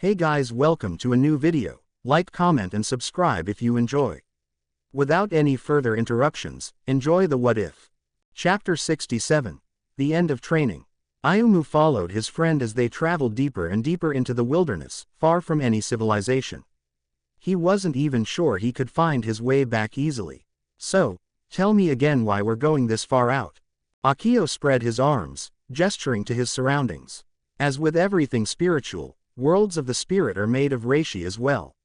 Hey guys, welcome to a new video. Like, comment and subscribe if you enjoy. Without any further interruptions, enjoy the What If. Chapter 67. The End of Training. Ayumu followed his friend as they traveled deeper and deeper into the wilderness, far from any civilization. He wasn't even sure he could find his way back easily. So, tell me again why we're going this far out. Akio spread his arms, gesturing to his surroundings. As with everything spiritual, worlds of the spirit are made of reishi as well.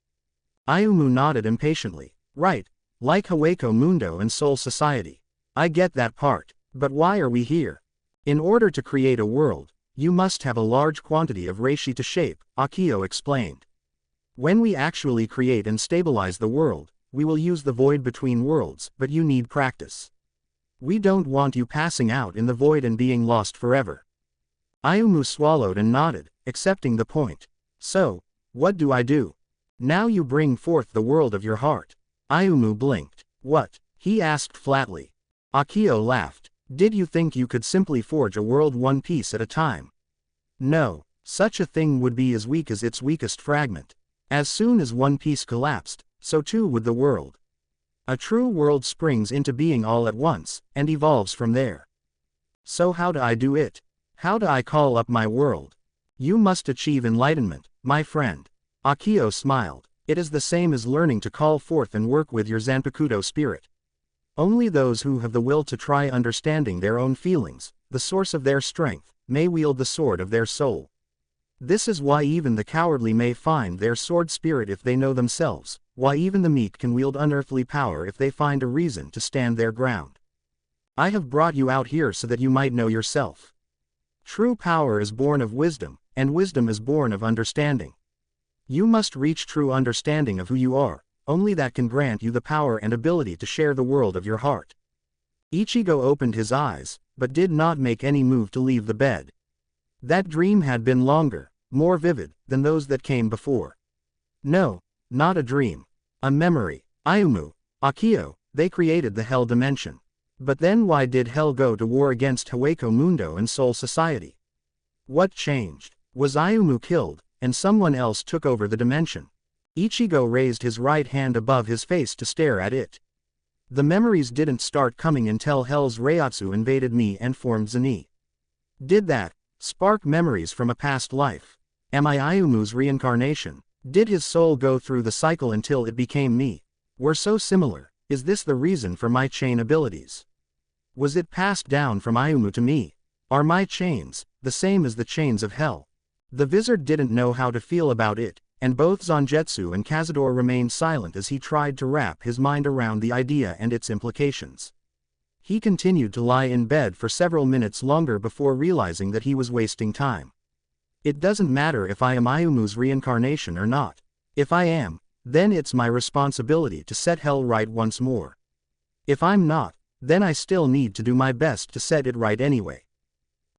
Ayumu nodded impatiently. Right, like Hawako Mundo and Soul Society. I get that part, but why are we here? In order to create a world, you must have a large quantity of reishi to shape, Akio explained. When we actually create and stabilize the world, we will use the void between worlds, but you need practice. We don't want you passing out in the void and being lost forever. Ayumu swallowed and nodded, accepting the point. So, what do I do? Now you bring forth the world of your heart. Ayumu blinked. What? He asked flatly. Akio laughed. Did you think you could simply forge a world one piece at a time? No, such a thing would be as weak as its weakest fragment. As soon as one piece collapsed, so too would the world. A true world springs into being all at once, and evolves from there. So how do I do it? How do I call up my world? You must achieve enlightenment, my friend. Akio smiled. It is the same as learning to call forth and work with your Zanpakuto spirit. Only those who have the will to try understanding their own feelings, the source of their strength, may wield the sword of their soul. This is why even the cowardly may find their sword spirit if they know themselves, why even the meek can wield unearthly power if they find a reason to stand their ground. I have brought you out here so that you might know yourself. True power is born of wisdom, and wisdom is born of understanding. You must reach true understanding of who you are, only that can grant you the power and ability to share the world of your heart. Ichigo opened his eyes, but did not make any move to leave the bed. That dream had been longer, more vivid, than those that came before. No, not a dream. A memory. Ayumu, Akio, they created the Hell Dimension. But then why did Hell go to war against Hawako Mundo and Soul Society? What changed? Was Ayumu killed, and someone else took over the dimension? Ichigo raised his right hand above his face to stare at it. The memories didn't start coming until Hell's Reiatsu invaded me and formed Zani. Did that spark memories from a past life? Am I Ayumu's reincarnation? Did his soul go through the cycle until it became me? We're so similar. Is this the reason for my chain abilities? Was it passed down from Ayumu to me? Are my chains the same as the chains of Hell? The wizard didn't know how to feel about it, and both Zangetsu and Cazador remained silent as he tried to wrap his mind around the idea and its implications. He continued to lie in bed for several minutes longer before realizing that he was wasting time. It doesn't matter if I am Ayumu's reincarnation or not. If I am, then it's my responsibility to set Hell right once more. If I'm not, then I still need to do my best to set it right anyway.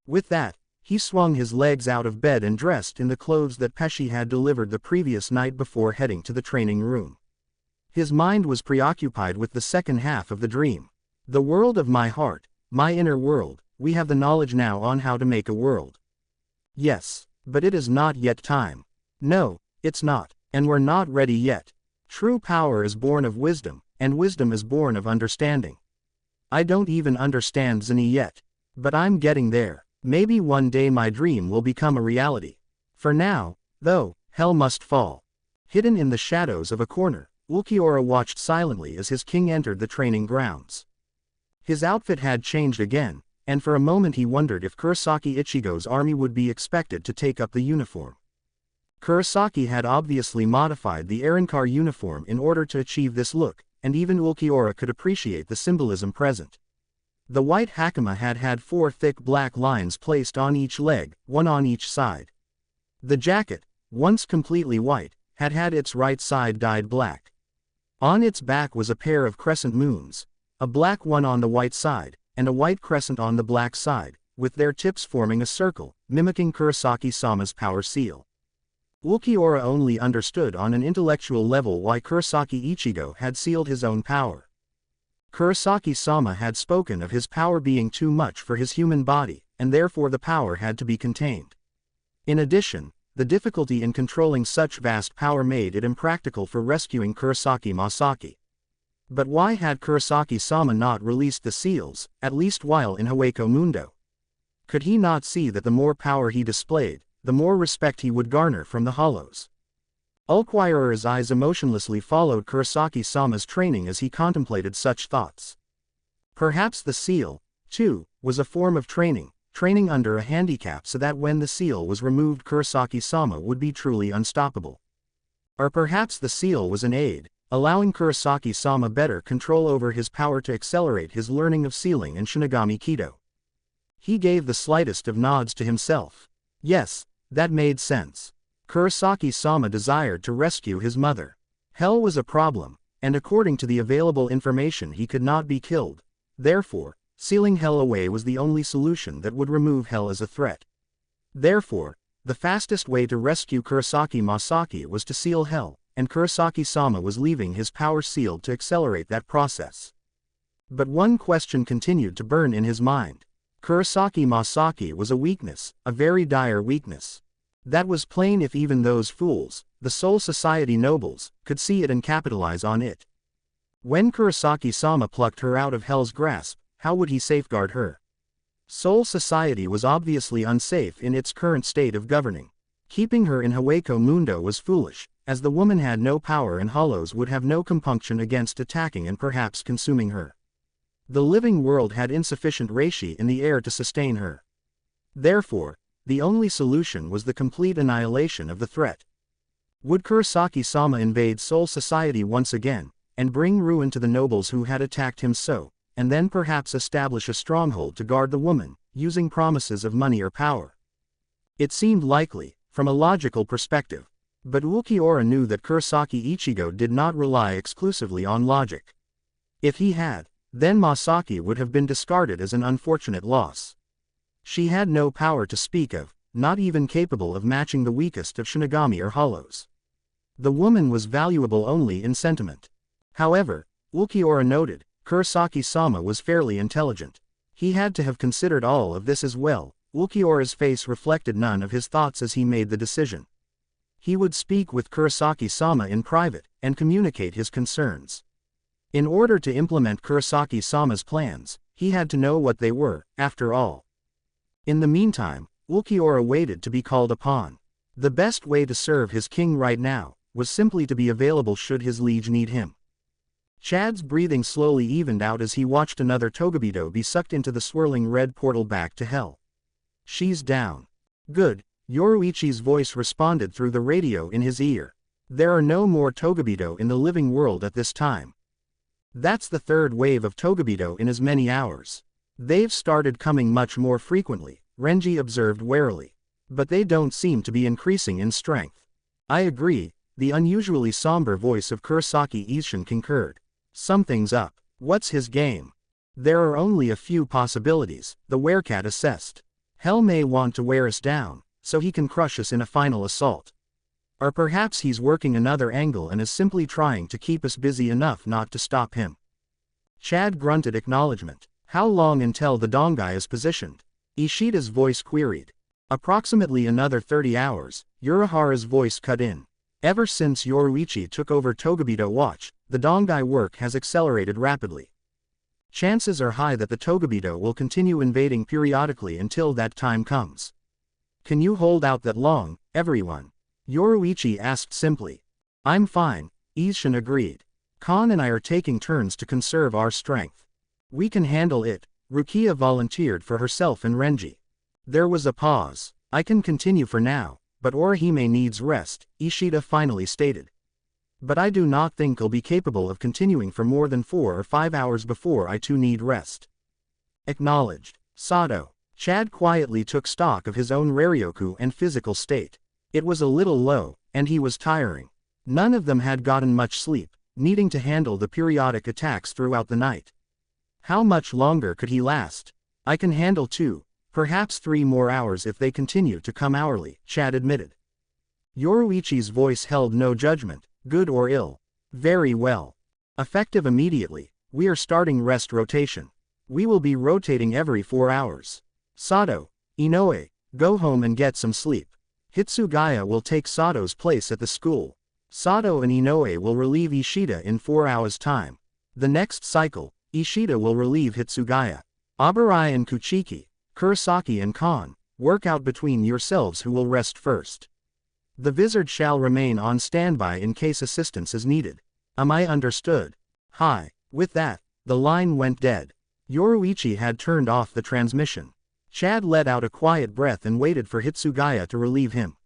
With that, he swung his legs out of bed and dressed in the clothes that Pesci had delivered the previous night before heading to the training room. His mind was preoccupied with the second half of the dream. The world of my heart, my inner world, we have the knowledge now on how to make a world. Yes, but it is not yet time. No, it's not, and we're not ready yet. True power is born of wisdom, and wisdom is born of understanding. I don't even understand Zani yet. But I'm getting there. Maybe one day my dream will become a reality. For now, though, Hell must fall. Hidden in the shadows of a corner, Ulquiorra watched silently as his king entered the training grounds. His outfit had changed again, and for a moment he wondered if Kurosaki Ichigo's army would be expected to take up the uniform. Kurosaki had obviously modified the Arankar uniform in order to achieve this look, and even Ulquiorra could appreciate the symbolism present. The white hakama had 4 thick black lines placed on each leg, one on each side. The jacket, once completely white, had its right side dyed black. On its back was a pair of crescent moons, a black one on the white side, and a white crescent on the black side, with their tips forming a circle, mimicking Kurosaki-sama's power seal. Ulquiorra only understood on an intellectual level why Kurosaki Ichigo had sealed his own power. Kurosaki-sama had spoken of his power being too much for his human body, and therefore the power had to be contained. In addition, the difficulty in controlling such vast power made it impractical for rescuing Kurosaki Masaki. But why had Kurosaki-sama not released the seals, at least while in Hueco Mundo? Could he not see that the more power he displayed, the more respect he would garner from the hollows? Ulquioror's eyes emotionlessly followed Kurosaki-sama's training as he contemplated such thoughts. Perhaps the seal, too, was a form of training under a handicap so that when the seal was removed Kurosaki-sama would be truly unstoppable. Or perhaps the seal was an aid, allowing Kurosaki-sama better control over his power to accelerate his learning of sealing and Shinigami Kido. He gave the slightest of nods to himself. Yes, that made sense. Kurosaki-sama desired to rescue his mother. Hell was a problem, and according to the available information he could not be killed. Therefore, sealing Hell away was the only solution that would remove Hell as a threat. Therefore, the fastest way to rescue Kurosaki Masaki was to seal Hell, and Kurosaki-sama was leaving his power sealed to accelerate that process. But one question continued to burn in his mind. Kurosaki Masaki was a weakness, a very dire weakness. That was plain if even those fools, the Soul Society nobles, could see it and capitalize on it. When Kurosaki-sama plucked her out of Hell's grasp, how would he safeguard her? Soul Society was obviously unsafe in its current state of governing. Keeping her in Hueco Mundo was foolish, as the woman had no power and hollows would have no compunction against attacking and perhaps consuming her. The living world had insufficient reishi in the air to sustain her. Therefore, the only solution was the complete annihilation of the threat. Would Kurosaki-sama invade Soul Society once again, and bring ruin to the nobles who had attacked him so, and then perhaps establish a stronghold to guard the woman, using promises of money or power? It seemed likely, from a logical perspective. But Ulquiorra knew that Kurosaki Ichigo did not rely exclusively on logic. If he had, then Masaki would have been discarded as an unfortunate loss. She had no power to speak of, not even capable of matching the weakest of Shinigami or hollows. The woman was valuable only in sentiment. However, Ulquiorra noted, Kurosaki-sama was fairly intelligent. He had to have considered all of this as well. Ulquiorra's face reflected none of his thoughts as he made the decision. He would speak with Kurosaki-sama in private, and communicate his concerns. In order to implement Kurosaki-sama's plans, he had to know what they were, after all. In the meantime, Ulquiorra waited to be called upon. The best way to serve his king right now, was simply to be available should his liege need him. Chad's breathing slowly evened out as he watched another Togebido be sucked into the swirling red portal back to Hell. She's down. Good, Yoruichi's voice responded through the radio in his ear. There are no more Togebido in the living world at this time. That's the third wave of Togebido in as many hours. They've started coming much more frequently, Renji observed warily. But they don't seem to be increasing in strength. I agree, the unusually somber voice of Kurosaki Ishin concurred. Something's up. What's his game? There are only a few possibilities, the werecat assessed. Hell may want to wear us down, so he can crush us in a final assault. Or perhaps he's working another angle and is simply trying to keep us busy enough not to stop him. Chad grunted acknowledgement. How long until the Dongai is positioned? Ishida's voice queried. Approximately another 30 hours, Urahara's voice cut in. Ever since Yoruichi took over Togebido Watch, the Dongai work has accelerated rapidly. Chances are high that the Togebido will continue invading periodically until that time comes. Can you hold out that long, everyone? Yoruichi asked simply. I'm fine, Ishin agreed. Khan and I are taking turns to conserve our strength. We can handle it, Rukia volunteered for herself and Renji. There was a pause. I can continue for now, but Orihime needs rest, Ishida finally stated. But I do not think I'll be capable of continuing for more than 4 or 5 hours before I too need rest. Acknowledged. Sato. Chad quietly took stock of his own Raryoku and physical state. It was a little low, and he was tiring. None of them had gotten much sleep, needing to handle the periodic attacks throughout the night. How much longer could he last? I can handle 2, perhaps 3 more hours if they continue to come hourly, Chad admitted. Yoruichi's voice held no judgment, good or ill. Very well. Effective immediately, we are starting rest rotation. We will be rotating every 4 hours. Sato, Inoue, go home and get some sleep. Hitsugaya will take Sato's place at the school. Sato and Inoue will relieve Ishida in 4 hours' time. The next cycle, Ishida will relieve Hitsugaya. Abarai and Kuchiki, Kurosaki and Kon, work out between yourselves who will rest first. The wizard shall remain on standby in case assistance is needed. Am I understood? Hi. With that, the line went dead. Yoruichi had turned off the transmission. Chad let out a quiet breath and waited for Hitsugaya to relieve him.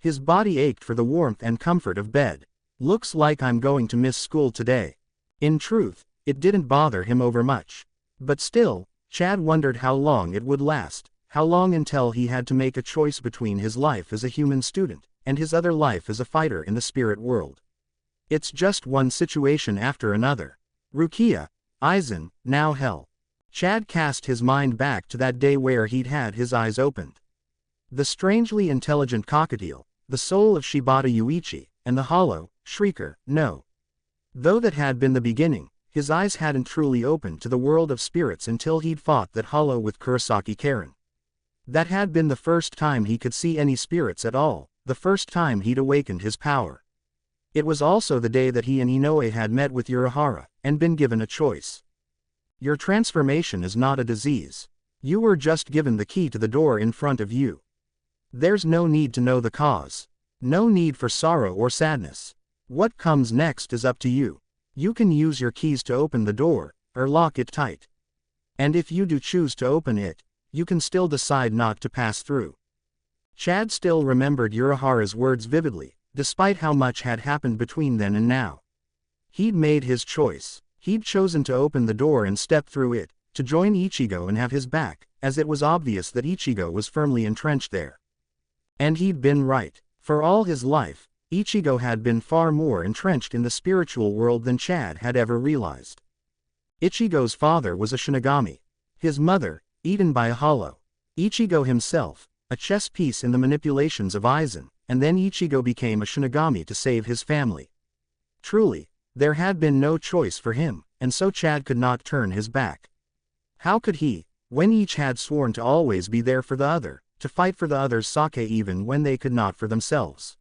His body ached for the warmth and comfort of bed. Looks like I'm going to miss school today. In truth, it didn't bother him overmuch. But still, Chad wondered how long it would last, how long until he had to make a choice between his life as a human student, and his other life as a fighter in the spirit world. It's just one situation after another. Rukia, Aizen, now hell. Chad cast his mind back to that day where he'd had his eyes opened. The strangely intelligent cockatiel, the soul of Shibata Yuichi, and the hollow, shrieker, no. Though that had been the beginning, his eyes hadn't truly opened to the world of spirits until he'd fought that hollow with Kurosaki Karen. That had been the first time he could see any spirits at all, the first time he'd awakened his power. It was also the day that he and Inoue had met with Urahara, and been given a choice. Your transformation is not a disease. You were just given the key to the door in front of you. There's no need to know the cause. No need for sorrow or sadness. What comes next is up to you. You can use your keys to open the door, or lock it tight. And if you do choose to open it, you can still decide not to pass through. Chad still remembered Urahara's words vividly, despite how much had happened between then and now. He'd made his choice. He'd chosen to open the door and step through it, to join Ichigo and have his back, as it was obvious that Ichigo was firmly entrenched there. And he'd been right. For all his life, Ichigo had been far more entrenched in the spiritual world than Chad had ever realized. Ichigo's father was a Shinigami. His mother, eaten by a hollow. Ichigo himself, a chess piece in the manipulations of Aizen, and then Ichigo became a Shinigami to save his family. Truly, there had been no choice for him, and so Chad could not turn his back. How could he, when each had sworn to always be there for the other, to fight for the other's sake even when they could not for themselves?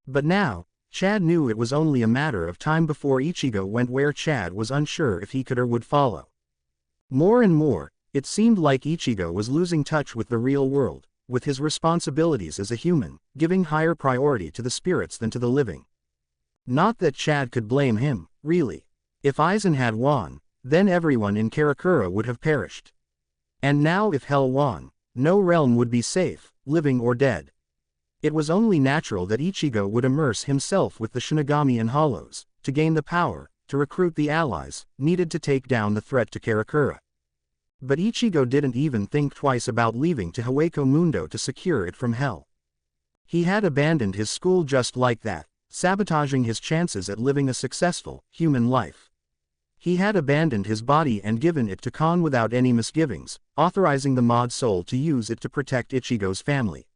But now, Chad knew it was only a matter of time before Ichigo went where Chad was unsure if he could or would follow. More and more, it seemed like Ichigo was losing touch with the real world, with his responsibilities as a human, giving higher priority to the spirits than to the living. Not that Chad could blame him, really. If Aizen had won, then everyone in Karakura would have perished. And now if Hell won, no realm would be safe, living or dead. It was only natural that Ichigo would immerse himself with the Shinigami and Hollows, to gain the power, to recruit the allies, needed to take down the threat to Karakura. But Ichigo didn't even think twice about leaving to Hueco Mundo to secure it from Hell. He had abandoned his school just like that, sabotaging his chances at living a successful, human life. He had abandoned his body and given it to Kon without any misgivings, authorizing the mod soul to use it to protect Ichigo's family.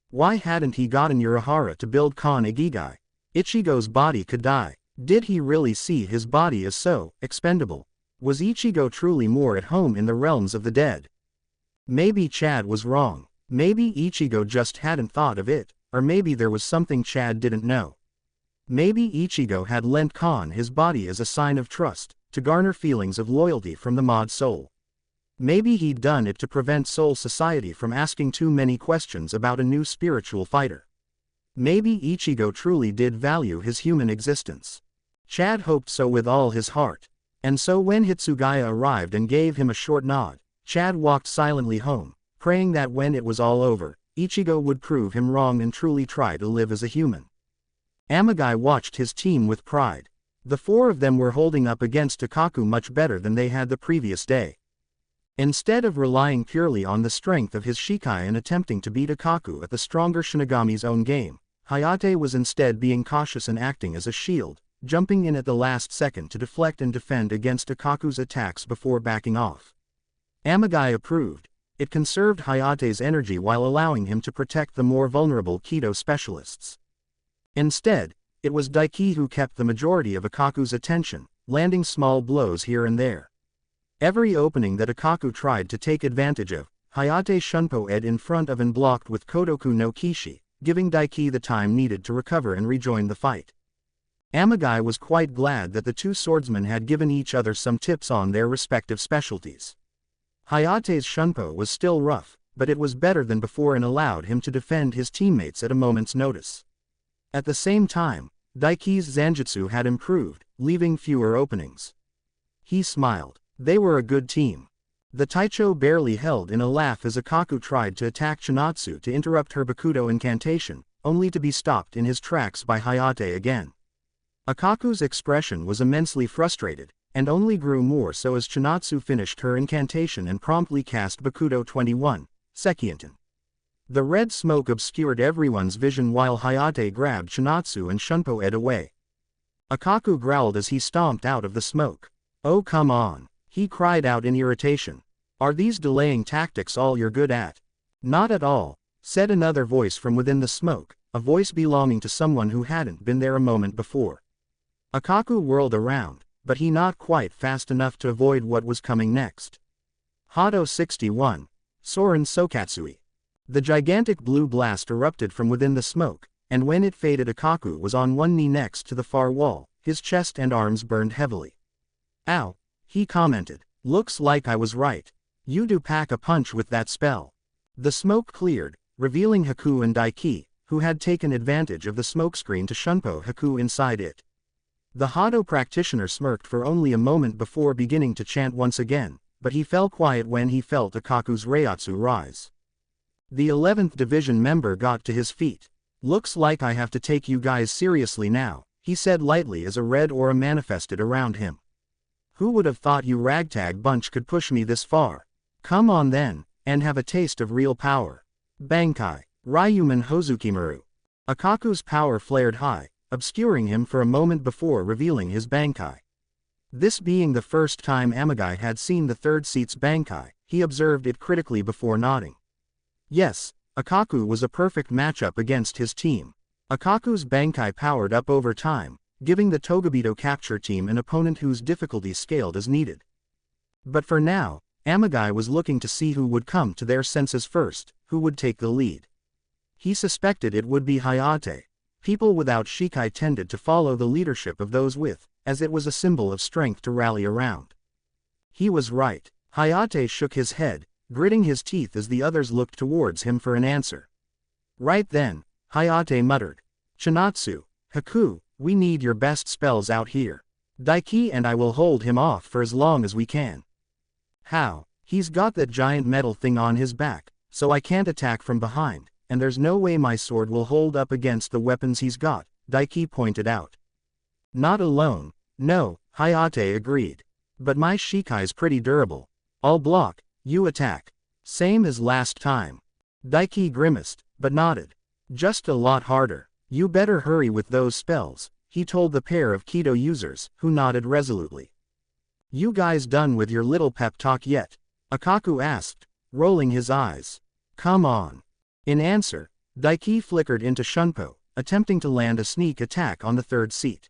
Why hadn't he gotten Urahara to build Kon Ikigai? Ichigo's body could die. Did he really see his body as so expendable? Was Ichigo truly more at home in the realms of the dead? Maybe Chad was wrong. Maybe Ichigo just hadn't thought of it, or maybe there was something Chad didn't know. Maybe Ichigo had lent Kon his body as a sign of trust, to garner feelings of loyalty from the mod soul. Maybe he'd done it to prevent Soul Society from asking too many questions about a new spiritual fighter. Maybe Ichigo truly did value his human existence. Chad hoped so with all his heart. And so when Hitsugaya arrived and gave him a short nod, Chad walked silently home, praying that when it was all over, Ichigo would prove him wrong and truly try to live as a human. Amagai watched his team with pride. The 4 of them were holding up against Takaku much better than they had the previous day. Instead of relying purely on the strength of his Shikai and attempting to beat Takaku at the stronger Shinigami's own game, Hayate was instead being cautious and acting as a shield, jumping in at the last second to deflect and defend against Takaku's attacks before backing off. Amagai approved. It conserved Hayate's energy while allowing him to protect the more vulnerable Kido specialists. Instead, it was Daiki who kept the majority of Akaku's attention, landing small blows here and there. Every opening that Akaku tried to take advantage of, Hayate shunpo-ed in front of and blocked with Kodoku no Kishi, giving Daiki the time needed to recover and rejoin the fight. Amagai was quite glad that the two swordsmen had given each other some tips on their respective specialties. Hayate's shunpo was still rough, but it was better than before and allowed him to defend his teammates at a moment's notice. At the same time, Daiki's zanjutsu had improved, leaving fewer openings. He smiled. They were a good team. The Taicho barely held in a laugh as Akaku tried to attack Chinatsu to interrupt her Bakudo incantation, only to be stopped in his tracks by Hayate again. Akaku's expression was immensely frustrated, and only grew more so as Chinatsu finished her incantation and promptly cast Bakudo 21, Sekienten. The red smoke obscured everyone's vision while Hayate grabbed Chinatsu and Shunpo-ed away. Akaku growled as he stomped out of the smoke. "Oh come on," he cried out in irritation. "Are these delaying tactics all you're good at?" "Not at all," said another voice from within the smoke, a voice belonging to someone who hadn't been there a moment before. Akaku whirled around, but he not quite fast enough to avoid what was coming next. Hado 61, Soren Sokatsui. The gigantic blue blast erupted from within the smoke, and when it faded Akaku was on one knee next to the far wall, his chest and arms burned heavily. "Ow," he commented. "Looks like I was right. You do pack a punch with that spell." The smoke cleared, revealing Haku and Daiki, who had taken advantage of the smokescreen to shunpo Haku inside it. The Hado practitioner smirked for only a moment before beginning to chant once again, but he fell quiet when he felt Akaku's Reiatsu rise. The 11th Division member got to his feet. "Looks like I have to take you guys seriously now," he said lightly as a red aura manifested around him. "Who would have thought you ragtag bunch could push me this far? Come on then, and have a taste of real power." Bankai, Ryuman Hozukimaru. Akaku's power flared high, obscuring him for a moment before revealing his Bankai. This being the first time Amagai had seen the third seat's Bankai, he observed it critically before nodding. Yes, Akaku was a perfect matchup against his team. Akaku's Bankai powered up over time, giving the Togabito capture team an opponent whose difficulty scaled as needed. But for now, Amagai was looking to see who would come to their senses first, who would take the lead. He suspected it would be Hayate. People without Shikai tended to follow the leadership of those with, as it was a symbol of strength to rally around. He was right. Hayate shook his head, gritting his teeth as the others looked towards him for an answer. Right then, Hayate muttered, "Chinatsu, Haku, we need your best spells out here. Daiki and I will hold him off for as long as we can." "How? He's got that giant metal thing on his back, so I can't attack from behind, and there's no way my sword will hold up against the weapons he's got," Daiki pointed out. "Not alone, no," Hayate agreed. "But my Shikai's pretty durable. I'll block, you attack. Same as last time." Daiki grimaced, but nodded. "Just a lot harder. You better hurry with those spells," he told the pair of Kido users, who nodded resolutely. "You guys done with your little pep talk yet?" Akaku asked, rolling his eyes. "Come on." In answer, Daiki flickered into shunpo, attempting to land a sneak attack on the third seat.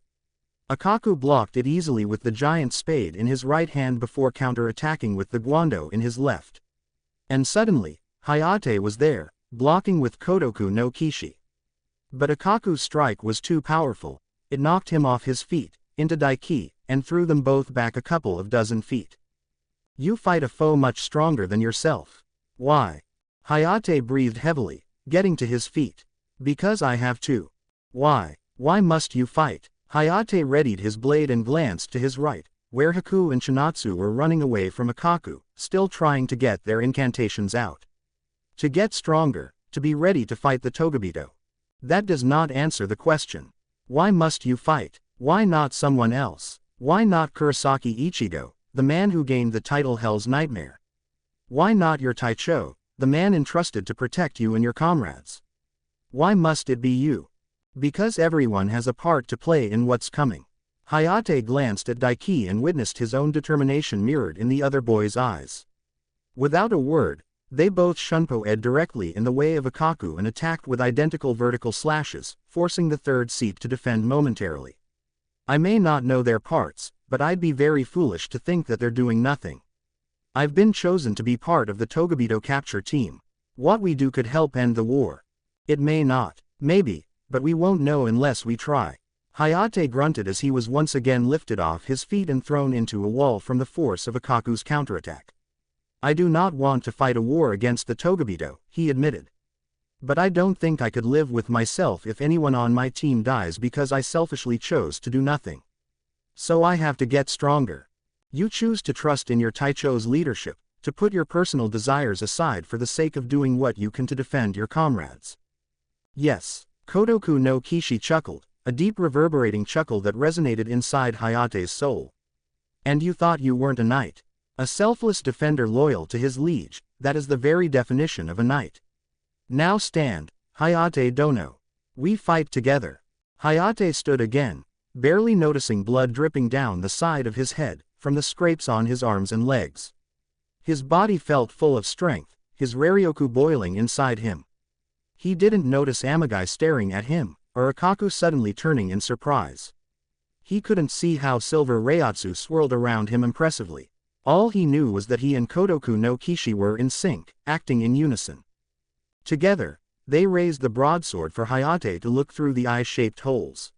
Akaku blocked it easily with the giant spade in his right hand before counter-attacking with the guando in his left. And suddenly, Hayate was there, blocking with Kodoku no Kishi. But Akaku's strike was too powerful. It knocked him off his feet, into Daiki, and threw them both back a couple of dozen feet. "You fight a foe much stronger than yourself." "Why?" Hayate breathed heavily, getting to his feet. "Because I have to." "Why? Why must you fight?" Hayate readied his blade and glanced to his right, where Haku and Chinatsu were running away from Akaku, still trying to get their incantations out. "To get stronger, to be ready to fight the Togabito." "That does not answer the question. Why must you fight? Why not someone else? Why not Kurosaki Ichigo, the man who gained the title Hell's Nightmare? Why not your Taicho, the man entrusted to protect you and your comrades? Why must it be you?" "Because everyone has a part to play in what's coming." Hayate glanced at Daiki and witnessed his own determination mirrored in the other boy's eyes. Without a word, they both shunpo-ed directly in the way of Akaku and attacked with identical vertical slashes, forcing the third seat to defend momentarily. "I may not know their parts, but I'd be very foolish to think that they're doing nothing. I've been chosen to be part of the Togabito capture team. What we do could help end the war." It may not. Maybe, but we won't know unless we try. Hayate grunted as he was once again lifted off his feet and thrown into a wall from the force of Akaku's counterattack. I do not want to fight a war against the Togabito, he admitted. But I don't think I could live with myself if anyone on my team dies because I selfishly chose to do nothing. So I have to get stronger. You choose to trust in your Taicho's leadership, to put your personal desires aside for the sake of doing what you can to defend your comrades. Yes, Kodoku no Kishi chuckled, a deep reverberating chuckle that resonated inside Hayate's soul. And you thought you weren't a knight? A selfless defender loyal to his liege, that is the very definition of a knight. Now stand, Hayate Dono. We fight together. Hayate stood again, barely noticing blood dripping down the side of his head, from the scrapes on his arms and legs. His body felt full of strength, his Raryoku boiling inside him. He didn't notice Amagai staring at him, or Akaku suddenly turning in surprise. He couldn't see how Silver Reiatsu swirled around him impressively. All he knew was that he and Kodoku no Kishi were in sync, acting in unison. Together, they raised the broadsword for Hayate to look through the eye-shaped holes.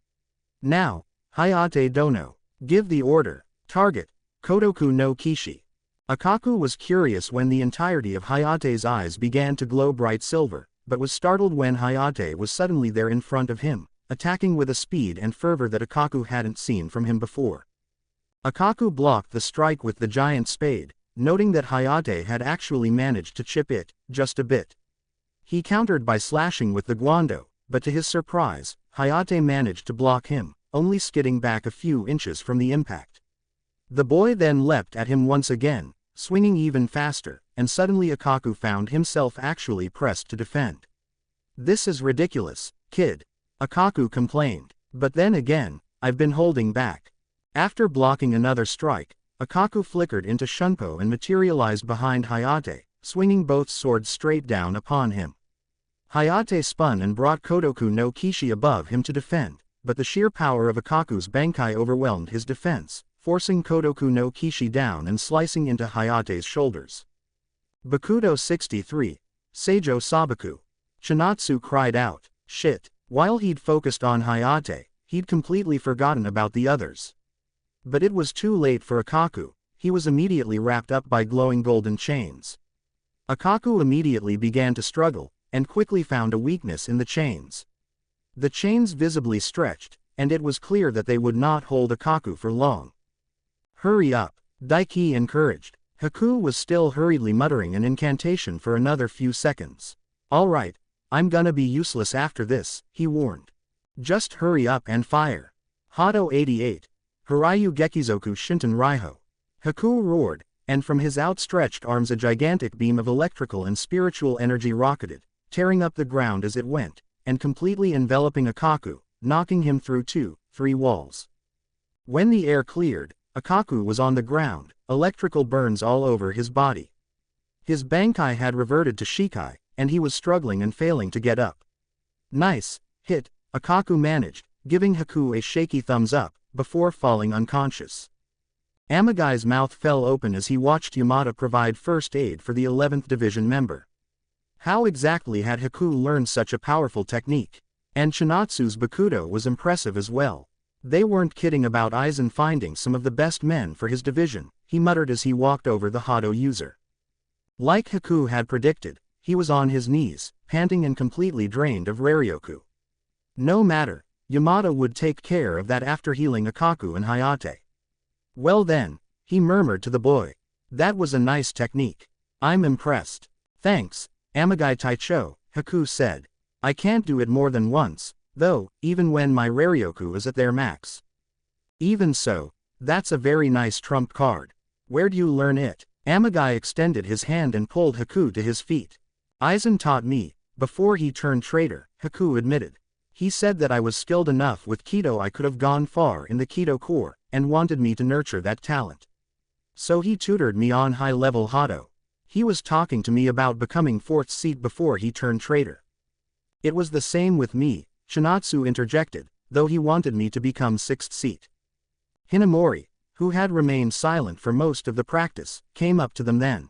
Now, Hayate Dono, give the order. Target, Kodoku no Kishi. Akaku was curious when the entirety of Hayate's eyes began to glow bright silver, but was startled when Hayate was suddenly there in front of him, attacking with a speed and fervor that Akaku hadn't seen from him before. Akaku blocked the strike with the giant spade, noting that Hayate had actually managed to chip it, just a bit. He countered by slashing with the guando, but to his surprise, Hayate managed to block him, only skidding back a few inches from the impact. The boy then leapt at him once again, swinging even faster, and suddenly Akaku found himself actually pressed to defend. This is ridiculous, kid. Akaku complained. But then again, I've been holding back. After blocking another strike, Akaku flickered into Shunpo and materialized behind Hayate, swinging both swords straight down upon him. Hayate spun and brought Kodoku no Kishi above him to defend, but the sheer power of Akaku's Bankai overwhelmed his defense, forcing Kodoku no Kishi down and slicing into Hayate's shoulders. Bakudo 63, Seijo Sabaku. Chinatsu cried out, shit. While he'd focused on Hayate, he'd completely forgotten about the others. But it was too late for Akaku, he was immediately wrapped up by glowing golden chains. Akaku immediately began to struggle, and quickly found a weakness in the chains. The chains visibly stretched, and it was clear that they would not hold Akaku for long. Hurry up, Daiki encouraged. Haku was still hurriedly muttering an incantation for another few seconds. Alright, I'm gonna be useless after this, he warned. Just hurry up and fire. Hado 88. Harayu Gekizoku Shinton Raiho. Haku roared, and from his outstretched arms a gigantic beam of electrical and spiritual energy rocketed, tearing up the ground as it went, and completely enveloping Akaku, knocking him through 2-3 walls. When the air cleared, Akaku was on the ground, electrical burns all over his body. His Bankai had reverted to Shikai, and he was struggling and failing to get up. Nice hit, Akaku managed, giving Haku a shaky thumbs up, before falling unconscious. Amagai's mouth fell open as he watched Yamada provide first aid for the 11th Division member. How exactly had Haku learned such a powerful technique? And Chinatsu's Bakudo was impressive as well. They weren't kidding about Aizen finding some of the best men for his division, he muttered as he walked over the Hado user. Like Haku had predicted, he was on his knees, panting and completely drained of Raryoku. No matter, Yamada would take care of that after healing Akaku and Hayate. Well then, he murmured to the boy. That was a nice technique. I'm impressed. Thanks, Amagai Taicho, Haku said. I can't do it more than once, though, even when my Raryoku is at their max. Even so, that's a very nice trump card. Where'd you learn it? Amagai extended his hand and pulled Haku to his feet. Aizen taught me, before he turned traitor, Haku admitted. He said that I was skilled enough with Kido I could have gone far in the Kido Corps, and wanted me to nurture that talent. So he tutored me on high-level Hado. He was talking to me about becoming 4th seat before he turned traitor. It was the same with me, Chinatsu interjected, though he wanted me to become 6th seat. Hinamori, who had remained silent for most of the practice, came up to them then.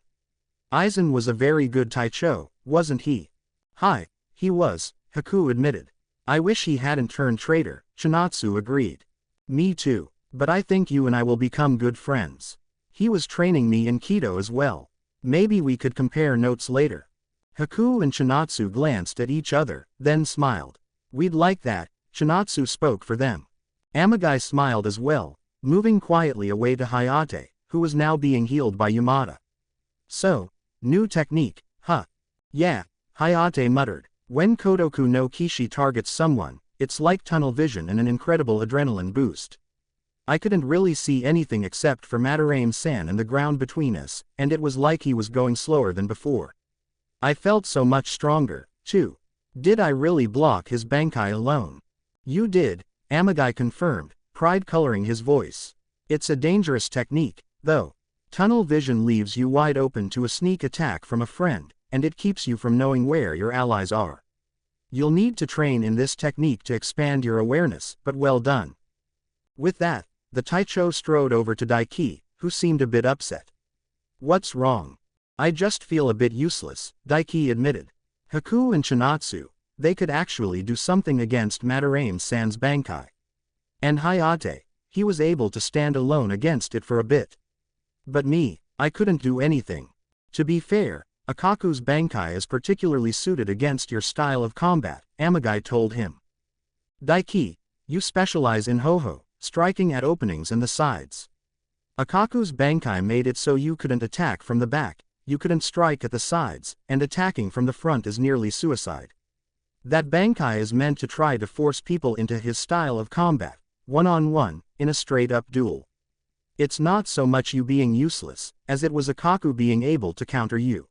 Aizen was a very good Taicho, wasn't he? Hi, he was, Haku admitted. I wish he hadn't turned traitor, Chinatsu agreed. Me too, but I think you and I will become good friends. He was training me in Kido as well. Maybe we could compare notes later. Haku and Chinatsu glanced at each other, then smiled. We'd like that, Chinatsu spoke for them. Amagai smiled as well, moving quietly away to Hayate, who was now being healed by Yamada. So, new technique, huh? Yeah, Hayate muttered. When Kodoku no Kishi targets someone, it's like tunnel vision and an incredible adrenaline boost. I couldn't really see anything except for Madarame-san and the ground between us, and it was like he was going slower than before. I felt so much stronger, too. Did I really block his Bankai alone? You did, Amagai confirmed, pride coloring his voice. It's a dangerous technique, though. Tunnel vision leaves you wide open to a sneak attack from a friend, and it keeps you from knowing where your allies are. You'll need to train in this technique to expand your awareness, but well done. With that, the Taicho strode over to Daiki, who seemed a bit upset. What's wrong? I just feel a bit useless, Daiki admitted. Haku and Chinatsu, they could actually do something against Madarame-san's Bankai. And Hayate, he was able to stand alone against it for a bit. But me, I couldn't do anything. To be fair, Akaku's Bankai is particularly suited against your style of combat, Amagai told him. Daiki, you specialize in Ho-Ho, striking at openings and the sides. Akaku's Bankai made it so you couldn't attack from the back, you couldn't strike at the sides, and attacking from the front is nearly suicide. That Bankai is meant to try to force people into his style of combat, one-on-one, in a straight-up duel. It's not so much you being useless, as it was Akaku being able to counter you.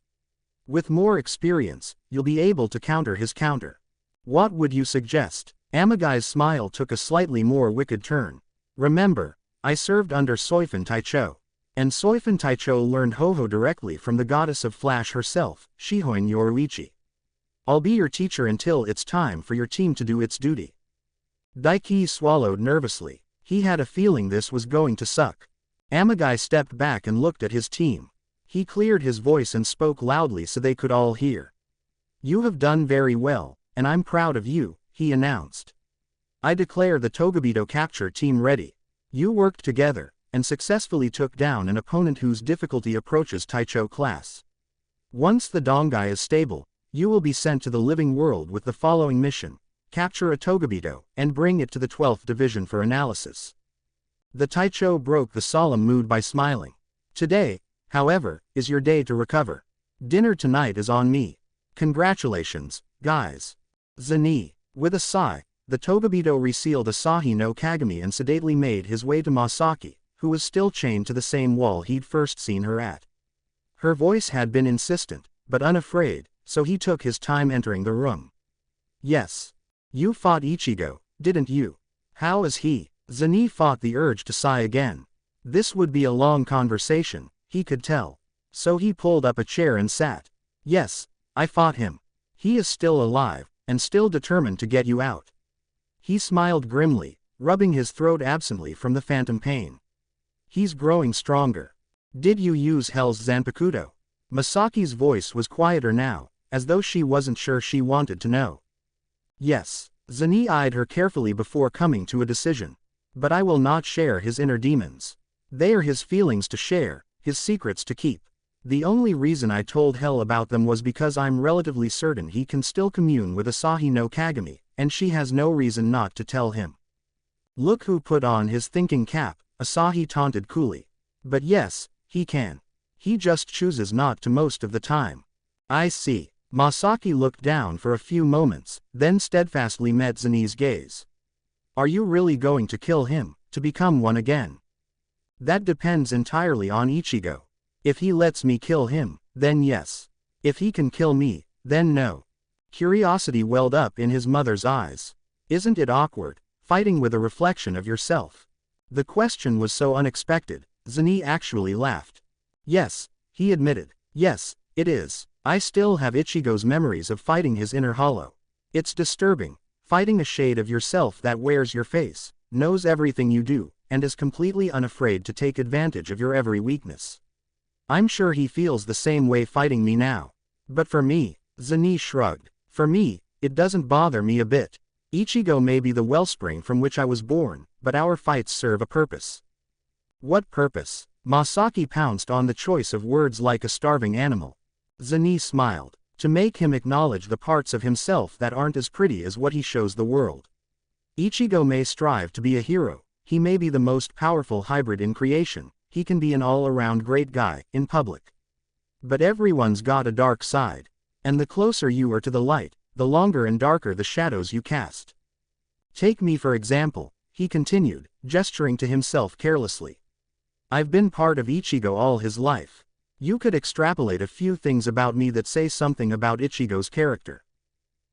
With more experience, you'll be able to counter his counter. What would you suggest? Amagai's smile took a slightly more wicked turn. Remember, I served under Soifun Taicho. And Soifun Taicho learned Ho-Ho directly from the goddess of Flash herself, Shihoin Yoruichi. I'll be your teacher until it's time for your team to do its duty. Daiki swallowed nervously. He had a feeling this was going to suck. Amagai stepped back and looked at his team. He cleared his voice and spoke loudly so they could all hear. You have done very well, and I'm proud of you, he announced. I declare the Togabito capture team ready. You worked together, and successfully took down an opponent whose difficulty approaches Taicho class. Once the Dongai is stable, you will be sent to the living world with the following mission: capture a Togabito, and bring it to the 12th division for analysis. The Taicho broke the solemn mood by smiling. Today, however, is your day to recover. Dinner tonight is on me. Congratulations, guys. Zani. With a sigh, the Togabito resealed Asahi no Kagami and sedately made his way to Masaki, who was still chained to the same wall he'd first seen her at. Her voice had been insistent, but unafraid, so he took his time entering the room. Yes. You fought Ichigo, didn't you? How is he? Zani fought the urge to sigh again. This would be a long conversation, he could tell. So he pulled up a chair and sat. Yes, I fought him. He is still alive, and still determined to get you out. He smiled grimly, rubbing his throat absently from the phantom pain. He's growing stronger. Did you use Hell's Zanpakuto? Masaki's voice was quieter now, as though she wasn't sure she wanted to know. Yes. Zani eyed her carefully before coming to a decision. But I will not share his inner demons. They are his feelings to share, his secrets to keep. The only reason I told Hell about them was because I'm relatively certain he can still commune with Asahi no Kagami, and she has no reason not to tell him. Look who put on his thinking cap, Asahi taunted coolly. But yes, he can. He just chooses not to most of the time. I see. Masaki looked down for a few moments, then steadfastly met Zani's gaze. Are you really going to kill him, to become one again? That depends entirely on Ichigo. If he lets me kill him, then yes. If he can kill me, then no. Curiosity welled up in his mother's eyes. Isn't it awkward, fighting with a reflection of yourself? The question was so unexpected, Zani actually laughed. Yes, he admitted. Yes, it is. I still have Ichigo's memories of fighting his inner hollow. It's disturbing, fighting a shade of yourself that wears your face, knows everything you do, and is completely unafraid to take advantage of your every weakness. I'm sure he feels the same way fighting me now. But for me, Zani shrugged. For me, it doesn't bother me a bit. Ichigo may be the wellspring from which I was born, but our fights serve a purpose. What purpose? Masaki pounced on the choice of words like a starving animal. Zenny smiled. To make him acknowledge the parts of himself that aren't as pretty as what he shows the world. Ichigo may strive to be a hero, he may be the most powerful hybrid in creation, he can be an all-around great guy, in public. But everyone's got a dark side. And the closer you are to the light, the longer and darker the shadows you cast. Take me for example, he continued, gesturing to himself carelessly. I've been part of Ichigo all his life. You could extrapolate a few things about me that say something about Ichigo's character.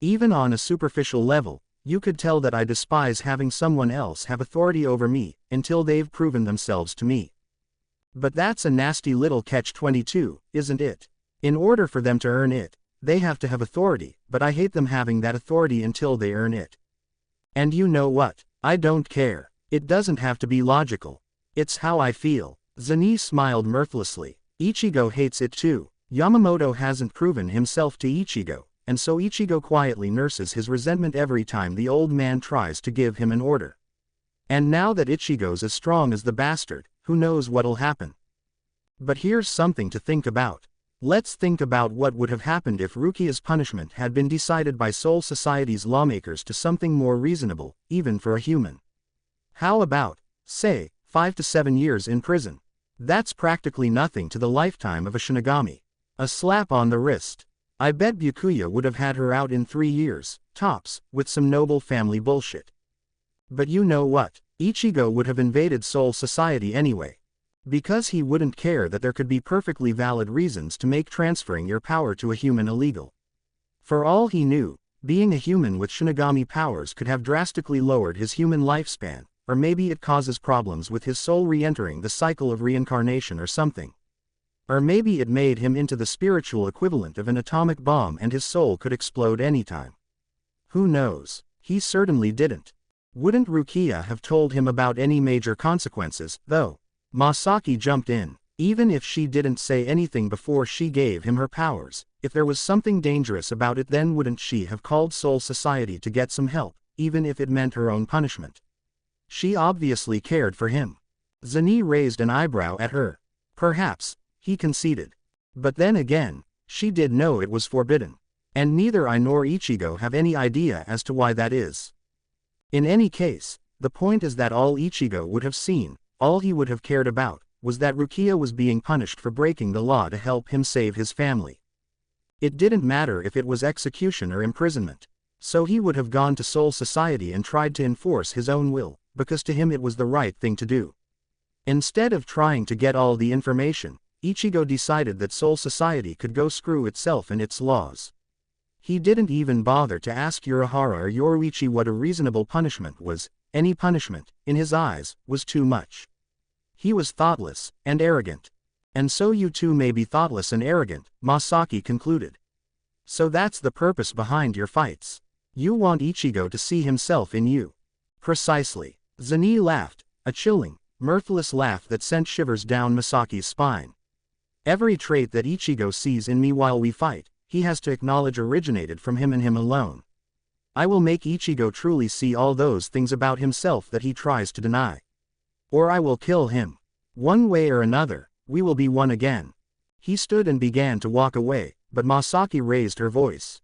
Even on a superficial level, you could tell that I despise having someone else have authority over me, until they've proven themselves to me. But that's a nasty little catch-22, isn't it? In order for them to earn it, they have to have authority, but I hate them having that authority until they earn it. And you know what? I don't care. It doesn't have to be logical. It's how I feel. Zenny smiled mirthlessly. Ichigo hates it too. Yamamoto hasn't proven himself to Ichigo, and so Ichigo quietly nurses his resentment every time the old man tries to give him an order. And now that Ichigo's as strong as the bastard, who knows what'll happen. But here's something to think about. Let's think about what would have happened if Rukia's punishment had been decided by Soul Society's lawmakers to something more reasonable, even for a human. How about, say, 5 to 7 years in prison? That's practically nothing to the lifetime of a Shinigami. A slap on the wrist. I bet Byakuya would have had her out in 3 years, tops, with some noble family bullshit. But you know what? Ichigo would have invaded Soul Society anyway. Because he wouldn't care that there could be perfectly valid reasons to make transferring your power to a human illegal. For all he knew, being a human with Shinigami powers could have drastically lowered his human lifespan, or maybe it causes problems with his soul re-entering the cycle of reincarnation or something. Or maybe it made him into the spiritual equivalent of an atomic bomb and his soul could explode anytime. Who knows? He certainly didn't. Wouldn't Rukia have told him about any major consequences, though? Masaki jumped in. Even if she didn't say anything before she gave him her powers, if there was something dangerous about it, then wouldn't she have called Soul Society to get some help, even if it meant her own punishment? She obviously cared for him. Zenny raised an eyebrow at her. Perhaps, he conceded. But then again, she did know it was forbidden. And neither I nor Ichigo have any idea as to why that is. In any case, the point is that all Ichigo would have seen, all he would have cared about, was that Rukia was being punished for breaking the law to help him save his family. It didn't matter if it was execution or imprisonment. So he would have gone to Soul Society and tried to enforce his own will, because to him it was the right thing to do. Instead of trying to get all the information, Ichigo decided that Soul Society could go screw itself and its laws. He didn't even bother to ask Urahara or Yoruichi what a reasonable punishment was. Any punishment, in his eyes, was too much. He was thoughtless, and arrogant. And so you too may be thoughtless and arrogant, Masaki concluded. So that's the purpose behind your fights. You want Ichigo to see himself in you. Precisely. Zenny laughed, a chilling, mirthless laugh that sent shivers down Masaki's spine. Every trait that Ichigo sees in me while we fight, he has to acknowledge originated from him and him alone. I will make Ichigo truly see all those things about himself that he tries to deny. Or I will kill him. One way or another, we will be one again. He stood and began to walk away, but Masaki raised her voice.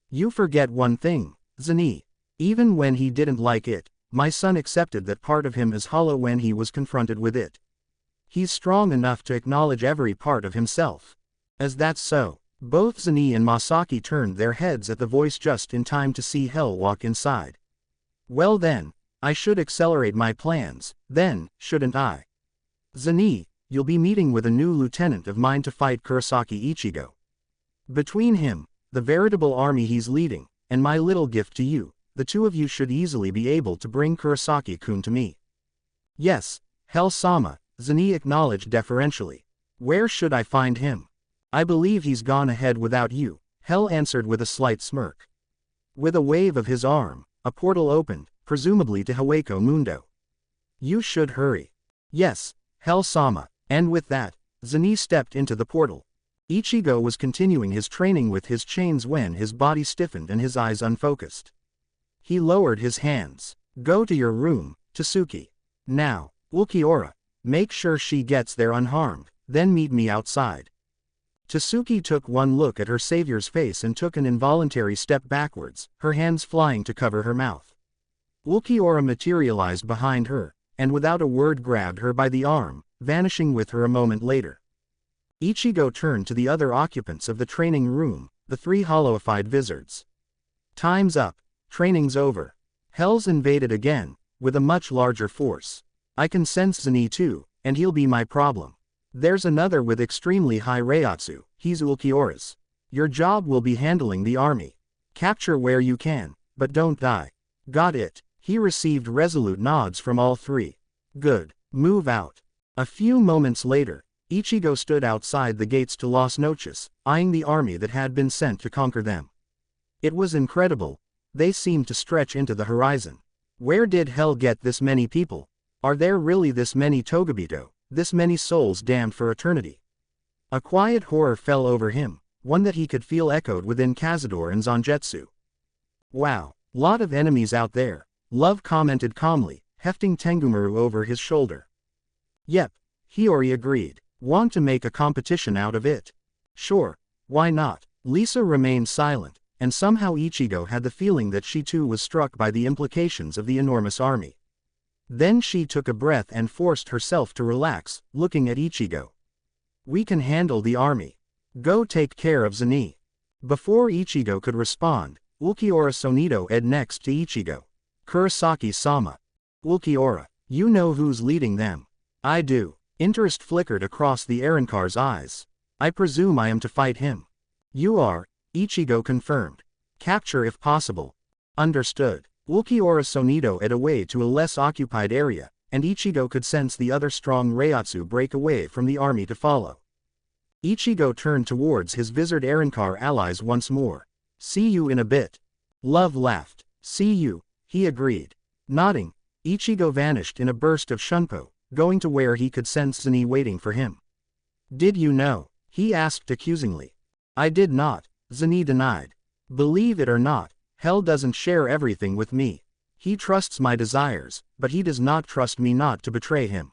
You forget one thing, Zenny. Even when he didn't like it, my son accepted that part of him is hollow when he was confronted with it. He's strong enough to acknowledge every part of himself. As that's so. Both Zenny and Masaki turned their heads at the voice just in time to see Hell walk inside. Well then, I should accelerate my plans, then, shouldn't I? Zenny, you'll be meeting with a new lieutenant of mine to fight Kurosaki Ichigo. Between him, the veritable army he's leading, and my little gift to you, the two of you should easily be able to bring Kurosaki-kun to me. Yes, Hell-sama, Zenny acknowledged deferentially. Where should I find him? I believe he's gone ahead without you, Hell answered with a slight smirk. With a wave of his arm, a portal opened, presumably to Hawako Mundo. You should hurry. Yes, Hell-sama, and with that, Zenny stepped into the portal. Ichigo was continuing his training with his chains when his body stiffened and his eyes unfocused. He lowered his hands. Go to your room, Tsuki. Now, Ulquiorra. Make sure she gets there unharmed, then meet me outside. Tsuki took one look at her savior's face and took an involuntary step backwards, her hands flying to cover her mouth. Ulquiorra materialized behind her, and without a word grabbed her by the arm, vanishing with her a moment later. Ichigo turned to the other occupants of the training room, the 3 hollowified wizards. Time's up, training's over. Hell's invaded again, with a much larger force. I can sense Zni too, and he'll be my problem. There's another with extremely high Reiatsu, he's Ulquiorra's. Your job will be handling the army. Capture where you can, but don't die. Got it. He received resolute nods from all 3. Good. Move out. A few moments later, Ichigo stood outside the gates to Las Noches, eyeing the army that had been sent to conquer them. It was incredible. They seemed to stretch into the horizon. Where did hell get this many people? Are there really this many Togabito, this many souls damned for eternity? A quiet horror fell over him, one that he could feel echoed within Cazador and Zangetsu. Wow, lot of enemies out there, Love commented calmly, hefting Tengumaru over his shoulder. Yep, Hiyori agreed. Want to make a competition out of it? Sure, why not? Lisa remained silent, and somehow Ichigo had the feeling that she too was struck by the implications of the enormous army. Then she took a breath and forced herself to relax, looking at Ichigo. We can handle the army. Go take care of Zni. Before Ichigo could respond, Ulquiorra Sonido ed next to Ichigo. Kurosaki-sama. Ulquiorra, you know who's leading them. I do. Interest flickered across the Arrancar's eyes. I presume I am to fight him. You are, Ichigo confirmed. Capture if possible. Understood. Ulquiorra Sonido ed away to a less occupied area, and Ichigo could sense the other strong Reiatsu break away from the army to follow. Ichigo turned towards his Vizard Arrancar allies once more. See you in a bit. Love laughed. See you, he agreed. Nodding, Ichigo vanished in a burst of shunpo, going to where he could sense Zni waiting for him. Did you know? He asked accusingly. I did not, Zni denied. Believe it or not, Hell doesn't share everything with me. He trusts my desires, but he does not trust me not to betray him.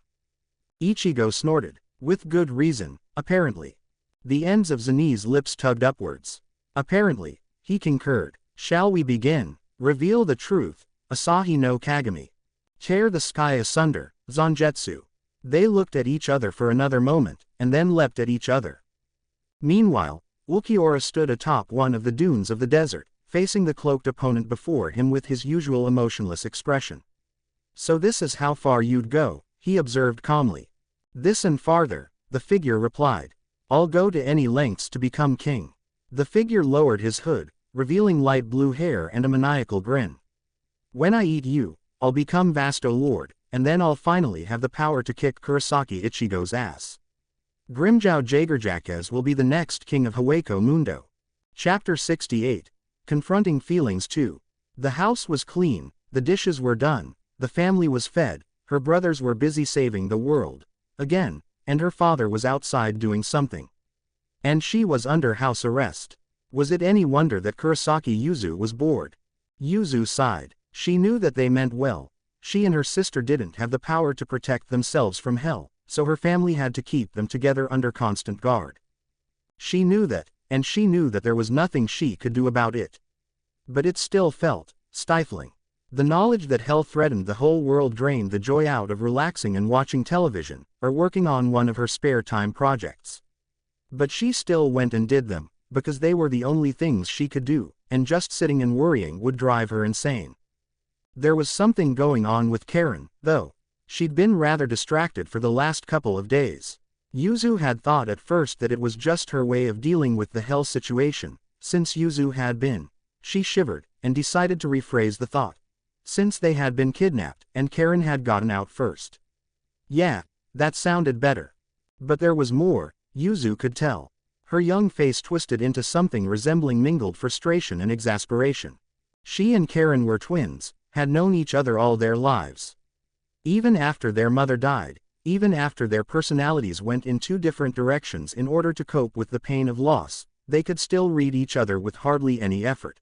Ichigo snorted, with good reason, apparently. The ends of Zni's lips tugged upwards. Apparently, he concurred. Shall we begin? Reveal the truth, Asahi no Kagami. Tear the sky asunder, Zangetsu. They looked at each other for another moment, and then leapt at each other. Meanwhile, Ulquiorra stood atop one of the dunes of the desert, facing the cloaked opponent before him with his usual emotionless expression. So this is how far you'd go, he observed calmly. This and farther, the figure replied. I'll go to any lengths to become king. The figure lowered his hood, revealing light blue hair and a maniacal grin. When I eat you, I'll become Vasto Lord, and then I'll finally have the power to kick Kurosaki Ichigo's ass. Grimjow Jagerjaquez will be the next king of Hueco Mundo. Chapter 68. Confronting Feelings 2. The house was clean, the dishes were done, the family was fed, her brothers were busy saving the world. Again, and her father was outside doing something. And she was under house arrest. Was it any wonder that Kurosaki Yuzu was bored? Yuzu sighed. She knew that they meant well. She and her sister didn't have the power to protect themselves from hell, so her family had to keep them together under constant guard. She knew that, and she knew that there was nothing she could do about it. But it still felt stifling. The knowledge that hell threatened the whole world drained the joy out of relaxing and watching television, or working on one of her spare time projects. But she still went and did them, because they were the only things she could do, and just sitting and worrying would drive her insane. There was something going on with Karen, though. She'd been rather distracted for the last couple of days. Yuzu had thought at first that it was just her way of dealing with the hell situation, since Yuzu had been. She shivered, and decided to rephrase the thought. Since they had been kidnapped, and Karen had gotten out first. Yeah, that sounded better. But there was more, Yuzu could tell. Her young face twisted into something resembling mingled frustration and exasperation. She and Karen were twins, had known each other all their lives. Even after their mother died, even after their personalities went in two different directions in order to cope with the pain of loss, they could still read each other with hardly any effort.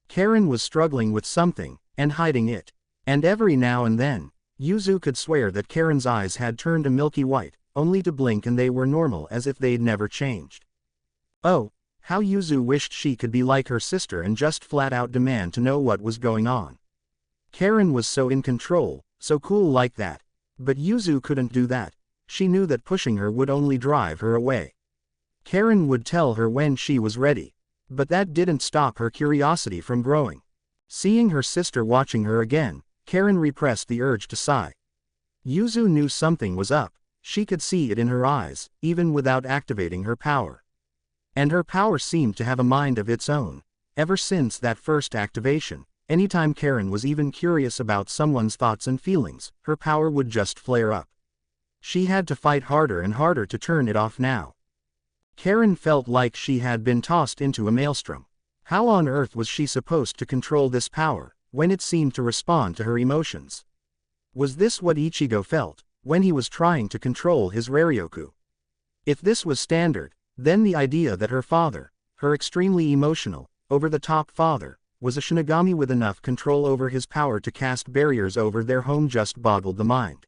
Karen was struggling with something, and hiding it. And every now and then, Yuzu could swear that Karen's eyes had turned a milky white, only to blink and they were normal as if they'd never changed. Oh, how Yuzu wished she could be like her sister and just flat out demand to know what was going on. Karen was so in control, so cool like that. But Yuzu couldn't do that. She knew that pushing her would only drive her away. Karen would tell her when she was ready. But that didn't stop her curiosity from growing. Seeing her sister watching her again, Karen repressed the urge to sigh. Yuzu knew something was up. She could see it in her eyes, even without activating her power. And her power seemed to have a mind of its own. Ever since that first activation, anytime Karen was even curious about someone's thoughts and feelings, her power would just flare up. She had to fight harder and harder to turn it off now. Karen felt like she had been tossed into a maelstrom. How on earth was she supposed to control this power, when it seemed to respond to her emotions? Was this what Ichigo felt, when he was trying to control his Raryoku? If this was standard, then the idea that her father, her extremely emotional, over-the-top father, was a Shinigami with enough control over his power to cast barriers over their home just boggled the mind.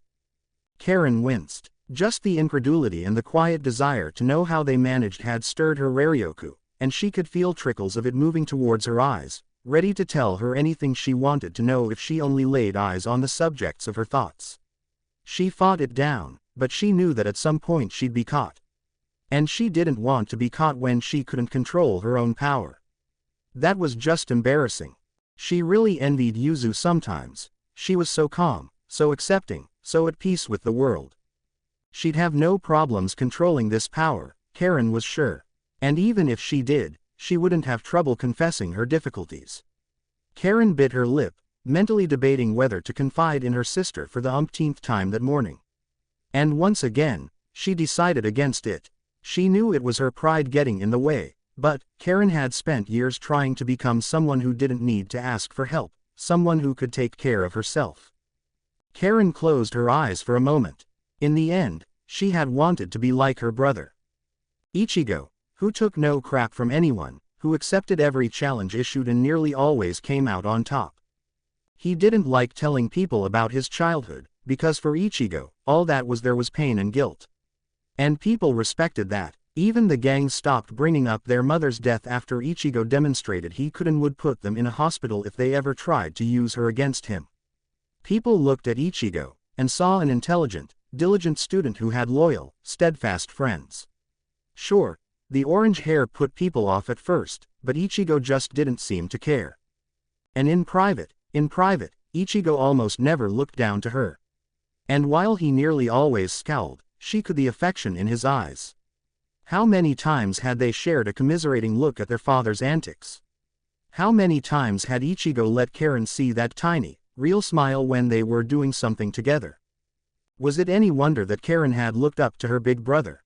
Karen winced. Just the incredulity and the quiet desire to know how they managed had stirred her Raryoku, and she could feel trickles of it moving towards her eyes, ready to tell her anything she wanted to know if she only laid eyes on the subjects of her thoughts. She fought it down, but she knew that at some point she'd be caught. And she didn't want to be caught when she couldn't control her own power. That was just embarrassing. She really envied Yuzu sometimes. She was so calm, so accepting, so at peace with the world. She'd have no problems controlling this power, Karen was sure. And even if she did, she wouldn't have trouble confessing her difficulties. Karen bit her lip, mentally debating whether to confide in her sister for the umpteenth time that morning. And once again, she decided against it. She knew it was her pride getting in the way, but Karen had spent years trying to become someone who didn't need to ask for help, someone who could take care of herself. Karen closed her eyes for a moment. In the end, she had wanted to be like her brother. Ichigo, who took no crap from anyone, who accepted every challenge issued and nearly always came out on top. He didn't like telling people about his childhood, because for Ichigo, all that was there was pain and guilt. And people respected that. Even the gang stopped bringing up their mother's death after Ichigo demonstrated he could and would put them in a hospital if they ever tried to use her against him. People looked at Ichigo, and saw an intelligent, diligent student who had loyal, steadfast friends. Sure, the orange hair put people off at first, but Ichigo just didn't seem to care. And in private, Ichigo almost never looked down to her. And while he nearly always scowled, she could see the affection in his eyes. How many times had they shared a commiserating look at their father's antics? How many times had Ichigo let Karen see that tiny, real smile when they were doing something together? Was it any wonder that Karen had looked up to her big brother?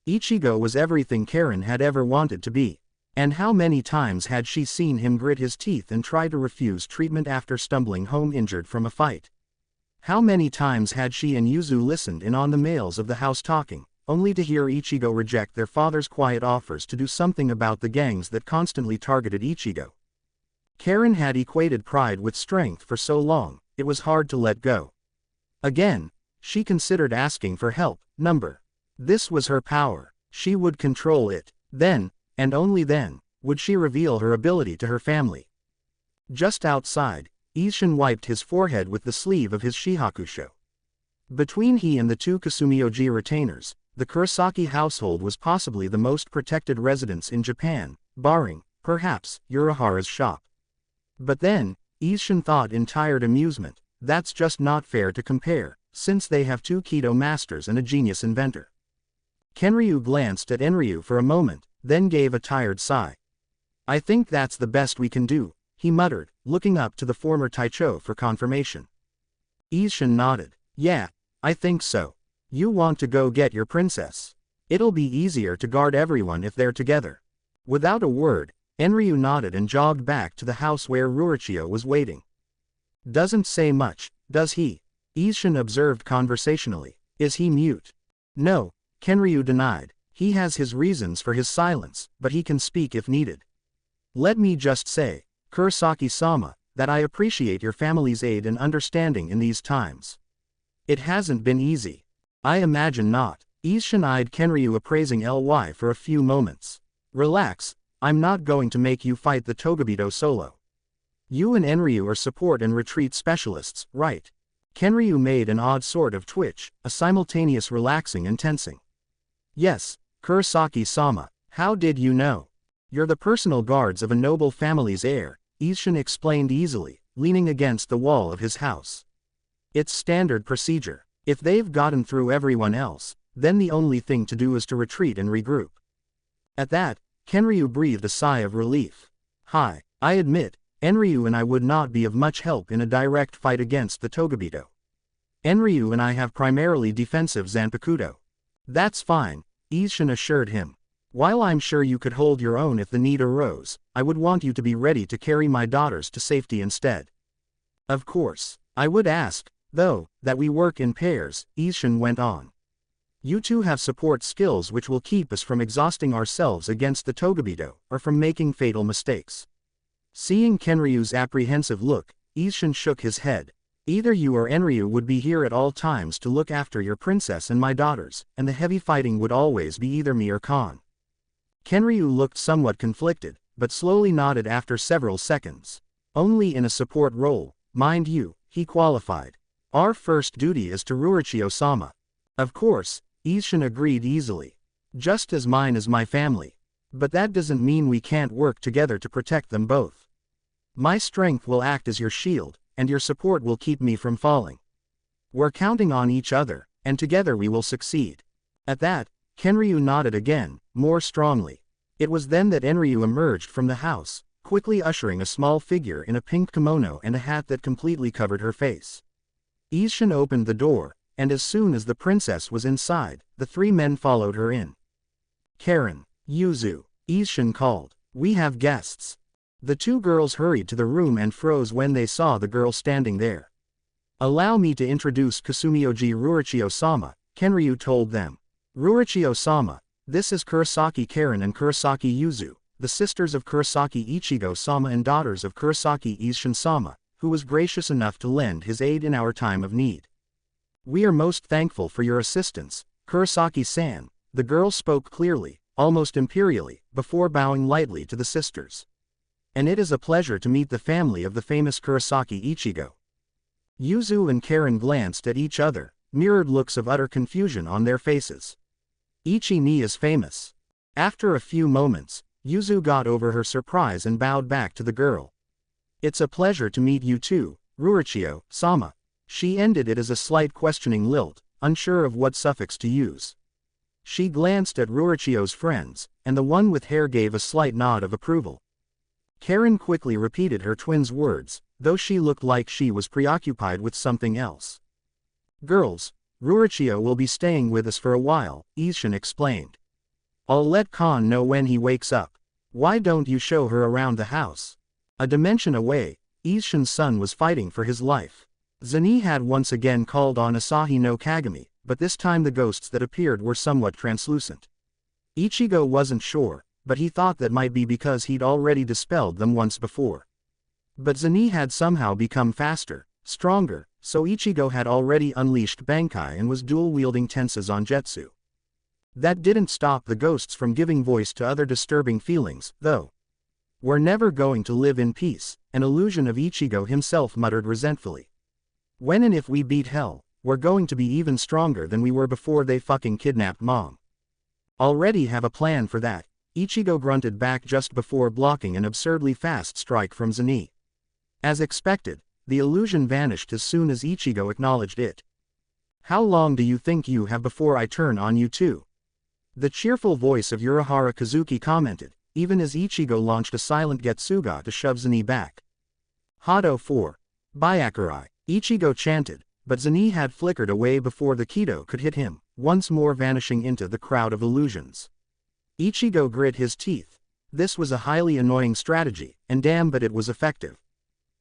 Ichigo was everything Karen had ever wanted to be. And how many times had she seen him grit his teeth and try to refuse treatment after stumbling home injured from a fight? How many times had she and Yuzu listened in on the males of the house talking, only to hear Ichigo reject their father's quiet offers to do something about the gangs that constantly targeted Ichigo? Karen had equated pride with strength for so long, it was hard to let go. Again, she considered asking for help. This was her power. She would control it. Then, and only then, would she reveal her ability to her family. Just outside, Isshin wiped his forehead with the sleeve of his shihakusho. Between he and the two Kasumioji retainers, the Kurosaki household was possibly the most protected residence in Japan, barring, perhaps, Urahara's shop. But then, Isshin thought in tired amusement, that's just not fair to compare, since they have two Kido masters and a genius inventor. Kenryu glanced at Enryu for a moment, then gave a tired sigh. I think that's the best we can do, he muttered, looking up to the former Taicho for confirmation. Isshin nodded. Yeah, I think so. You want to go get your princess. It'll be easier to guard everyone if they're together. Without a word, Enryu nodded and jogged back to the house where Rurochio was waiting. Doesn't say much, does he? Isshin observed conversationally. Is he mute? No, Kenryu denied. He has his reasons for his silence, but he can speak if needed. Let me just say, Kurosaki-sama, that I appreciate your family's aid and understanding in these times. It hasn't been easy. I imagine not. Isshin eyed Kenryu appraising Ly for a few moments. Relax, I'm not going to make you fight the Togabito solo. You and Enryu are support and retreat specialists, right? Kenryu made an odd sort of twitch, a simultaneous relaxing and tensing. Yes, Kurosaki-sama, how did you know? You're the personal guards of a noble family's heir, Isshin explained easily, leaning against the wall of his house. It's standard procedure. If they've gotten through everyone else, then the only thing to do is to retreat and regroup. At that, Kenryu breathed a sigh of relief. Hi, I admit, Enryu and I would not be of much help in a direct fight against the Togabito. Enryu and I have primarily defensive Zanpakuto. That's fine, Isshin assured him. While I'm sure you could hold your own if the need arose, I would want you to be ready to carry my daughters to safety instead. Of course, I would ask, though, that we work in pairs, Isshin went on. You two have support skills which will keep us from exhausting ourselves against the Togabito, or from making fatal mistakes. Seeing Kenryu's apprehensive look, Isshin shook his head. Either you or Enryu would be here at all times to look after your princess and my daughters, and the heavy fighting would always be either me or Khan. Kenryu looked somewhat conflicted, but slowly nodded after several seconds. Only in a support role, mind you, he qualified. Our first duty is to Rurochio-sama. Of course, Isshin agreed easily. Just as mine is my family. But that doesn't mean we can't work together to protect them both. My strength will act as your shield, and your support will keep me from falling. We're counting on each other, and together we will succeed. At that, Kenryu nodded again, more strongly. It was then that Enryu emerged from the house, quickly ushering a small figure in a pink kimono and a hat that completely covered her face. Isshin opened the door, and as soon as the princess was inside, the three men followed her in. Karen, Yuzu, Isshin called. We have guests. The two girls hurried to the room and froze when they saw the girl standing there. Allow me to introduce Kasumioji Rurochio-sama, Kenryu told them. Rurochio-sama, this is Kurosaki Karen and Kurosaki Yuzu, the sisters of Kurosaki Ichigo-sama and daughters of Kurosaki Isshin-sama, who was gracious enough to lend his aid in our time of need. We are most thankful for your assistance, Kurosaki-san, the girl spoke clearly, almost imperially, before bowing lightly to the sisters. And it is a pleasure to meet the family of the famous Kurosaki Ichigo. Yuzu and Karen glanced at each other, mirrored looks of utter confusion on their faces. Ichi-ni is famous. After a few moments, Yuzu got over her surprise and bowed back to the girl. It's a pleasure to meet you too, Rurochio-sama. She ended it as a slight questioning lilt, unsure of what suffix to use. She glanced at Rurochio's friends, and the one with hair gave a slight nod of approval. Karen quickly repeated her twin's words, though she looked like she was preoccupied with something else. Girls, Rurochio will be staying with us for a while, Isshin explained. I'll let Khan know when he wakes up. Why don't you show her around the house? A dimension away, Isshin's son was fighting for his life. Zani had once again called on Asahi no Kagami, but this time the ghosts that appeared were somewhat translucent. Ichigo wasn't sure, but he thought that might be because he'd already dispelled them once before. But Zani had somehow become faster, stronger, so Ichigo had already unleashed Bankai and was dual-wielding Tensei Zangetsu. That didn't stop the ghosts from giving voice to other disturbing feelings, though. We're never going to live in peace, an illusion of Ichigo himself muttered resentfully. When and if we beat hell, we're going to be even stronger than we were before they fucking kidnapped Mom. Already have a plan for that, Ichigo grunted back just before blocking an absurdly fast strike from Zani. As expected, the illusion vanished as soon as Ichigo acknowledged it. How long do you think you have before I turn on you too? The cheerful voice of Urahara Kazuki commented, even as Ichigo launched a silent Getsuga to shove Zani back. Hado 4. Byakurai, Ichigo chanted, but Zani had flickered away before the Kido could hit him, once more vanishing into the crowd of illusions. Ichigo grit his teeth. This was a highly annoying strategy, and damn but it was effective.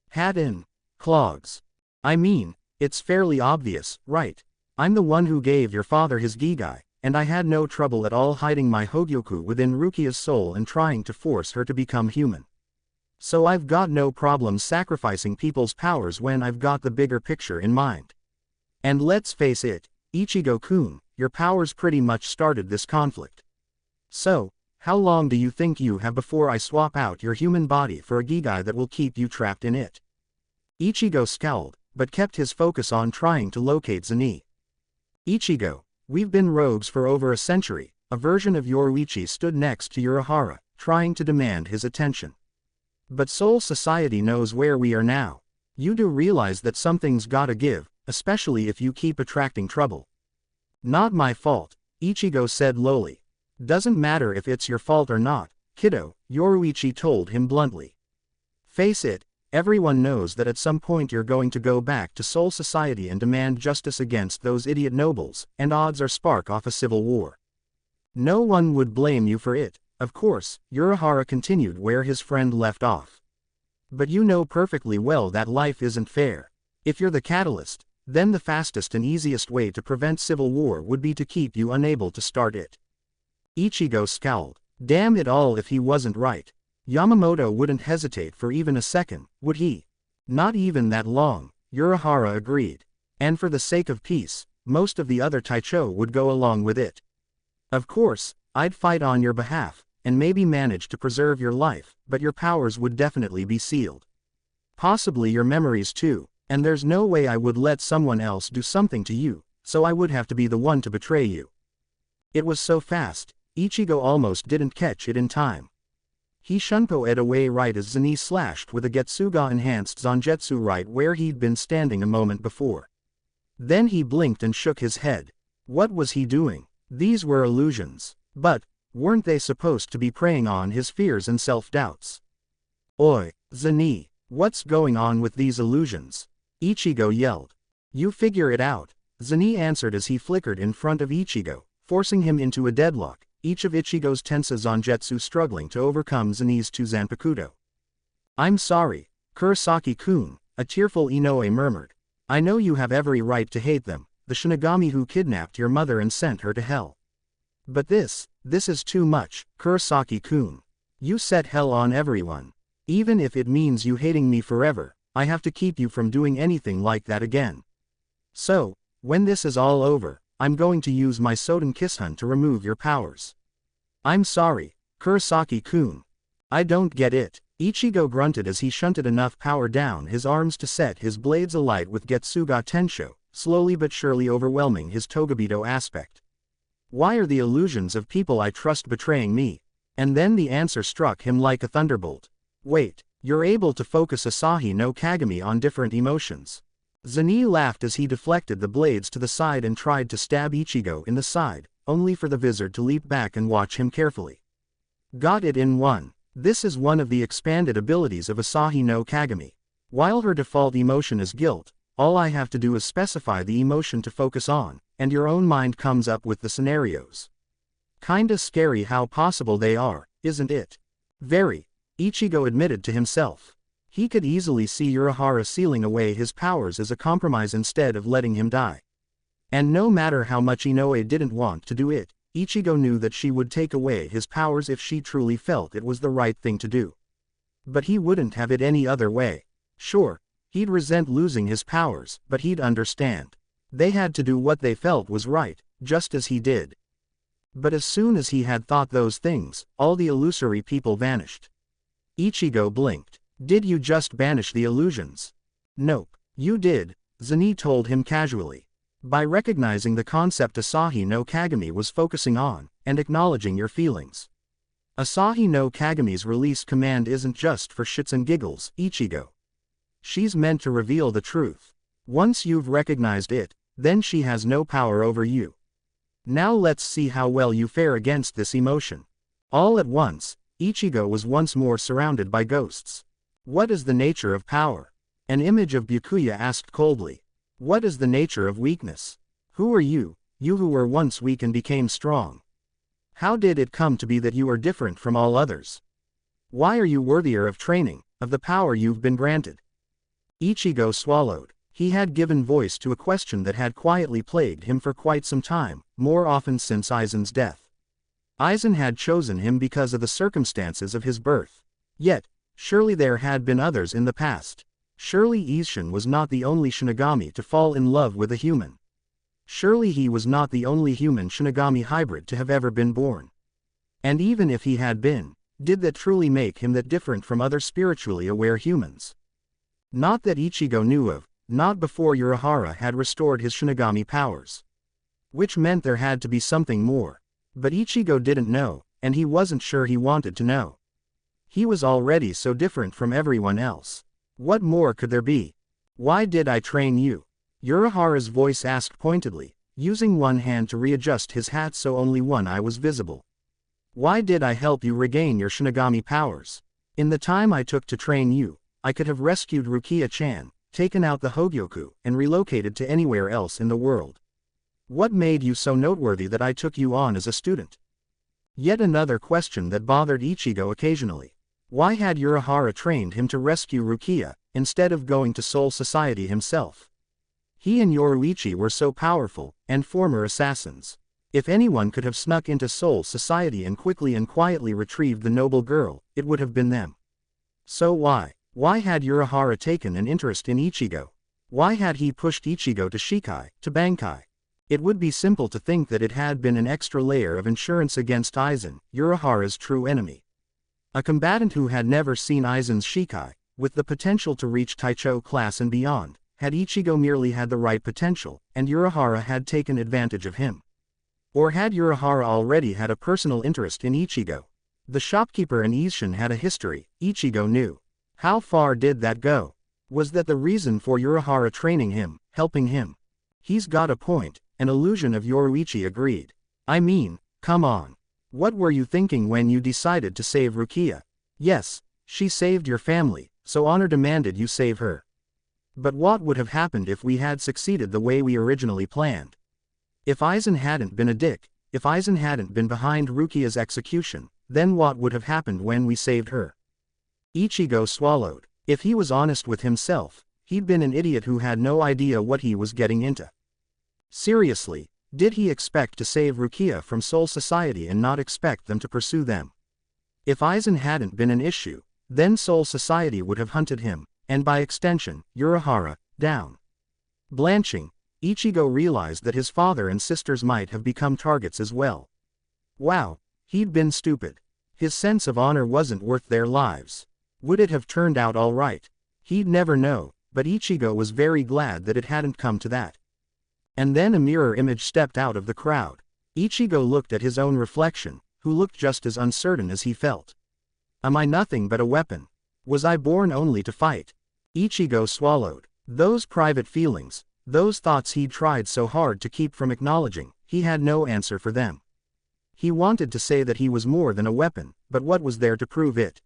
Hat in. Clogs. I mean, it's fairly obvious, right? I'm the one who gave your father his Gigai, and I had no trouble at all hiding my Hogyoku within Rukia's soul and trying to force her to become human. So I've got no problem sacrificing people's powers when I've got the bigger picture in mind. And let's face it, Ichigo-kun, your powers pretty much started this conflict. So, how long do you think you have before I swap out your human body for a Gigai that will keep you trapped in it? Ichigo scowled, but kept his focus on trying to locate Zenny. Ichigo, we've been rogues for over a century. A version of Yoruichi stood next to Urahara, trying to demand his attention. But Soul Society knows where we are now. You do realize that something's gotta give, especially if you keep attracting trouble. Not my fault, Ichigo said lowly. Doesn't matter if it's your fault or not, kiddo, Yoruichi told him bluntly. Face it, everyone knows that at some point you're going to go back to Soul Society and demand justice against those idiot nobles, and odds are spark off a civil war. No one would blame you for it, of course, Urahara continued where his friend left off. But you know perfectly well that life isn't fair. If you're the catalyst, then the fastest and easiest way to prevent civil war would be to keep you unable to start it. Ichigo scowled. Damn it all, if he wasn't right. Yamamoto wouldn't hesitate for even a second, would he? Not even that long, Urahara agreed. And for the sake of peace, most of the other Taicho would go along with it. Of course, I'd fight on your behalf, and maybe manage to preserve your life, but your powers would definitely be sealed. Possibly your memories too, and there's no way I would let someone else do something to you, so I would have to be the one to betray you. It was so fast, Ichigo almost didn't catch it in time. He shunpo-ed away right as Zenny slashed with a Getsuga-enhanced Zangetsu right where he'd been standing a moment before. Then he blinked and shook his head. What was he doing? These were illusions. But, weren't they supposed to be preying on his fears and self-doubts? Oi, Zenny, what's going on with these illusions? Ichigo yelled. You figure it out, Zenny answered as he flickered in front of Ichigo, forcing him into a deadlock, each of Ichigo's Tensa Zangetsu struggling to overcome Zenny's two Zanpakuto. I'm sorry, Kurosaki-kun, a tearful Inoue murmured. I know you have every right to hate them, the Shinigami who kidnapped your mother and sent her to hell. But this is too much, Kurosaki-kun. You set hell on everyone. Even if it means you hating me forever, I have to keep you from doing anything like that again. So, when this is all over, I'm going to use my Soden Kishun to remove your powers. I'm sorry, Kurosaki-kun. I don't get it. Ichigo grunted as he shunted enough power down his arms to set his blades alight with Getsuga Tensho, slowly but surely overwhelming his Togabito aspect. Why are the illusions of people I trust betraying me? And then the answer struck him like a thunderbolt. Wait, you're able to focus Asahi no Kagami on different emotions. Zenny laughed as he deflected the blades to the side and tried to stab Ichigo in the side, only for the wizard to leap back and watch him carefully. Got it in one. This is one of the expanded abilities of Asahi no Kagami. While her default emotion is guilt, all I have to do is specify the emotion to focus on, and your own mind comes up with the scenarios. Kinda scary how possible they are, isn't it? Very, Ichigo admitted to himself. He could easily see Urahara sealing away his powers as a compromise instead of letting him die. And no matter how much Inoue didn't want to do it, Ichigo knew that she would take away his powers if she truly felt it was the right thing to do. But he wouldn't have it any other way. Sure, he'd resent losing his powers, but he'd understand. They had to do what they felt was right, just as he did. But as soon as he had thought those things, all the illusory people vanished. Ichigo blinked. Did you just banish the illusions? Nope, you did, Zenny told him casually. By recognizing the concept Asahi no Kagami was focusing on, and acknowledging your feelings. Asahi no Kagami's release command isn't just for shits and giggles, Ichigo. She's meant to reveal the truth. Once you've recognized it, then she has no power over you. Now let's see how well you fare against this emotion. All at once, Ichigo was once more surrounded by ghosts. What is the nature of power? An image of Byakuya asked coldly. What is the nature of weakness? Who are you, you who were once weak and became strong? How did it come to be that you are different from all others? Why are you worthier of training, of the power you've been granted? Ichigo swallowed. He had given voice to a question that had quietly plagued him for quite some time, more often since Aizen's death. Aizen had chosen him because of the circumstances of his birth. Yet, surely there had been others in the past. Surely Isshin was not the only Shinigami to fall in love with a human. Surely he was not the only human Shinigami hybrid to have ever been born. And even if he had been, did that truly make him that different from other spiritually aware humans? Not that Ichigo knew of, not before Urahara had restored his Shinigami powers. Which meant there had to be something more. But Ichigo didn't know, and he wasn't sure he wanted to know. He was already so different from everyone else. What more could there be? Why did I train you? Urahara's voice asked pointedly, using one hand to readjust his hat so only one eye was visible. Why did I help you regain your Shinigami powers? In the time I took to train you, I could have rescued Rukia-chan, taken out the Hogyoku, and relocated to anywhere else in the world. What made you so noteworthy that I took you on as a student? Yet another question that bothered Ichigo occasionally. Why had Urahara trained him to rescue Rukia, instead of going to Soul Society himself? He and Yoruichi were so powerful, and former assassins. If anyone could have snuck into Soul Society and quickly and quietly retrieved the noble girl, it would have been them. So why had Urahara taken an interest in Ichigo? Why had he pushed Ichigo to Shikai, to Bankai? It would be simple to think that it had been an extra layer of insurance against Aizen, Urahara's true enemy. A combatant who had never seen Aizen's Shikai, with the potential to reach Taicho class and beyond, had Ichigo merely had the right potential, and Urahara had taken advantage of him. Or had Urahara already had a personal interest in Ichigo? The shopkeeper and Isshin had a history, Ichigo knew. How far did that go? Was that the reason for Urahara training him, helping him? He's got a point, an illusion of Yoruichi agreed. I mean, come on. What were you thinking when you decided to save Rukia? Yes, she saved your family, so honor demanded you save her. But what would have happened if we had succeeded the way we originally planned? If Aizen hadn't been a dick, if Aizen hadn't been behind Rukia's execution, then what would have happened when we saved her? Ichigo swallowed. If he was honest with himself, he'd been an idiot who had no idea what he was getting into. Seriously, did he expect to save Rukia from Soul Society and not expect them to pursue them? If Aizen hadn't been an issue, then Soul Society would have hunted him, and by extension, Urahara, down. Blanching, Ichigo realized that his father and sisters might have become targets as well. Wow, he'd been stupid. His sense of honor wasn't worth their lives. Would it have turned out all right? He'd never know, but Ichigo was very glad that it hadn't come to that. And then a mirror image stepped out of the crowd. Ichigo looked at his own reflection, who looked just as uncertain as he felt. Am I nothing but a weapon? Was I born only to fight? Ichigo swallowed. Those private feelings, those thoughts he'd tried so hard to keep from acknowledging, he had no answer for them. He wanted to say that he was more than a weapon, but what was there to prove it?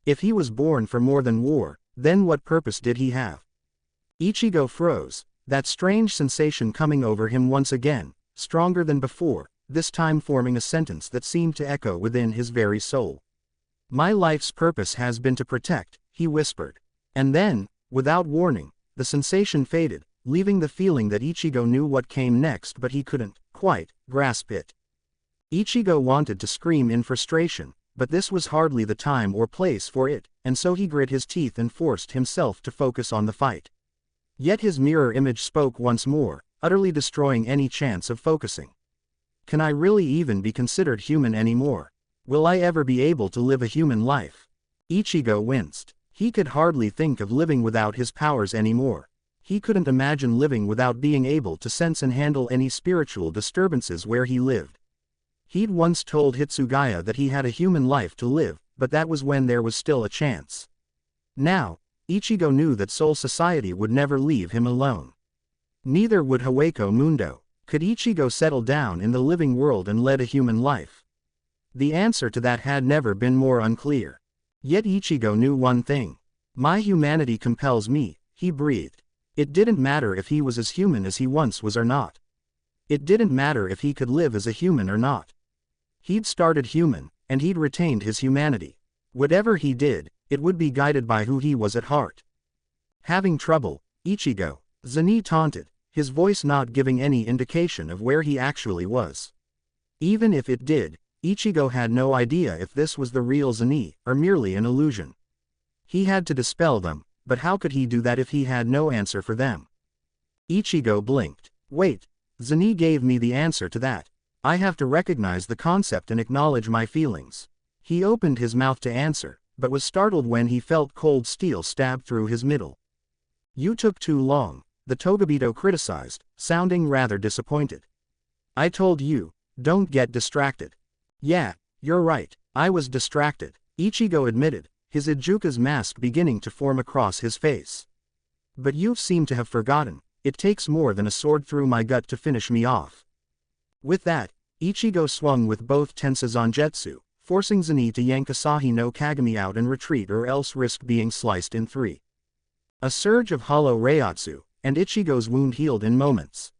If he was born for more than war, then what purpose did he have? Ichigo froze, that strange sensation coming over him once again, stronger than before, this time forming a sentence that seemed to echo within his very soul. My life's purpose has been to protect, he whispered. And then, without warning, the sensation faded, leaving the feeling that Ichigo knew what came next but he couldn't, quite, grasp it. Ichigo wanted to scream in frustration, but this was hardly the time or place for it, and so he grit his teeth and forced himself to focus on the fight. Yet his mirror image spoke once more, utterly destroying any chance of focusing. Can I really even be considered human anymore? Will I ever be able to live a human life? Ichigo winced. He could hardly think of living without his powers anymore. He couldn't imagine living without being able to sense and handle any spiritual disturbances where he lived. He'd once told Hitsugaya that he had a human life to live, but that was when there was still a chance. Now, Ichigo knew that Soul Society would never leave him alone. Neither would Hawako Mundo. Could Ichigo settle down in the living world and lead a human life? The answer to that had never been more unclear. Yet Ichigo knew one thing. My humanity compels me, he breathed. It didn't matter if he was as human as he once was or not. It didn't matter if he could live as a human or not. He'd started human, and he'd retained his humanity. Whatever he did, it would be guided by who he was at heart. Having trouble, Ichigo, Zenny taunted, his voice not giving any indication of where he actually was. Even if it did, Ichigo had no idea if this was the real Zenny, or merely an illusion. He had to dispel them, but how could he do that if he had no answer for them? Ichigo blinked. Wait, Zenny gave me the answer to that. I have to recognize the concept and acknowledge my feelings. He opened his mouth to answer, but was startled when he felt cold steel stab through his middle. You took too long, the Togabito criticized, sounding rather disappointed. I told you, don't get distracted. Yeah, you're right, I was distracted, Ichigo admitted, his Ijuka's mask beginning to form across his face. But you seem to have forgotten, it takes more than a sword through my gut to finish me off. With that, Ichigo swung with both Tensei-Zanjetsu, forcing Zenny to yank Asahi no Kagami out and retreat or else risk being sliced in three. A surge of hollow Reiatsu, and Ichigo's wound healed in moments.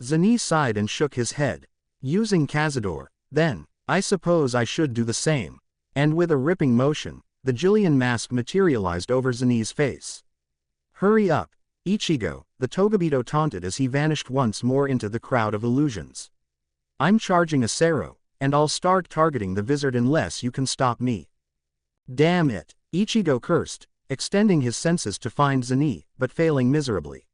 Zenny sighed and shook his head. Using Cazador, then, I suppose I should do the same. And with a ripping motion, the Jillian mask materialized over Zenny's face. Hurry up, Ichigo, the Togabito taunted as he vanished once more into the crowd of illusions. I'm charging a Sero, and I'll start targeting the wizard unless you can stop me. Damn it, Ichigo cursed, extending his senses to find Zenny, but failing miserably.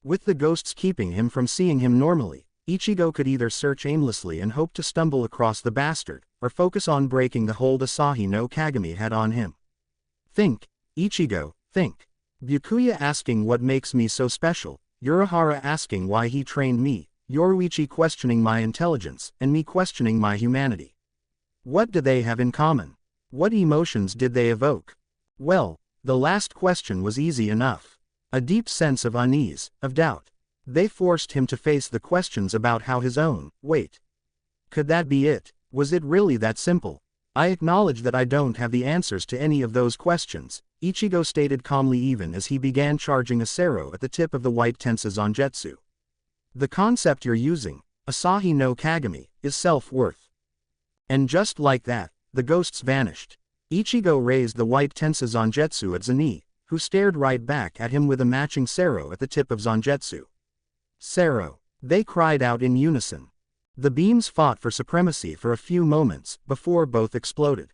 With the ghosts keeping him from seeing him normally, Ichigo could either search aimlessly and hope to stumble across the bastard, or focus on breaking the hold Asahi no Kagami had on him. Think, Ichigo, think. Byakuya asking what makes me so special, Urahara asking why he trained me, Yoruichi questioning my intelligence, and me questioning my humanity. What do they have in common? What emotions did they evoke? Well, the last question was easy enough. A deep sense of unease, of doubt. They forced him to face the questions about how his own, wait. Could that be it? Was it really that simple? I acknowledge that I don't have the answers to any of those questions, Ichigo stated calmly even as he began charging a Sero at the tip of the white Tensei-Zanjetsu. The concept you're using, Asahi no Kagami, is self-worth. And just like that, the ghosts vanished. Ichigo raised the white Tensei-Zanjetsu at Zenny, who stared right back at him with a matching Sero at the tip of Zanjetsu. Sero, they cried out in unison. The beams fought for supremacy for a few moments, before both exploded.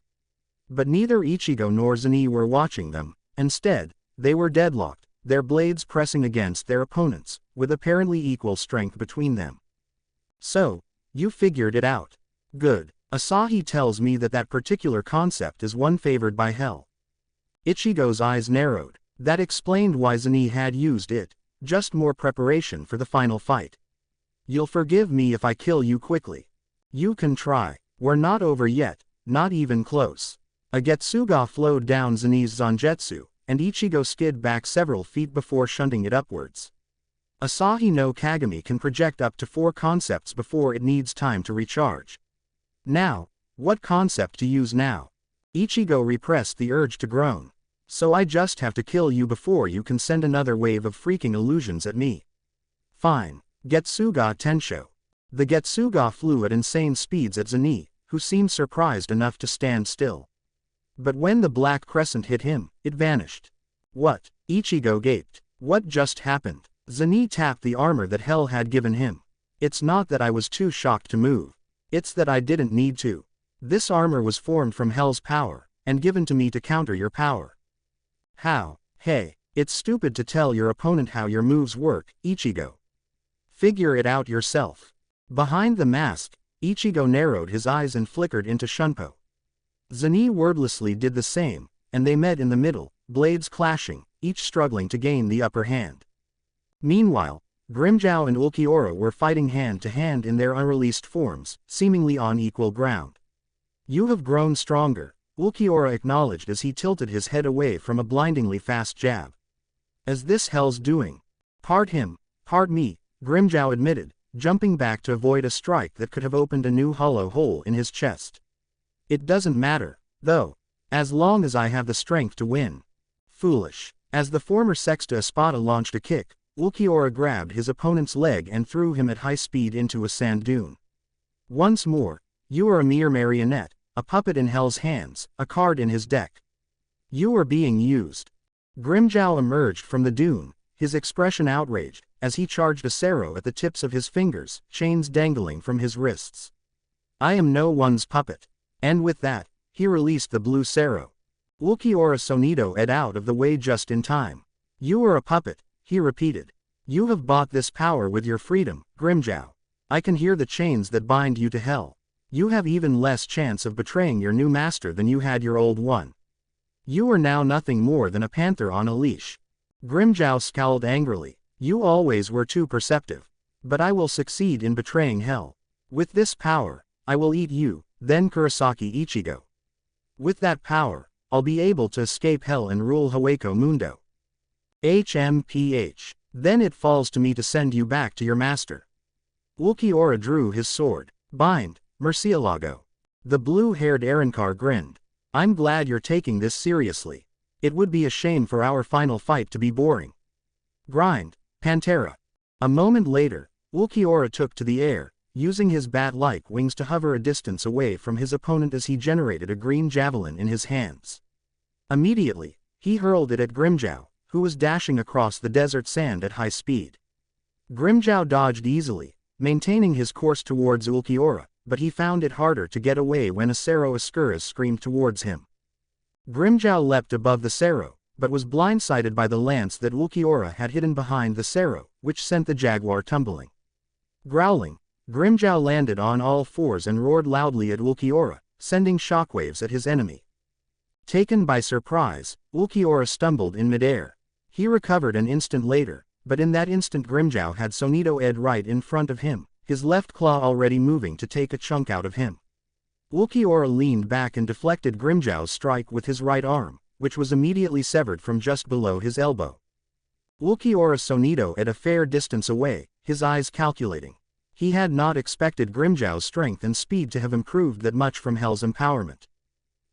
But neither Ichigo nor Zenny were watching them, instead, they were deadlocked, their blades pressing against their opponents, with apparently equal strength between them. So, you figured it out. Good. Asahi tells me that that particular concept is one favored by hell. Ichigo's eyes narrowed. That explained why Zenny had used it, just more preparation for the final fight. You'll forgive me if I kill you quickly. You can try. We're not over yet, not even close. A Getsuga flowed down Zenny's Zanjetsu, and Ichigo skid back several feet before shunting it upwards. Asahi no Kagami can project up to 4 concepts before it needs time to recharge. Now, what concept to use now? Ichigo repressed the urge to groan. So I just have to kill you before you can send another wave of freaking illusions at me. Fine. Getsuga Tensho. The Getsuga flew at insane speeds at Zenny, who seemed surprised enough to stand still. But when the black crescent hit him, it vanished. What? Ichigo gaped. What just happened? Zenny tapped the armor that hell had given him. It's not that I was too shocked to move. It's that I didn't need to. This armor was formed from hell's power, and given to me to counter your power. How? Hey, it's stupid to tell your opponent how your moves work, Ichigo. Figure it out yourself. Behind the mask, Ichigo narrowed his eyes and flickered into Shunpo. Zenny wordlessly did the same, and they met in the middle, blades clashing, each struggling to gain the upper hand. Meanwhile, Grimmjow and Ulquiorra were fighting hand to hand in their unreleased forms, seemingly on equal ground. You have grown stronger, Ulquiorra acknowledged as he tilted his head away from a blindingly fast jab. As this hell's doing. Part him, part me, Grimmjow admitted, jumping back to avoid a strike that could have opened a new hollow hole in his chest. It doesn't matter, though, as long as I have the strength to win. Foolish. As the former Sexta Espada launched a kick, Ulquiorra grabbed his opponent's leg and threw him at high speed into a sand dune. Once more, you are a mere marionette, a puppet in hell's hands, a card in his deck. You are being used. Grimmjow emerged from the dune, his expression outraged, as he charged a Sero at the tips of his fingers, chains dangling from his wrists. I am no one's puppet. And with that, he released the blue Sero. Ulquiorra Sonido ed out of the way just in time. You are a puppet, he repeated. You have bought this power with your freedom, Grimjow. I can hear the chains that bind you to hell. You have even less chance of betraying your new master than you had your old one. You are now nothing more than a panther on a leash. Grimjow scowled angrily. You always were too perceptive. But I will succeed in betraying hell. With this power, I will eat you, then Kurosaki Ichigo. With that power, I'll be able to escape hell and rule Hueco Mundo. HMPH. Then it falls to me to send you back to your master. Ulquiorra drew his sword. Bind, Murcielago. The blue-haired Arrancar grinned. I'm glad you're taking this seriously. It would be a shame for our final fight to be boring. Grind, Pantera. A moment later, Ulquiorra took to the air, using his bat-like wings to hover a distance away from his opponent as he generated a green javelin in his hands. Immediately, he hurled it at Grimjow, who was dashing across the desert sand at high speed. Grimjow dodged easily, maintaining his course towards Ulquiorra, but he found it harder to get away when a Sero Escuras screamed towards him. Grimjow leapt above the Sero, but was blindsided by the lance that Ulquiorra had hidden behind the Sero, which sent the jaguar tumbling. Growling, Grimjow landed on all fours and roared loudly at Ulquiorra, sending shockwaves at his enemy. Taken by surprise, Ulquiorra stumbled in midair. He recovered an instant later, but in that instant Grimjow had Sonido Ed right in front of him, his left claw already moving to take a chunk out of him. Ulquiorra leaned back and deflected Grimjow's strike with his right arm, which was immediately severed from just below his elbow. Ulquiorra Sonido at a fair distance away, his eyes calculating. He had not expected Grimjow's strength and speed to have improved that much from Hell's empowerment.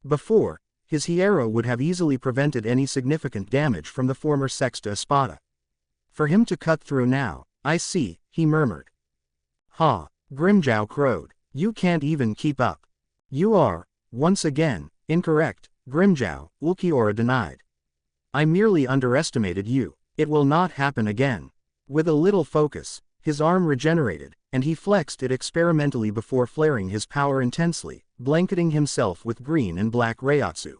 Before, his Hierro would have easily prevented any significant damage from the former Sexta Espada. For him to cut through now, I see, he murmured. Ha, Grimjow crowed. You can't even keep up. You are, once again, incorrect, Grimjow, Ulquiorra denied. I merely underestimated you. It will not happen again. With a little focus, his arm regenerated, and he flexed it experimentally before flaring his power intensely, blanketing himself with green and black Reiatsu.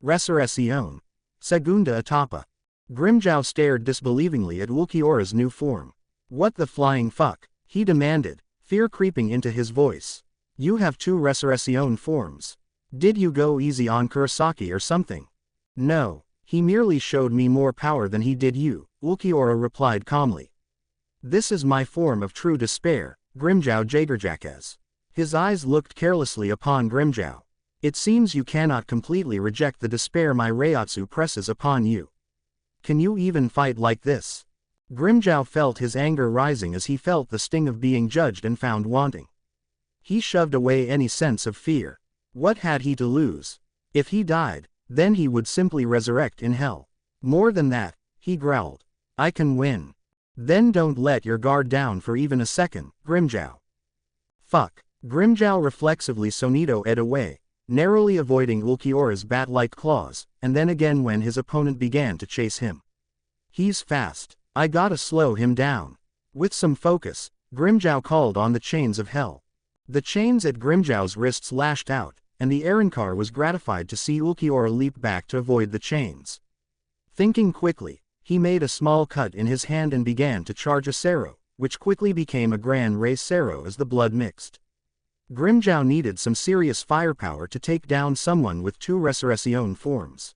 Resurrección. Segunda etapa. Grimjow stared disbelievingly at Ulquiorra's new form. What the flying fuck? He demanded, fear creeping into his voice. You have two Resurrección forms. Did you go easy on Kurosaki or something? No, he merely showed me more power than he did you, Ulquiorra replied calmly. This is my form of true despair, Grimjow Jagerjackez. His eyes looked carelessly upon Grimjow. It seems you cannot completely reject the despair my Reiatsu presses upon you. Can you even fight like this? Grimjow felt his anger rising as he felt the sting of being judged and found wanting. He shoved away any sense of fear. What had he to lose? If he died, then he would simply resurrect in hell. More than that, he growled. I can win. Then don't let your guard down for even a second, Grimjow. Fuck. Grimjow reflexively Sonido Ed away, narrowly avoiding Ulquiorra's bat-like claws, and then again when his opponent began to chase him. He's fast. I gotta slow him down. With some focus, Grimjow called on the chains of hell. The chains at Grimjow's wrists lashed out, and the Arrancar was gratified to see Ulquiorra leap back to avoid the chains. Thinking quickly, he made a small cut in his hand and began to charge a Sero, which quickly became a Gran Rey Sero as the blood mixed. Grimjow needed some serious firepower to take down someone with two Resurrección forms.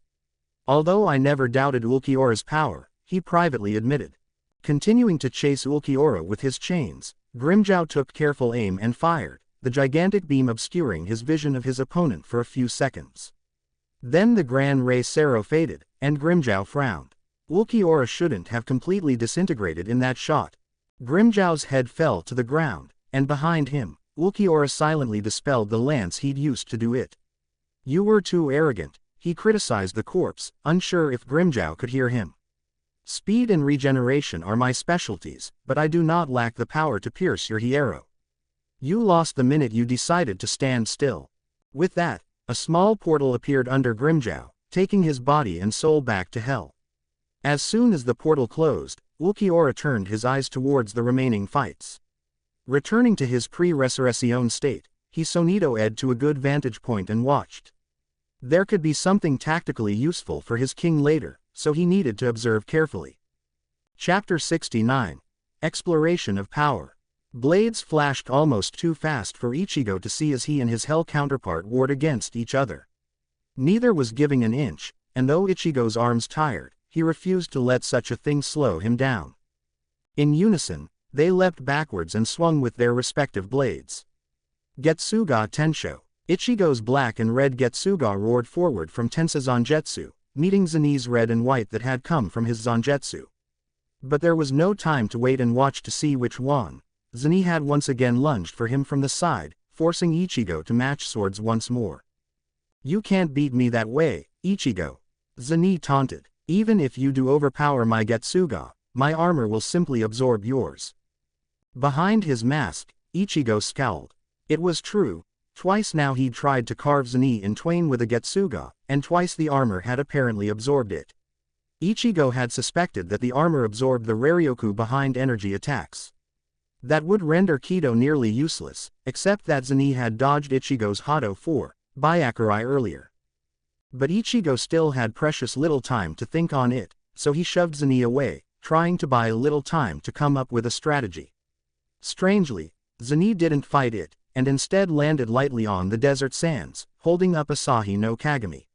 Although I never doubted Ulquiorra's power, he privately admitted. Continuing to chase Ulquiorra with his chains, Grimjow took careful aim and fired, the gigantic beam obscuring his vision of his opponent for a few seconds. Then the Gran Rey Sero faded, and Grimjow frowned. Ulquiorra shouldn't have completely disintegrated in that shot. Grimjow's head fell to the ground, and behind him, Ulquiorra silently dispelled the lance he'd used to do it. You were too arrogant, he criticized the corpse, unsure if Grimjow could hear him. Speed and regeneration are my specialties, but I do not lack the power to pierce your Hierro. You lost the minute you decided to stand still. With that, a small portal appeared under Grimjow, taking his body and soul back to hell. As soon as the portal closed, Ulquiorra turned his eyes towards the remaining fights. Returning to his pre-resurrection state, he sonido-ed to a good vantage point and watched. There could be something tactically useful for his king later, so he needed to observe carefully. Chapter 69. Exploration of Power. Blades flashed almost too fast for Ichigo to see as he and his hell counterpart warred against each other. Neither was giving an inch, and though Ichigo's arms tired, he refused to let such a thing slow him down. In unison, they leapt backwards and swung with their respective blades. Getsuga Tensho. Ichigo's black and red Getsuga roared forward from Tensa Zangetsu, meeting Zenit's red and white that had come from his Zangetsu. But there was no time to wait and watch to see which won. Zenit had once again lunged for him from the side, forcing Ichigo to match swords once more. "You can't beat me that way, Ichigo," Zenit taunted. "Even if you do overpower my Getsuga, my armor will simply absorb yours." Behind his mask, Ichigo scowled. It was true. Twice now he'd tried to carve Zenit in twain with a Getsuga, and twice the armor had apparently absorbed it. Ichigo had suspected that the armor absorbed the Raryoku behind energy attacks. That would render Kido nearly useless, except that Zenit had dodged Ichigo's Hado 4, Byakurai earlier. But Ichigo still had precious little time to think on it, so he shoved Zenit away, trying to buy a little time to come up with a strategy. Strangely, Zenit didn't fight it, and instead landed lightly on the desert sands, holding up Asahi no Kagami.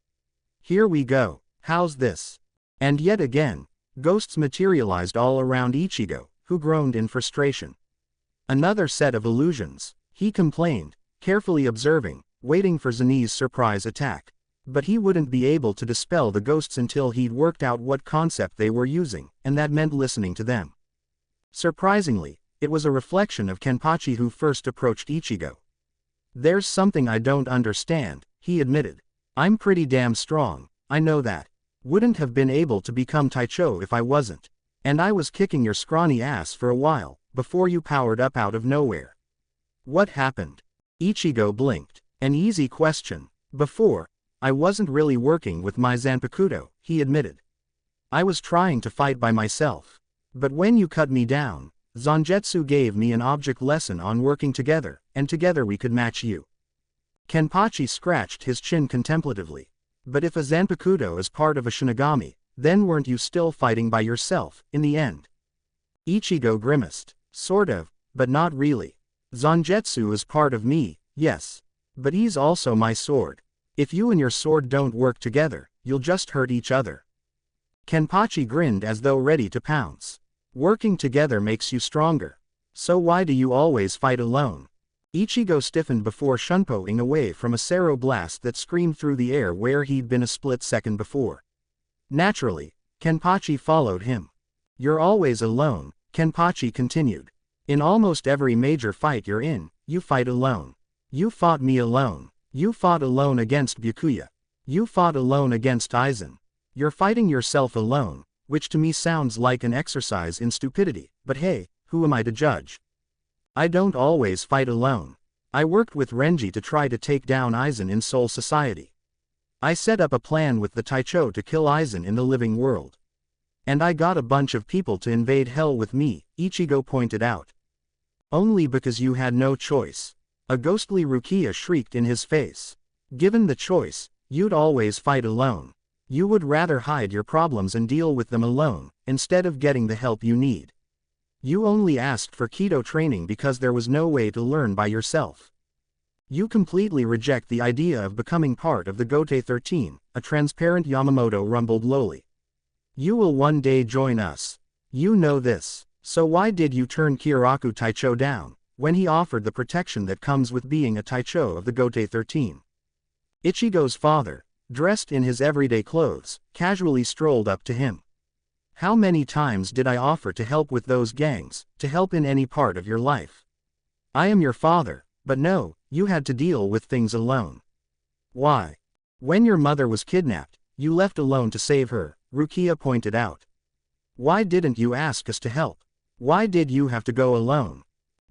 "Here we go, how's this?" And yet again, ghosts materialized all around Ichigo, who groaned in frustration. "Another set of illusions," he complained, carefully observing, waiting for Zenit's surprise attack. But he wouldn't be able to dispel the ghosts until he'd worked out what concept they were using, and that meant listening to them. Surprisingly, it was a reflection of Kenpachi who first approached Ichigo. "There's something I don't understand," he admitted. "I'm pretty damn strong, I know that. Wouldn't have been able to become Taicho if I wasn't. And I was kicking your scrawny ass for a while, before you powered up out of nowhere." "What happened?" Ichigo blinked. "An easy question. Before, I wasn't really working with my Zanpakuto," he admitted. "I was trying to fight by myself. But when you cut me down, Zangetsu gave me an object lesson on working together, and together we could match you." Kenpachi scratched his chin contemplatively. "But if a Zanpakuto is part of a Shinigami, then weren't you still fighting by yourself, in the end?" Ichigo grimaced. "Sort of, but not really. Zangetsu is part of me, yes. But he's also my sword. If you and your sword don't work together, you'll just hurt each other." Kenpachi grinned as though ready to pounce. "Working together makes you stronger. So why do you always fight alone?" Ichigo stiffened before shunpoing away from a Sero blast that screamed through the air where he'd been a split second before. Naturally, Kenpachi followed him. "You're always alone," Kenpachi continued. "In almost every major fight you're in, you fight alone. You fought me alone. You fought alone against Byakuya. You fought alone against Aizen. You're fighting yourself alone, which to me sounds like an exercise in stupidity, but hey, who am I to judge? I don't always fight alone. I worked with Renji to try to take down Aizen in Soul Society. I set up a plan with the Taicho to kill Aizen in the living world. And I got a bunch of people to invade hell with me," Ichigo pointed out. "Only because you had no choice." A ghostly Rukia shrieked in his face. "Given the choice, you'd always fight alone. You would rather hide your problems and deal with them alone, instead of getting the help you need. You only asked for Kido training because there was no way to learn by yourself. You completely reject the idea of becoming part of the Gote 13, a transparent Yamamoto rumbled lowly. You will one day join us. You know this. So why did you turn Kyoraku Taicho down, when he offered the protection that comes with being a Taicho of the Gote 13? Ichigo's father, dressed in his everyday clothes, casually strolled up to him. How many times did I offer to help with those gangs, to help in any part of your life? I am your father, but no, you had to deal with things alone. Why? When your mother was kidnapped, you left alone to save her, Rukia pointed out. Why didn't you ask us to help? Why did you have to go alone?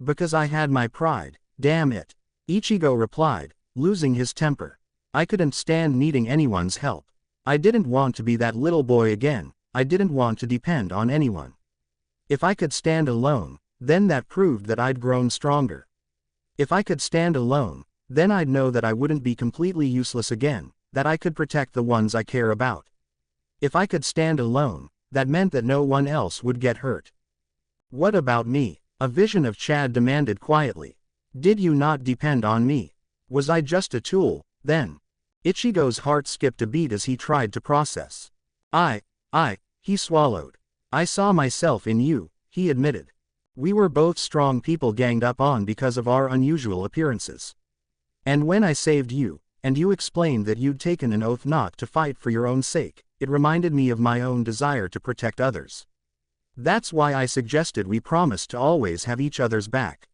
Because I had my pride, damn it. Ichigo replied, losing his temper. I couldn't stand needing anyone's help. I didn't want to be that little boy again, I didn't want to depend on anyone. If I could stand alone, then that proved that I'd grown stronger. If I could stand alone, then I'd know that I wouldn't be completely useless again, that I could protect the ones I care about. If I could stand alone, that meant that no one else would get hurt. What about me? A vision of Chad demanded quietly. Did you not depend on me? Was I just a tool, then? Ichigo's heart skipped a beat as he tried to process. He swallowed. I saw myself in you, he admitted. We were both strong people ganged up on because of our unusual appearances. And when I saved you, and you explained that you'd taken an oath not to fight for your own sake, it reminded me of my own desire to protect others. That's why I suggested we promise to always have each other's back.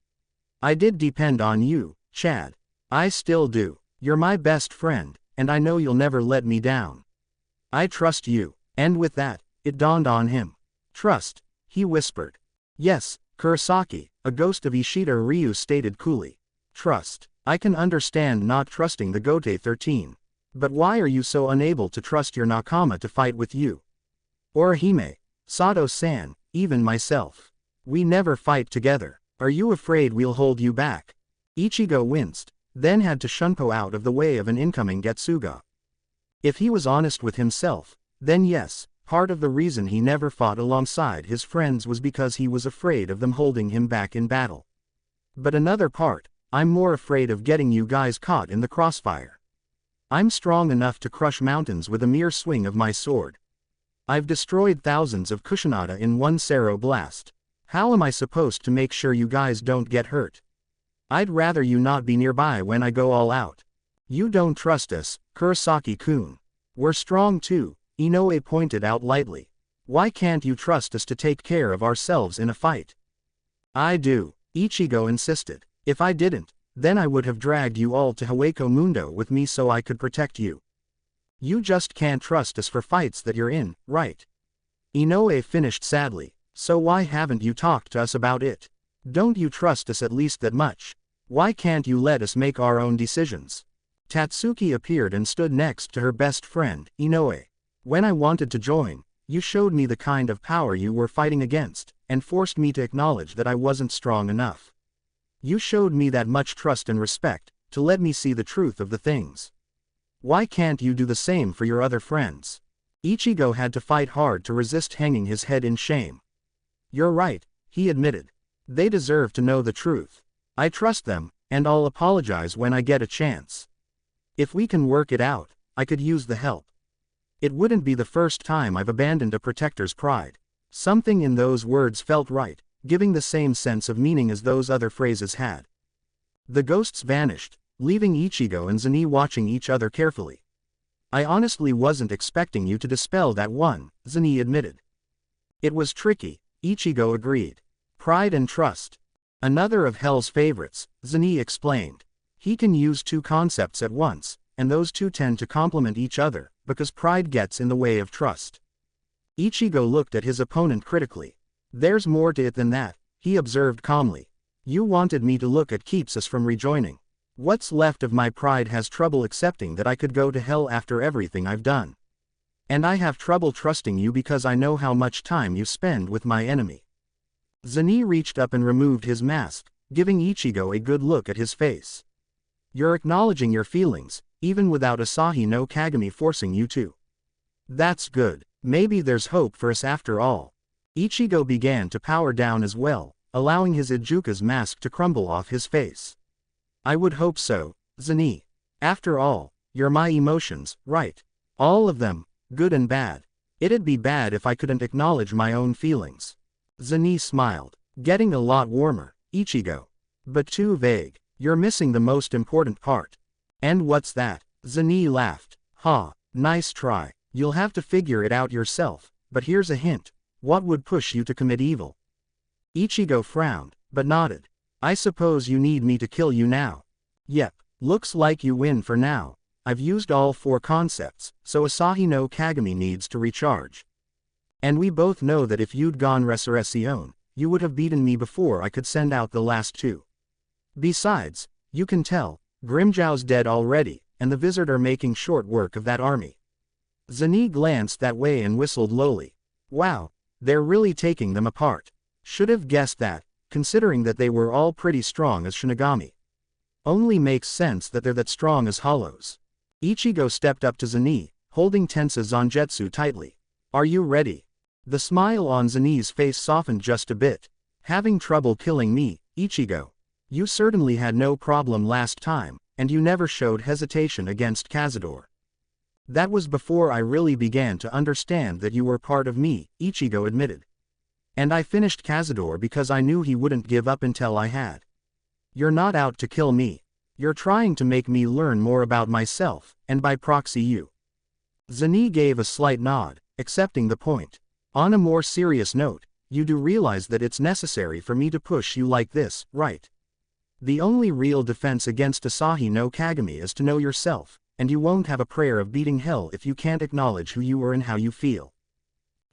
I did depend on you, Chad. I still do. You're my best friend, and I know you'll never let me down. I trust you. And with that, it dawned on him. Trust, he whispered. Yes, Kurosaki, a ghost of Ishida Ryu stated coolly. Trust. I can understand not trusting the Gote 13. But why are you so unable to trust your nakama to fight with you? Orihime, Sato-san, even myself. We never fight together. Are you afraid we'll hold you back? Ichigo winced, then had to shunpo out of the way of an incoming Getsuga. If he was honest with himself, then yes, part of the reason he never fought alongside his friends was because he was afraid of them holding him back in battle. But another part, I'm more afraid of getting you guys caught in the crossfire. I'm strong enough to crush mountains with a mere swing of my sword. I've destroyed thousands of Kushinaga in one Sero blast. How am I supposed to make sure you guys don't get hurt? I'd rather you not be nearby when I go all out. You don't trust us, Kurosaki-kun. We're strong too, Inoue pointed out lightly. Why can't you trust us to take care of ourselves in a fight? I do, Ichigo insisted. If I didn't, then I would have dragged you all to Hueco Mundo with me so I could protect you. You just can't trust us for fights that you're in, right? Inoue finished sadly. So why haven't you talked to us about it? Don't you trust us at least that much? Why can't you let us make our own decisions? Tatsuki appeared and stood next to her best friend, Inoue. When I wanted to join, you showed me the kind of power you were fighting against, and forced me to acknowledge that I wasn't strong enough. You showed me that much trust and respect, to let me see the truth of the things. Why can't you do the same for your other friends? Ichigo had to fight hard to resist hanging his head in shame. You're right, he admitted. They deserve to know the truth. I trust them, and I'll apologize when I get a chance. If we can work it out, I could use the help. It wouldn't be the first time I've abandoned a protector's pride. Something in those words felt right, giving the same sense of meaning as those other phrases had. The ghosts vanished, leaving Ichigo and Zenny watching each other carefully. I honestly wasn't expecting you to dispel that one, Zenny admitted. It was tricky, Ichigo agreed. Pride and trust. Another of Hell's favorites, Zenny explained. He can use two concepts at once, and those two tend to complement each other, because pride gets in the way of trust. Ichigo looked at his opponent critically. There's more to it than that, he observed calmly. You wanted me to look at keeps us from rejoining. What's left of my pride has trouble accepting that I could go to hell after everything I've done. And I have trouble trusting you because I know how much time you spend with my enemy. Zenny reached up and removed his mask, giving Ichigo a good look at his face. You're acknowledging your feelings, even without Asahi no Kagami forcing you to. That's good. Maybe there's hope for us after all. Ichigo began to power down as well, allowing his Ijuka's mask to crumble off his face. I would hope so, Zenny. After all, you're my emotions, right? All of them, good and bad. It'd be bad if I couldn't acknowledge my own feelings. Zenny smiled, getting a lot warmer. Ichigo. But too vague. You're missing the most important part. And what's that? Zenny laughed. Ha, nice try. You'll have to figure it out yourself, but here's a hint. What would push you to commit evil? Ichigo frowned, but nodded. I suppose you need me to kill you now. Yep, looks like you win for now. I've used all four concepts, so Asahi no Kagami needs to recharge. And we both know that if you'd gone Resurrection, you would have beaten me before I could send out the last two. Besides, you can tell, Grimjow's dead already, and the Wizard are making short work of that army. Zenny glanced that way and whistled lowly. Wow, they're really taking them apart. Should have guessed that, considering that they were all pretty strong as Shinigami. Only makes sense that they're that strong as hollows. Ichigo stepped up to Zenny, holding Tensa Zangetsu tightly. Are you ready? The smile on Zenny's face softened just a bit. Having trouble killing me, Ichigo? You certainly had no problem last time, and you never showed hesitation against Cazador. That was before I really began to understand that you were part of me, Ichigo admitted. And I finished Cazador because I knew he wouldn't give up until I had. You're not out to kill me. You're trying to make me learn more about myself, and by proxy you. Zenny gave a slight nod, accepting the point. On a more serious note, you do realize that it's necessary for me to push you like this, right? The only real defense against Asahi no Kagami is to know yourself, and you won't have a prayer of beating hell if you can't acknowledge who you are and how you feel.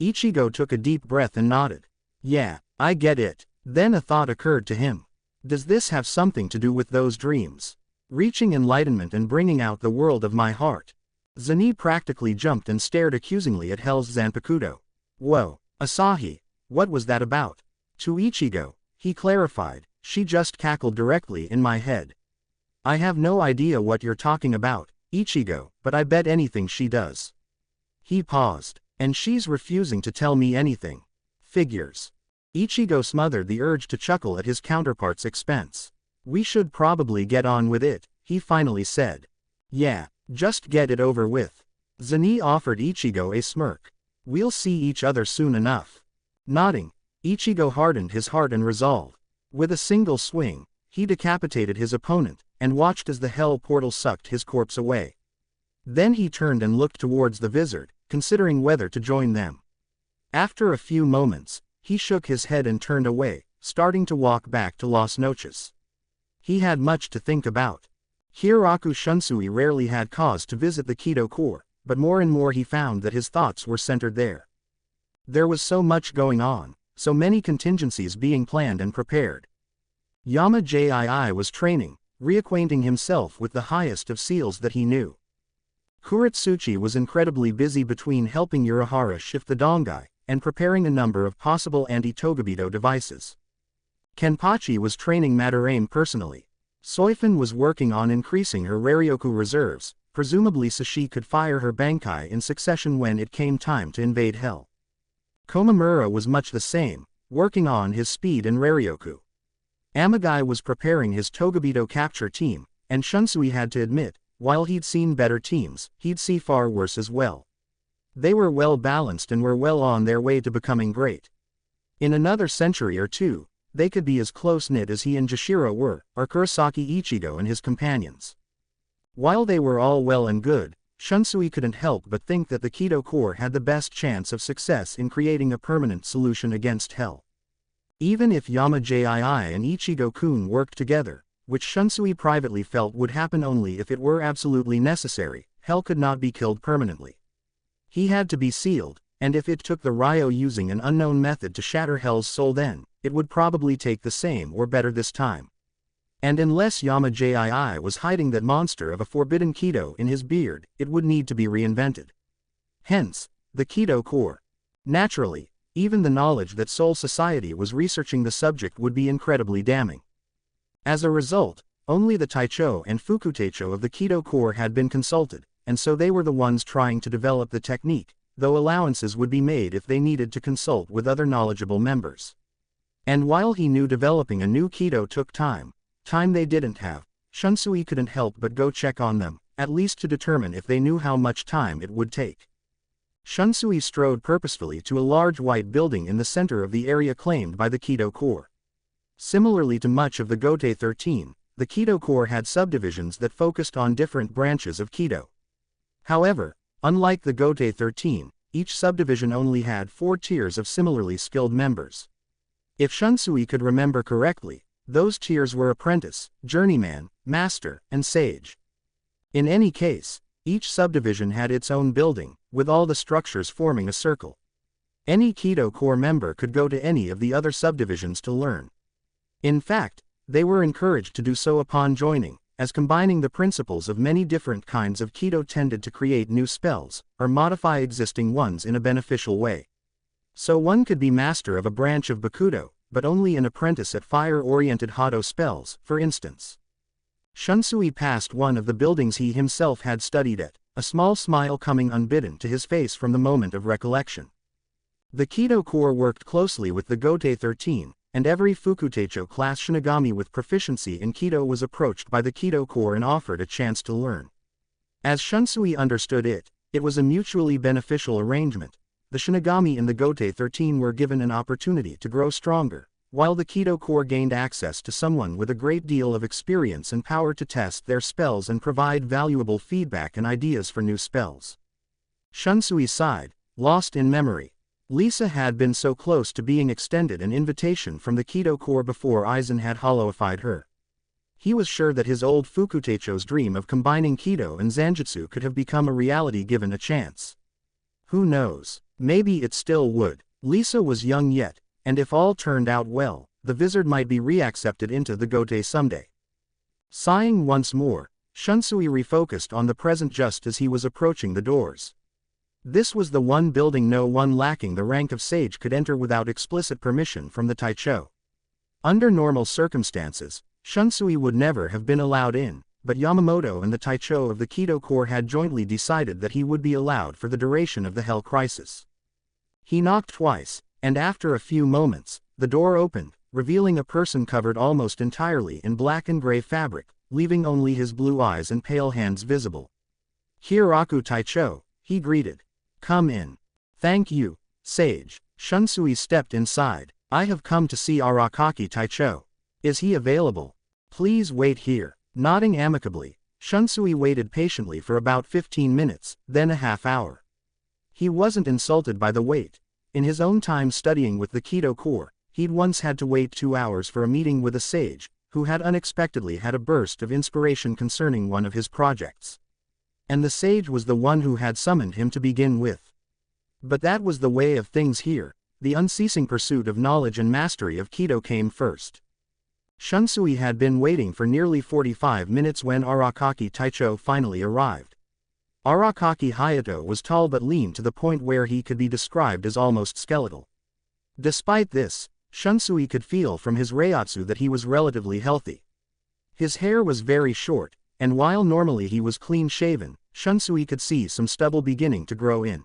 Ichigo took a deep breath and nodded. Yeah, I get it. Then a thought occurred to him. Does this have something to do with those dreams? Reaching enlightenment and bringing out the world of my heart. Zenny practically jumped and stared accusingly at Hell's Zanpakuto. Whoa, Asahi, what was that about? To Ichigo, he clarified, she just cackled directly in my head. I have no idea what you're talking about, Ichigo, but I bet anything she does. He paused. And she's refusing to tell me anything. Figures. Ichigo smothered the urge to chuckle at his counterpart's expense. We should probably get on with it, he finally said. Yeah, just get it over with. Zenny offered Ichigo a smirk. We'll see each other soon enough. Nodding, Ichigo hardened his heart and resolve. With a single swing, he decapitated his opponent, and watched as the hell portal sucked his corpse away. Then he turned and looked towards the Vizard, considering whether to join them. After a few moments, he shook his head and turned away, starting to walk back to Las Noches. He had much to think about. Hiraku Shunsui rarely had cause to visit the Kido Core, but more and more he found that his thoughts were centered there. There was so much going on, so many contingencies being planned and prepared. Yama Jii was training, reacquainting himself with the highest of seals that he knew. Kuretsuchi was incredibly busy between helping Urahara shift the Dongai, and preparing a number of possible anti-Togabito devices. Kenpachi was training Madarame personally. Soifun was working on increasing her Raryoku reserves, presumably so she could fire her Bankai in succession when it came time to invade Hell. Komamura was much the same, working on his speed and Raryoku. Amagai was preparing his Togabito capture team, and Shunsui had to admit, while he'd seen better teams, he'd see far worse as well. They were well balanced and were well on their way to becoming great. In another century or two, they could be as close-knit as he and Jashiro were, or Kurosaki Ichigo and his companions. While they were all well and good, Shunsui couldn't help but think that the Kido Core had the best chance of success in creating a permanent solution against Hell. Even if Yama Jii and Ichigo-kun worked together, which Shunsui privately felt would happen only if it were absolutely necessary, Hell could not be killed permanently. He had to be sealed, and if it took the Ryo using an unknown method to shatter Hell's soul, then it would probably take the same or better this time. And unless Yama Jii was hiding that monster of a forbidden Kido in his beard, it would need to be reinvented. Hence, the Kido Core. Naturally, even the knowledge that Soul Society was researching the subject would be incredibly damning. As a result, only the Taicho and Fukuteicho of the Kido Core had been consulted, and so they were the ones trying to develop the technique, though allowances would be made if they needed to consult with other knowledgeable members. And while he knew developing a new Kido took time they didn't have, Shunsui couldn't help but go check on them, at least to determine if they knew how much time it would take. Shunsui strode purposefully to a large white building in the center of the area claimed by the Kido Core. Similarly to much of the Gotei 13, the Kido Core had subdivisions that focused on different branches of Kido. However, unlike the Gotei 13, each subdivision only had 4 tiers of similarly skilled members. If Shunsui could remember correctly, those tiers were Apprentice, Journeyman, Master, and Sage. In any case, each subdivision had its own building, with all the structures forming a circle. Any Kido Core member could go to any of the other subdivisions to learn. In fact, they were encouraged to do so upon joining, as combining the principles of many different kinds of Kido tended to create new spells, or modify existing ones in a beneficial way. So one could be master of a branch of Bakudo, but only an apprentice at fire-oriented Hado spells, for instance. Shunsui passed one of the buildings he himself had studied at, a small smile coming unbidden to his face from the moment of recollection. The Kido Corps worked closely with the Gotei 13, and every Fukutecho class Shinigami with proficiency in Kido was approached by the Kido Corps and offered a chance to learn. As Shunsui understood it, it was a mutually beneficial arrangement. The Shinigami in the Gotei 13 were given an opportunity to grow stronger, while the Kido Corps gained access to someone with a great deal of experience and power to test their spells and provide valuable feedback and ideas for new spells. Shunsui sighed, lost in memory. Lisa had been so close to being extended an invitation from the Kido Corps before Aizen had hollowified her. He was sure that his old Fukutecho's dream of combining Kido and Zanjutsu could have become a reality given a chance. Who knows? Maybe it still would. Lisa was young yet, and if all turned out well, the Vizard might be reaccepted into the Gotei someday. Sighing once more, Shunsui refocused on the present just as he was approaching the doors. This was the one building no one lacking the rank of sage could enter without explicit permission from the Taicho. Under normal circumstances, Shunsui would never have been allowed in, but Yamamoto and the Taicho of the Kido Corps had jointly decided that he would be allowed for the duration of the Hell Crisis. He knocked twice, and after a few moments, the door opened, revealing a person covered almost entirely in black and gray fabric, leaving only his blue eyes and pale hands visible. "Hieraku Taicho," he greeted. "Come in." "Thank you, Sage." Shunsui stepped inside. "I have come to see Arakaki Taicho. Is he available?" "Please wait here." Nodding amicably, Shunsui waited patiently for about 15 minutes, then a half hour. He wasn't insulted by the wait. In his own time studying with the Kido Corps, he'd once had to wait 2 hours for a meeting with a sage, who had unexpectedly had a burst of inspiration concerning one of his projects. And the sage was the one who had summoned him to begin with. But that was the way of things here. The unceasing pursuit of knowledge and mastery of Kido came first. Shunsui had been waiting for nearly 45 minutes when Arakaki Taicho finally arrived. Arakaki Hayato was tall but lean to the point where he could be described as almost skeletal. Despite this, Shunsui could feel from his reiatsu that he was relatively healthy. His hair was very short, and while normally he was clean-shaven, Shunsui could see some stubble beginning to grow in.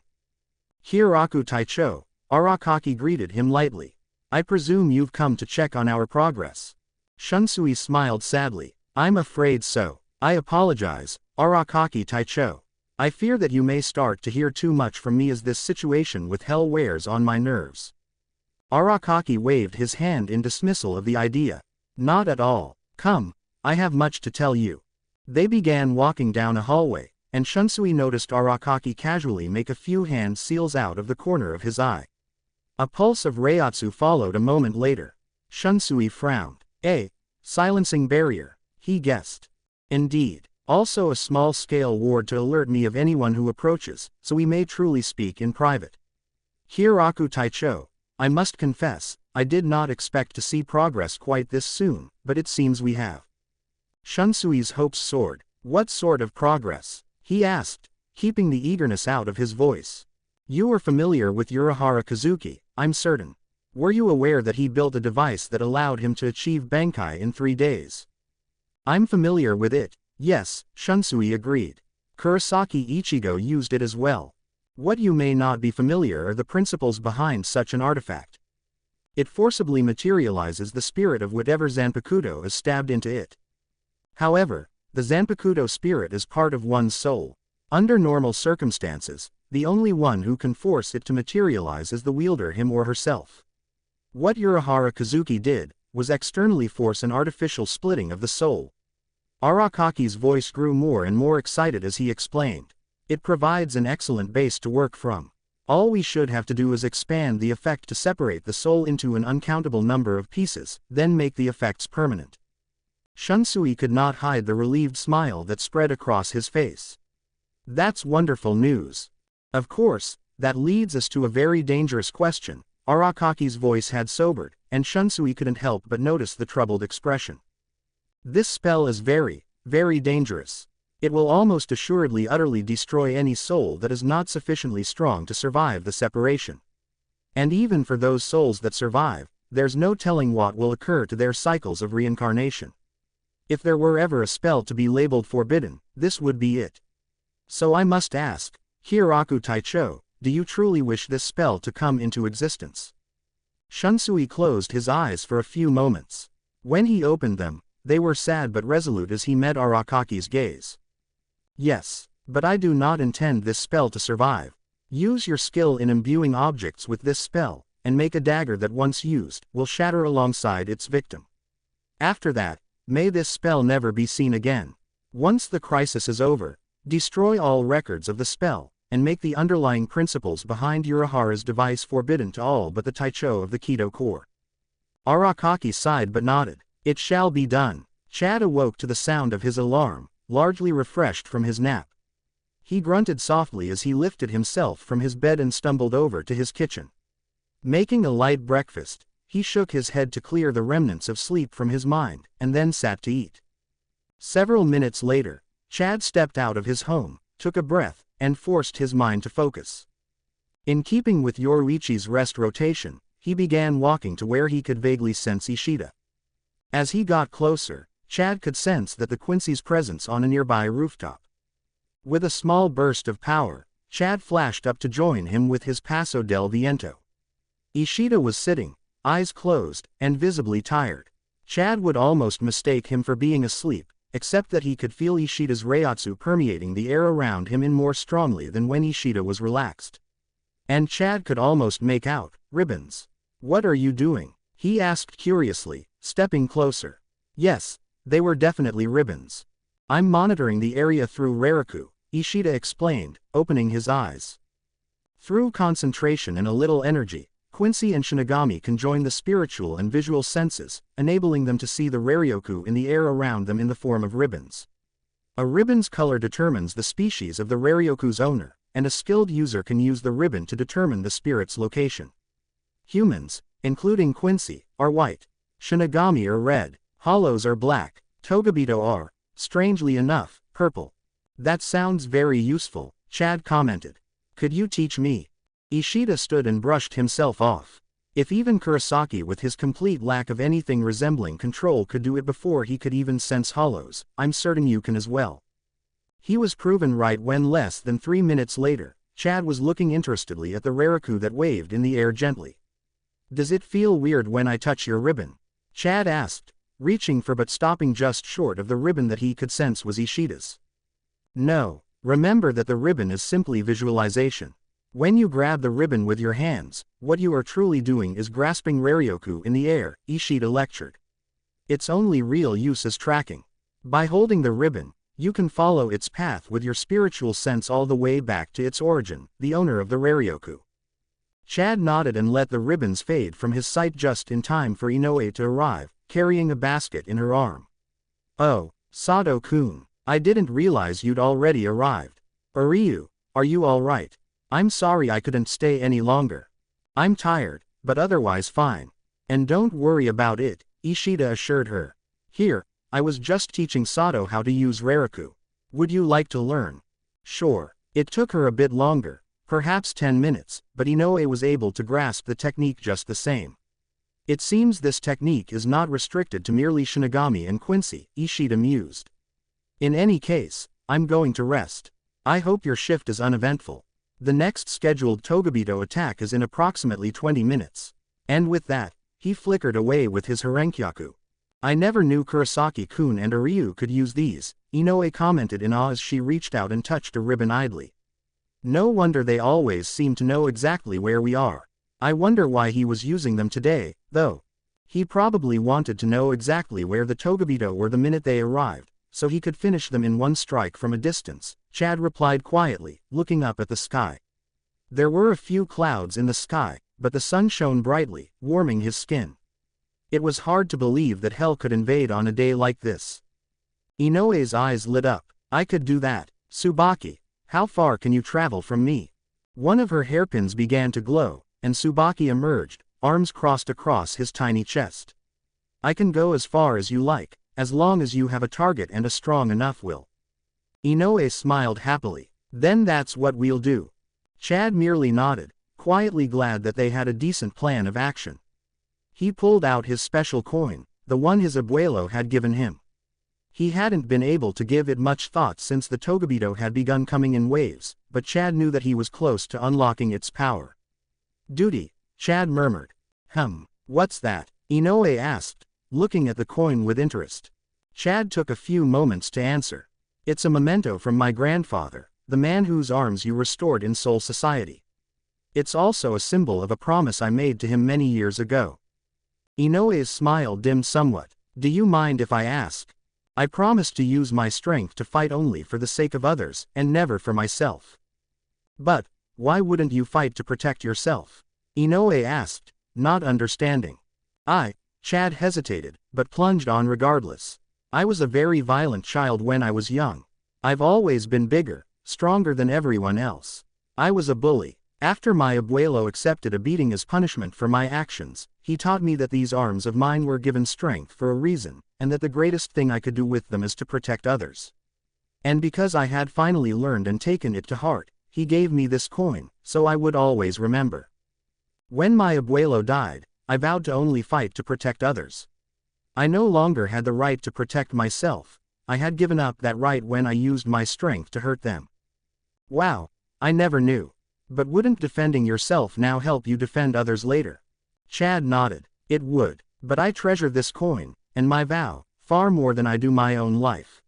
"Hieraku Taicho," Arakaki greeted him lightly. "I presume you've come to check on our progress." Shunsui smiled sadly. "I'm afraid so. I apologize, Arakaki Taicho. I fear that you may start to hear too much from me as this situation with hell wears on my nerves." Arakaki waved his hand in dismissal of the idea. "Not at all. Come, I have much to tell you." They began walking down a hallway, and Shunsui noticed Arakaki casually make a few hand seals out of the corner of his eye. A pulse of reiatsu followed a moment later. Shunsui frowned. Silencing barrier, he guessed. "Indeed. Also a small-scale ward to alert me of anyone who approaches, so we may truly speak in private. Hieraku Taicho, I must confess, I did not expect to see progress quite this soon, but it seems we have." Shunsui's hopes soared. "What sort of progress?" he asked, keeping the eagerness out of his voice. "You are familiar with Urahara Kazuki, I'm certain. Were you aware that he built a device that allowed him to achieve Bankai in 3 days?" "I'm familiar with it, yes," Shunsui agreed. "Kurosaki Ichigo used it as well. What you may not be familiar are the principles behind such an artifact. It forcibly materializes the spirit of whatever Zanpakuto is stabbed into it. However, the Zanpakuto spirit is part of one's soul. Under normal circumstances, the only one who can force it to materialize is the wielder him or herself. What Urahara Kazuki did, was externally force an artificial splitting of the soul." Arakaki's voice grew more and more excited as he explained. "It provides an excellent base to work from. All we should have to do is expand the effect to separate the soul into an uncountable number of pieces, then make the effects permanent." Shunsui could not hide the relieved smile that spread across his face. "That's wonderful news. Of course, that leads us to a very dangerous question." Arakaki's voice had sobered, and Shunsui couldn't help but notice the troubled expression. "This spell is very, very dangerous. It will almost assuredly utterly destroy any soul that is not sufficiently strong to survive the separation." And even for those souls that survive, there's no telling what will occur to their cycles of reincarnation. If there were ever a spell to be labeled forbidden, this would be it. So I must ask, Hiraku Taicho, do you truly wish this spell to come into existence? Shunsui closed his eyes for a few moments. When he opened them, they were sad but resolute as he met Arakaki's gaze. Yes, but I do not intend this spell to survive. Use your skill in imbuing objects with this spell, and make a dagger that once used, will shatter alongside its victim. After that, may this spell never be seen again. Once the crisis is over, destroy all records of the spell, and make the underlying principles behind Urahara's device forbidden to all but the Taicho of the Kido core. Arakaki sighed but nodded. It shall be done. Chad awoke to the sound of his alarm, largely refreshed from his nap. He grunted softly as he lifted himself from his bed and stumbled over to his kitchen. Making a light breakfast, he shook his head to clear the remnants of sleep from his mind, and then sat to eat. Several minutes later, Chad stepped out of his home, took a breath, and forced his mind to focus. In keeping with Yoruichi's rest rotation, he began walking to where he could vaguely sense Ishida. As he got closer, Chad could sense that the Quincy's presence on a nearby rooftop. With a small burst of power, Chad flashed up to join him with his Paso del Viento. Ishida was sitting, eyes closed, and visibly tired. Chad would almost mistake him for being asleep, except that he could feel Ishida's reiatsu permeating the air around him in more strongly than when Ishida was relaxed. And Chad could almost make out, ribbons. What are you doing? He asked curiously, stepping closer. Yes, they were definitely ribbons. I'm monitoring the area through Rariku, Ishida explained, opening his eyes. Through concentration and a little energy, Quincy and Shinigami conjoin the spiritual and visual senses, enabling them to see the Raryoku in the air around them in the form of ribbons. A ribbon's color determines the species of the Raryoku's owner, and a skilled user can use the ribbon to determine the spirit's location. Humans, including Quincy, are white. Shinigami are red. Hollows are black. Togabito are, strangely enough, purple. That sounds very useful, Chad commented. Could you teach me? Ishida stood and brushed himself off. If even Kurosaki with his complete lack of anything resembling control could do it before he could even sense hollows, I'm certain you can as well. He was proven right when less than 3 minutes later, Chad was looking interestedly at the Rariku that waved in the air gently. Does it feel weird when I touch your ribbon? Chad asked, reaching for but stopping just short of the ribbon that he could sense was Ishida's. No, remember that the ribbon is simply visualization. When you grab the ribbon with your hands, what you are truly doing is grasping Raryoku in the air, Ishida lectured. Its only real use is tracking. By holding the ribbon, you can follow its path with your spiritual sense all the way back to its origin, the owner of the Raryoku. Chad nodded and let the ribbons fade from his sight just in time for Inoue to arrive, carrying a basket in her arm. Oh, Sato-kun, I didn't realize you'd already arrived. Ryu, are you all right? I'm sorry I couldn't stay any longer. I'm tired, but otherwise fine. And don't worry about it, Ishida assured her. Here, I was just teaching Sato how to use Rariku. Would you like to learn? Sure. It took her a bit longer, perhaps 10 minutes, but Inoue was able to grasp the technique just the same. It seems this technique is not restricted to merely Shinigami and Quincy, Ishida mused. In any case, I'm going to rest. I hope your shift is uneventful. The next scheduled Togabito attack is in approximately 20 minutes. And with that, he flickered away with his Harenkyaku. I never knew Kurosaki-kun and Ryu could use these, Inoue commented in awe as she reached out and touched a ribbon idly. No wonder they always seem to know exactly where we are. I wonder why he was using them today, though. He probably wanted to know exactly where the Togabito were the minute they arrived, so he could finish them in one strike from a distance, Chad replied quietly, looking up at the sky. There were a few clouds in the sky, but the sun shone brightly, warming his skin. It was hard to believe that hell could invade on a day like this. Inoue's eyes lit up. I could do that. Tsubaki, how far can you travel from me? One of her hairpins began to glow, and Tsubaki emerged, arms crossed across his tiny chest. I can go as far as you like, as long as you have a target and a strong enough will. Inoue smiled happily. Then that's what we'll do. Chad merely nodded, quietly glad that they had a decent plan of action. He pulled out his special coin, the one his abuelo had given him. He hadn't been able to give it much thought since the Togabito had begun coming in waves, but Chad knew that he was close to unlocking its power. Duty, Chad murmured. What's that? Inoue asked, looking at the coin with interest. Chad took a few moments to answer. It's a memento from my grandfather, the man whose arms you restored in Soul Society. It's also a symbol of a promise I made to him many years ago. Inoue's smile dimmed somewhat. Do you mind if I ask? I promised to use my strength to fight only for the sake of others, and never for myself. But, why wouldn't you fight to protect yourself? Inoue asked, not understanding. Chad hesitated, but plunged on regardless. I was a very violent child when I was young. I've always been bigger, stronger than everyone else. I was a bully. After my abuelo accepted a beating as punishment for my actions, he taught me that these arms of mine were given strength for a reason, and that the greatest thing I could do with them is to protect others. And because I had finally learned and taken it to heart, he gave me this coin, so I would always remember. When my abuelo died, I vowed to only fight to protect others. I no longer had the right to protect myself. I had given up that right when I used my strength to hurt them. Wow, I never knew. But wouldn't defending yourself now help you defend others later? Chad nodded. It would. But I treasure this coin, and my vow, far more than I do my own life.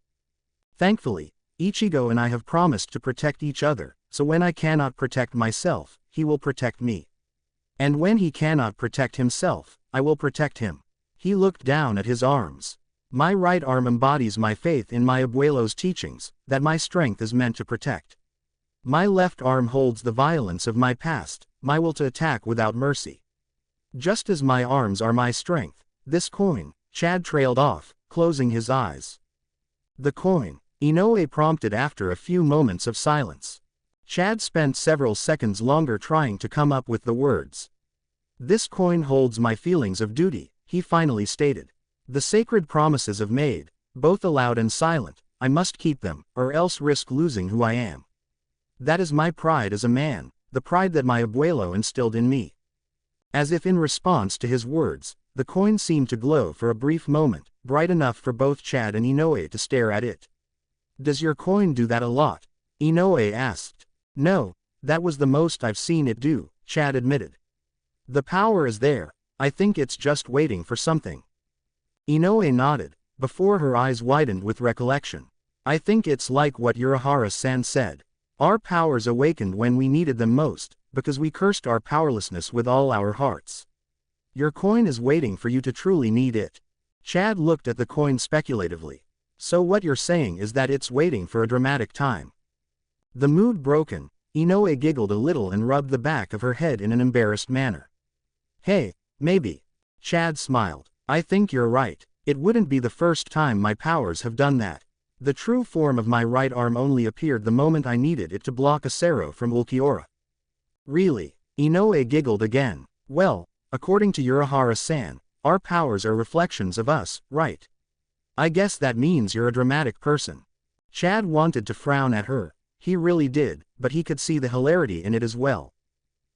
Thankfully, Ichigo and I have promised to protect each other, so when I cannot protect myself, he will protect me. And when he cannot protect himself, I will protect him. He looked down at his arms. My right arm embodies my faith in my abuelo's teachings, that my strength is meant to protect. My left arm holds the violence of my past, my will to attack without mercy. Just as my arms are my strength, this coin, Chad trailed off, closing his eyes. The coin, Inoue prompted after a few moments of silence. Chad spent several seconds longer trying to come up with the words. This coin holds my feelings of duty, he finally stated. The sacred promises I've made, both aloud and silent, I must keep them, or else risk losing who I am. That is my pride as a man, the pride that my abuelo instilled in me. As if in response to his words, the coin seemed to glow for a brief moment, bright enough for both Chad and Inoue to stare at it. Does your coin do that a lot? Inoue asked. No, that was the most I've seen it do, Chad admitted. The power is there, I think it's just waiting for something. Inoue nodded, before her eyes widened with recollection. I think it's like what Urahara-san said. Our powers awakened when we needed them most, because we cursed our powerlessness with all our hearts. Your coin is waiting for you to truly need it. Chad looked at the coin speculatively. So what you're saying is that it's waiting for a dramatic time. The mood broken, Inoue giggled a little and rubbed the back of her head in an embarrassed manner. Hey, maybe. Chad smiled. I think you're right. It wouldn't be the first time my powers have done that. The true form of my right arm only appeared the moment I needed it to block Acero from Ulquiorra. Really? Inoue giggled again. Well, according to Urahara-san, our powers are reflections of us, right? I guess that means you're a dramatic person. Chad wanted to frown at her. He really did, but he could see the hilarity in it as well.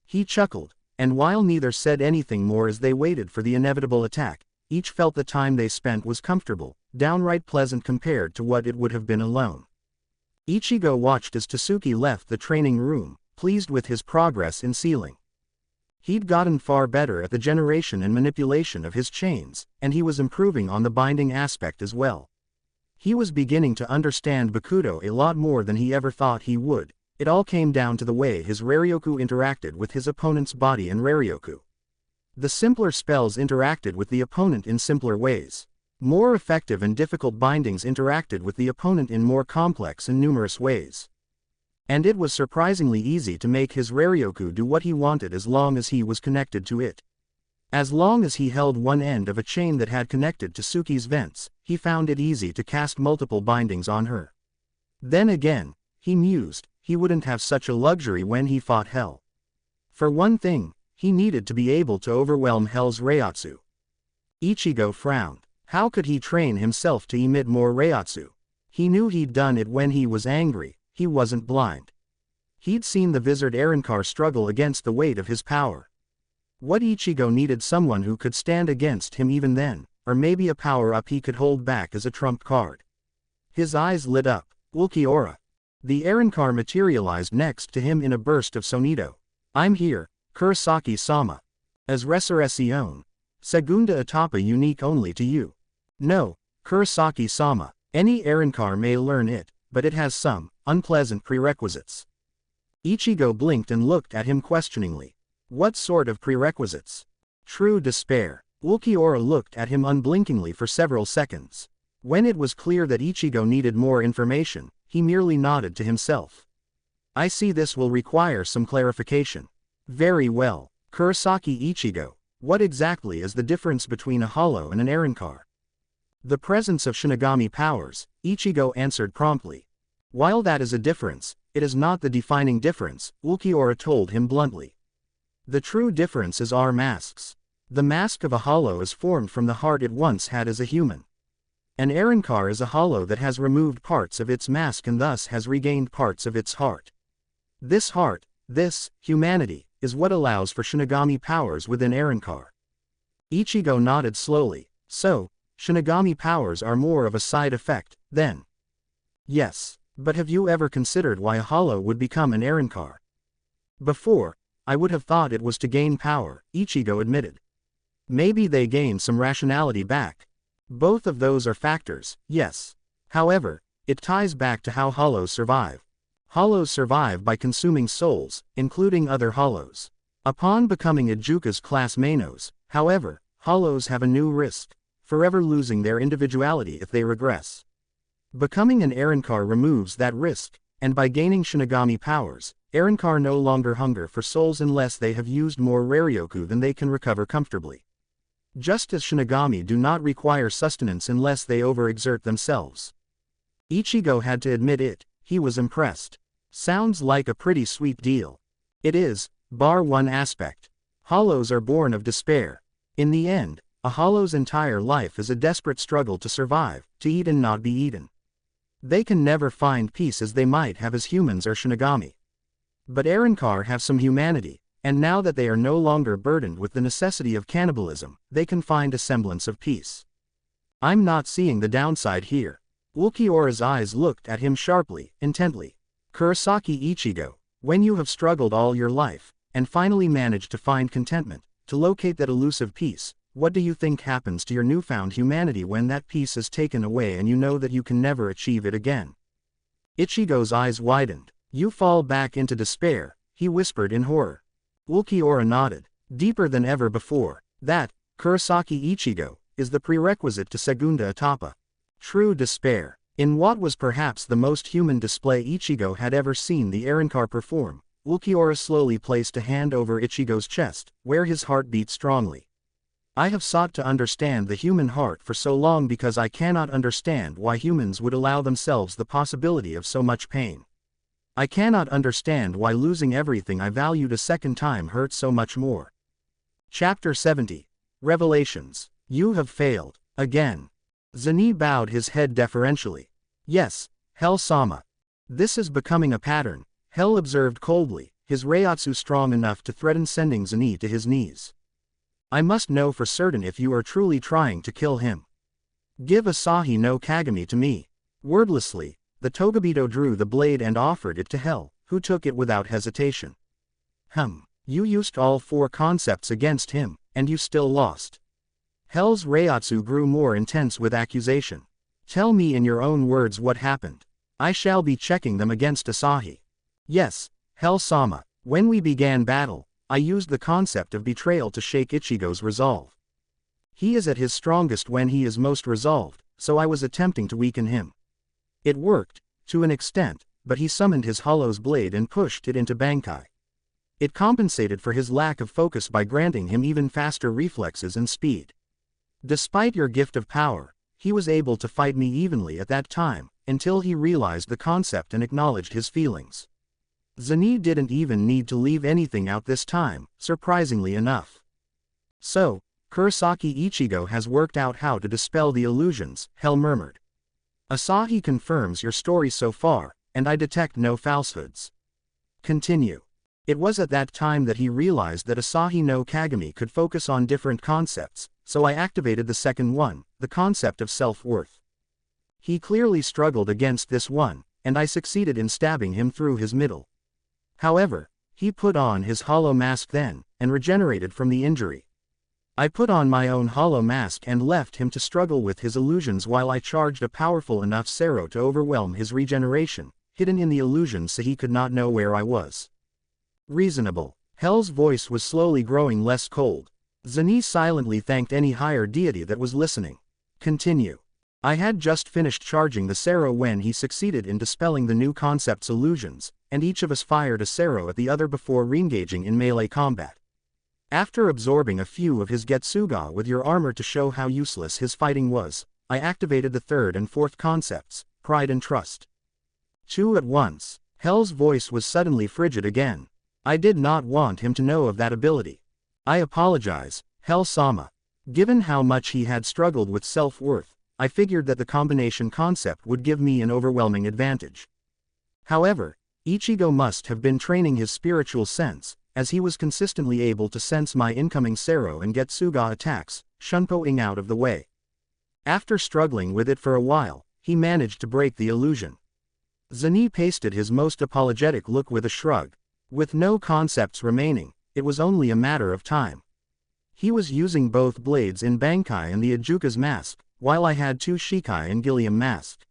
He chuckled, and while neither said anything more as they waited for the inevitable attack, each felt the time they spent was comfortable, downright pleasant compared to what it would have been alone. Ichigo watched as Tasuki left the training room, pleased with his progress in sealing. He'd gotten far better at the generation and manipulation of his chains, and he was improving on the binding aspect as well. He was beginning to understand Bakudo a lot more than he ever thought he would. It all came down to the way his Raryoku interacted with his opponent's body and Raryoku. The simpler spells interacted with the opponent in simpler ways. More effective and difficult bindings interacted with the opponent in more complex and numerous ways. And it was surprisingly easy to make his Raryoku do what he wanted as long as he was connected to it. As long as he held one end of a chain that had connected to Suki's vents, he found it easy to cast multiple bindings on her. Then again, he mused, he wouldn't have such a luxury when he fought Hell. For one thing, he needed to be able to overwhelm Hell's Reiatsu. Ichigo frowned. How could he train himself to emit more Reiatsu? He knew he'd done it when he was angry, he wasn't blind. He'd seen the Vizard Arrancar struggle against the weight of his power. What Ichigo needed someone who could stand against him even then, or maybe a power-up he could hold back as a trump card. His eyes lit up. Ulquiorra. The Arrancar materialized next to him in a burst of sonido. I'm here, Kurosaki-sama. As resurrección. Segunda etapa unique only to you. No, Kurosaki-sama. Any Arrancar may learn it, but it has some unpleasant prerequisites. Ichigo blinked and looked at him questioningly. What sort of prerequisites? True despair. Ulquiorra looked at him unblinkingly for several seconds. When it was clear that Ichigo needed more information, he merely nodded to himself. I see this will require some clarification. Very well, Kurosaki Ichigo, what exactly is the difference between a hollow and an Arrancar? The presence of Shinigami powers, Ichigo answered promptly. While that is a difference, it is not the defining difference, Ulquiorra told him bluntly. The true difference is our masks. The mask of a hollow is formed from the heart it once had as a human. An Arrancar is a hollow that has removed parts of its mask and thus has regained parts of its heart. This heart, this humanity, is what allows for Shinigami powers within Arrancar. Ichigo nodded slowly. So, Shinigami powers are more of a side effect, then? Yes, but have you ever considered why a hollow would become an Arrancar? Before, I would have thought it was to gain power, Ichigo admitted. Maybe they gain some rationality back. Both of those are factors, yes. However, it ties back to how hollows survive. Hollows survive by consuming souls, including other hollows. Upon becoming Ijuka's class Manos, however, hollows have a new risk, forever losing their individuality if they regress. Becoming an Arrancar removes that risk, and by gaining Shinigami powers, Arrancar no longer hunger for souls unless they have used more Raryoku than they can recover comfortably. Just as Shinigami do not require sustenance unless they overexert themselves. Ichigo had to admit it, he was impressed. Sounds like a pretty sweet deal. It is, bar one aspect. Hollows are born of despair. In the end, a hollow's entire life is a desperate struggle to survive, to eat and not be eaten. They can never find peace as they might have as humans or Shinigami. But Arrancar have some humanity, and now that they are no longer burdened with the necessity of cannibalism, they can find a semblance of peace. I'm not seeing the downside here. Ulquiorra's eyes looked at him sharply, intently. Kurosaki Ichigo, when you have struggled all your life, and finally managed to find contentment, to locate that elusive peace, what do you think happens to your newfound humanity when that peace is taken away and you know that you can never achieve it again? Ichigo's eyes widened. You fall back into despair, he whispered in horror. Ulquiorra nodded. Deeper than ever before. That, Kurosaki Ichigo, is the prerequisite to Segunda Etapa. True despair. In what was perhaps the most human display Ichigo had ever seen the Arrancar perform, Ulquiorra slowly placed a hand over Ichigo's chest, where his heart beat strongly. I have sought to understand the human heart for so long because I cannot understand why humans would allow themselves the possibility of so much pain. I cannot understand why losing everything I valued a second time hurts so much more. Chapter 70. Revelations. You have failed. Again. Zenny bowed his head deferentially. Yes, Hell-sama. This is becoming a pattern, Hell observed coldly, his Reiatsu strong enough to threaten sending Zenny to his knees. I must know for certain if you are truly trying to kill him. Give Asahi no Kagami to me. Wordlessly, the Togabito drew the blade and offered it to Hell, who took it without hesitation. You used all four concepts against him, and you still lost. Hell's Reiatsu grew more intense with accusation. Tell me in your own words what happened. I shall be checking them against Asahi. Yes, Hell-sama, when we began battle, I used the concept of betrayal to shake Ichigo's resolve. He is at his strongest when he is most resolved, so I was attempting to weaken him. It worked, to an extent, but he summoned his Hollow's blade and pushed it into Bankai. It compensated for his lack of focus by granting him even faster reflexes and speed. Despite your gift of power, he was able to fight me evenly at that time, until he realized the concept and acknowledged his feelings. Zenny didn't even need to leave anything out this time, surprisingly enough. So, Kurosaki Ichigo has worked out how to dispel the illusions, Hell murmured. Asahi confirms your story so far, and I detect no falsehoods. Continue. It was at that time that he realized that Asahi no Kagami could focus on different concepts, so I activated the second one, the concept of self-worth. He clearly struggled against this one, and I succeeded in stabbing him through his middle. However, he put on his hollow mask then, and regenerated from the injury. I put on my own hollow mask and left him to struggle with his illusions while I charged a powerful enough Sero to overwhelm his regeneration, hidden in the illusion so he could not know where I was. Reasonable. Hell's voice was slowly growing less cold. Zani silently thanked any higher deity that was listening. Continue. I had just finished charging the Sero when he succeeded in dispelling the new concept's illusions, and each of us fired a Sero at the other before re-engaging in melee combat. After absorbing a few of his Getsuga with your armor to show how useless his fighting was, I activated the third and fourth concepts, pride and trust. Two at once. Hell's voice was suddenly frigid again. I did not want him to know of that ability. I apologize, Hell-sama. Given how much he had struggled with self-worth, I figured that the combination concept would give me an overwhelming advantage. However, Ichigo must have been training his spiritual sense, as he was consistently able to sense my incoming Sero and Getsuga attacks, shunpoing out of the way. After struggling with it for a while, he managed to break the illusion. Zani pasted his most apologetic look with a shrug. With no concepts remaining, it was only a matter of time. He was using both blades in Bankai and the Ajuka's mask, while I had two Shikai and Gilliam mask.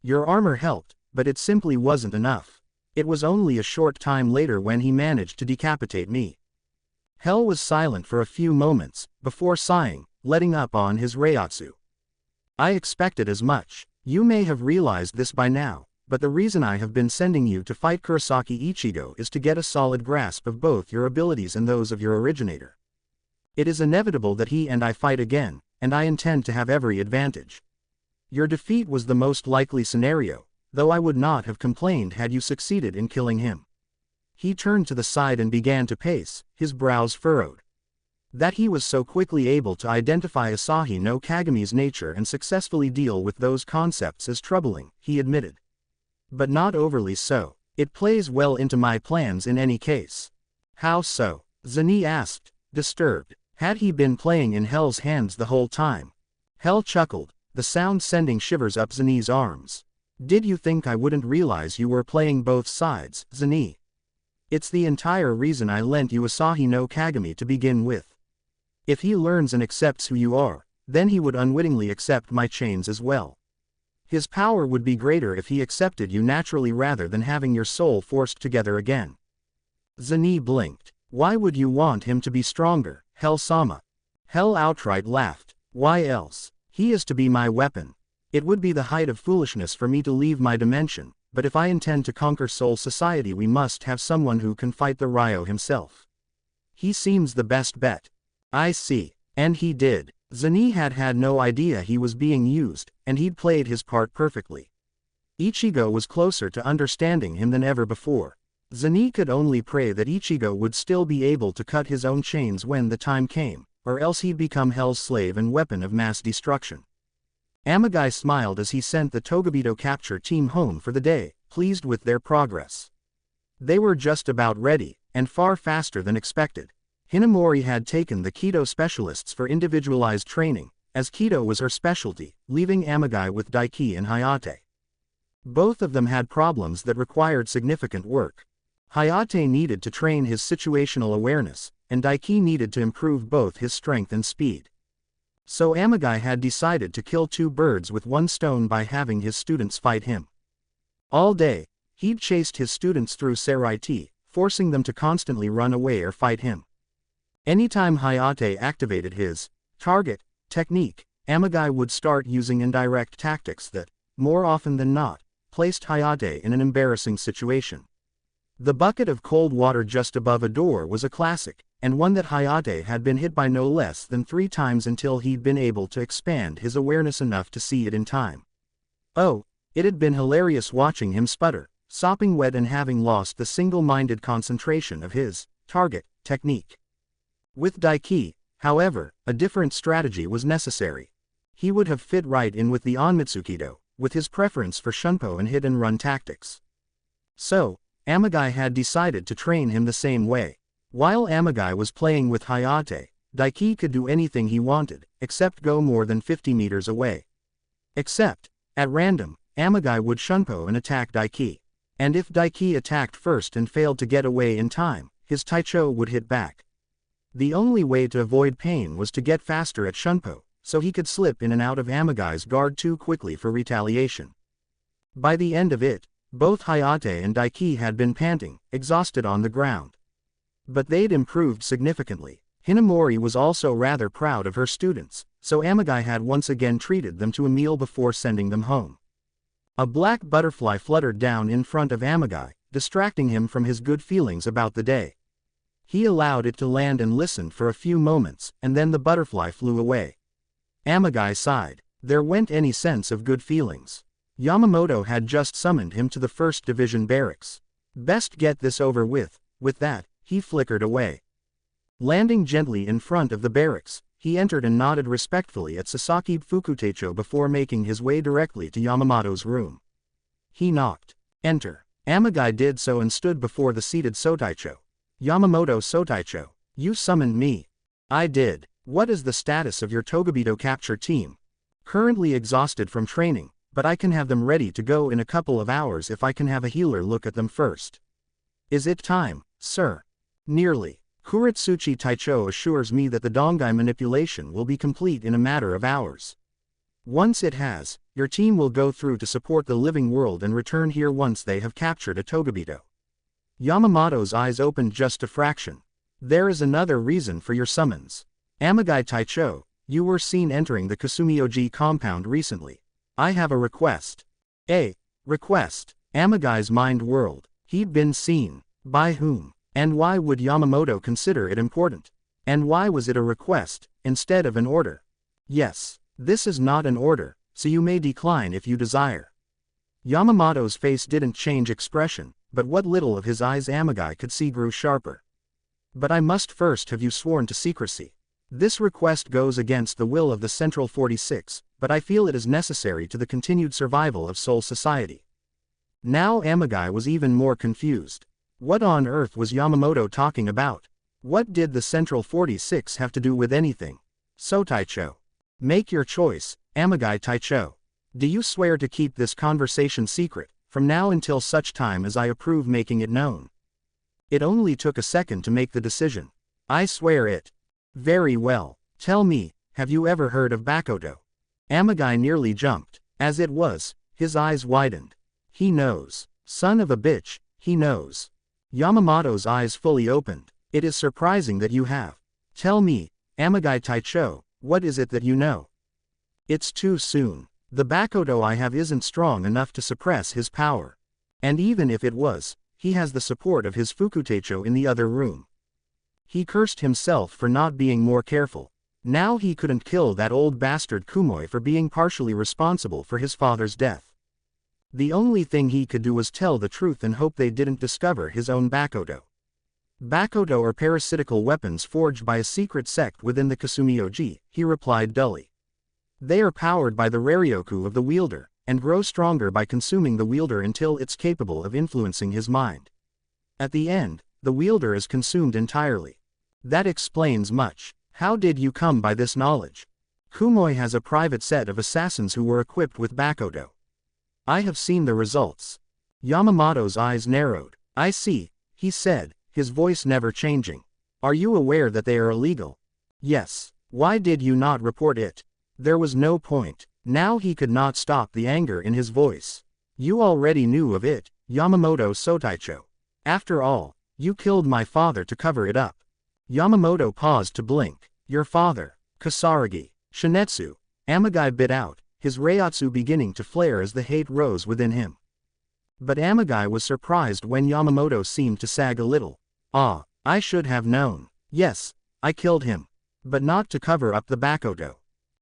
Your armor helped, but it simply wasn't enough. It was only a short time later when he managed to decapitate me. Hell was silent for a few moments, before sighing, letting up on his Reiatsu. I expected as much. You may have realized this by now, but the reason I have been sending you to fight Kurosaki Ichigo is to get a solid grasp of both your abilities and those of your originator. It is inevitable that he and I fight again, and I intend to have every advantage. Your defeat was the most likely scenario, though I would not have complained had you succeeded in killing him. He turned to the side and began to pace, his brows furrowed. That he was so quickly able to identify Asahi no Kagami's nature and successfully deal with those concepts is troubling, he admitted. But not overly so. It plays well into my plans in any case. How so? Zani asked, disturbed. Had he been playing in Hell's hands the whole time? Hell chuckled, the sound sending shivers up Zani's arms. Did you think I wouldn't realize you were playing both sides, Zani? It's the entire reason I lent you Asahi no Kagami to begin with. If he learns and accepts who you are, then he would unwittingly accept my chains as well. His power would be greater if he accepted you naturally rather than having your soul forced together again. Zani blinked. Why would you want him to be stronger, Hell-sama? Hell outright laughed. Why else? He is to be my weapon. It would be the height of foolishness for me to leave my dimension, but if I intend to conquer Soul Society we must have someone who can fight the Ryo himself. He seems the best bet. I see. And he did. Zani had no idea he was being used, and he'd played his part perfectly. Ichigo was closer to understanding him than ever before. Zani could only pray that Ichigo would still be able to cut his own chains when the time came, or else he'd become Hell's slave and weapon of mass destruction. Amagai smiled as he sent the Togabito capture team home for the day, pleased with their progress. They were just about ready, and far faster than expected. Hinamori had taken the Kido specialists for individualized training, as Kido was her specialty, leaving Amagai with Daiki and Hayate. Both of them had problems that required significant work. Hayate needed to train his situational awareness, and Daiki needed to improve both his strength and speed. So Amagai had decided to kill two birds with one stone by having his students fight him. All day, he'd chased his students through Seraiti, forcing them to constantly run away or fight him. Anytime Hayate activated his target technique, Amagai would start using indirect tactics that, more often than not, placed Hayate in an embarrassing situation. The bucket of cold water just above a door was a classic, and one that Hayate had been hit by no less than 3 times until he'd been able to expand his awareness enough to see it in time. Oh, it had been hilarious watching him sputter, sopping wet and having lost the single-minded concentration of his target technique. With Daiki, however, a different strategy was necessary. He would have fit right in with the Onmitsukido, with his preference for shunpo and hit-and-run tactics. So, Amagai had decided to train him the same way. While Amagai was playing with Hayate, Daiki could do anything he wanted, except go more than 50 meters away. Except, at random, Amagai would shunpo and attack Daiki. And if Daiki attacked first and failed to get away in time, his Taicho would hit back. The only way to avoid pain was to get faster at shunpo, so he could slip in and out of Amagai's guard too quickly for retaliation. By the end of it, both Hayate and Daiki had been panting, exhausted on the ground. But they'd improved significantly. Hinamori was also rather proud of her students, so Amagai had once again treated them to a meal before sending them home. A black butterfly fluttered down in front of Amagai, distracting him from his good feelings about the day. He allowed it to land and listened for a few moments, and then the butterfly flew away. Amagai sighed. There went any sense of good feelings. Yamamoto had just summoned him to the 1st Division barracks. Best get this over with. With that, he flickered away. Landing gently in front of the barracks, he entered and nodded respectfully at Sasaki Fukutecho before making his way directly to Yamamoto's room. He knocked. Enter. Amagai did so and stood before the seated Sotaicho. Yamamoto Sotaicho, you summoned me. I did. What is the status of your Togabito capture team? Currently exhausted from training, but I can have them ready to go in a couple of hours if I can have a healer look at them first. Is it time, sir? Nearly. Kuretsuchi Taicho assures me that the Dongai manipulation will be complete in a matter of hours. Once it has, your team will go through to support the living world and return here once they have captured a Togabito. Yamamoto's eyes opened just a fraction. There is another reason for your summons. Amagai Taicho, you were seen entering the Kasumioji compound recently. I have a request. A request. Amagai's mind whirled. He'd been seen. By whom? And why would Yamamoto consider it important? And why was it a request, instead of an order? Yes, this is not an order, so you may decline if you desire. Yamamoto's face didn't change expression, but what little of his eyes Amagai could see grew sharper. But I must first have you sworn to secrecy. This request goes against the will of the Central 46, but I feel it is necessary to the continued survival of Soul Society. Now Amagai was even more confused. What on earth was Yamamoto talking about? What did the Central 46 have to do with anything? Sotaicho. Make your choice, Amagai Taicho. Do you swear to keep this conversation secret, from now until such time as I approve making it known? It only took a second to make the decision. I swear it. Very well. Tell me, have you ever heard of Bakoto? Amagai nearly jumped. As it was, his eyes widened. He knows. Son of a bitch, he knows. Yamamoto's eyes fully opened. It is surprising that you have. Tell me, Amagai Taicho, what is it that you know? It's too soon. The Bakoto I have isn't strong enough to suppress his power. And even if it was, he has the support of his Fukutecho in the other room. He cursed himself for not being more careful. Now he couldn't kill that old bastard Kumoi for being partially responsible for his father's death. The only thing he could do was tell the truth and hope they didn't discover his own Bakoto. Bakoto are parasitical weapons forged by a secret sect within the Kasumioji, he replied dully. They are powered by the Raryoku of the wielder, and grow stronger by consuming the wielder until it's capable of influencing his mind. At the end, the wielder is consumed entirely. That explains much. How did you come by this knowledge? Kumoi has a private set of assassins who were equipped with Bakoto. I have seen the results. Yamamoto's eyes narrowed. I see, he said, his voice never changing. Are you aware that they are illegal? Yes. Why did you not report it? There was no point. Now he could not stop the anger in his voice. You already knew of it, Yamamoto Sotaicho. After all, you killed my father to cover it up. Yamamoto paused to blink. Your father, Kasaragi, Shinetsu. Amagai bit out, his Reiatsu beginning to flare as the hate rose within him. But Amagai was surprised when Yamamoto seemed to sag a little. Ah, I should have known. Yes, I killed him. But not to cover up the Bakoto.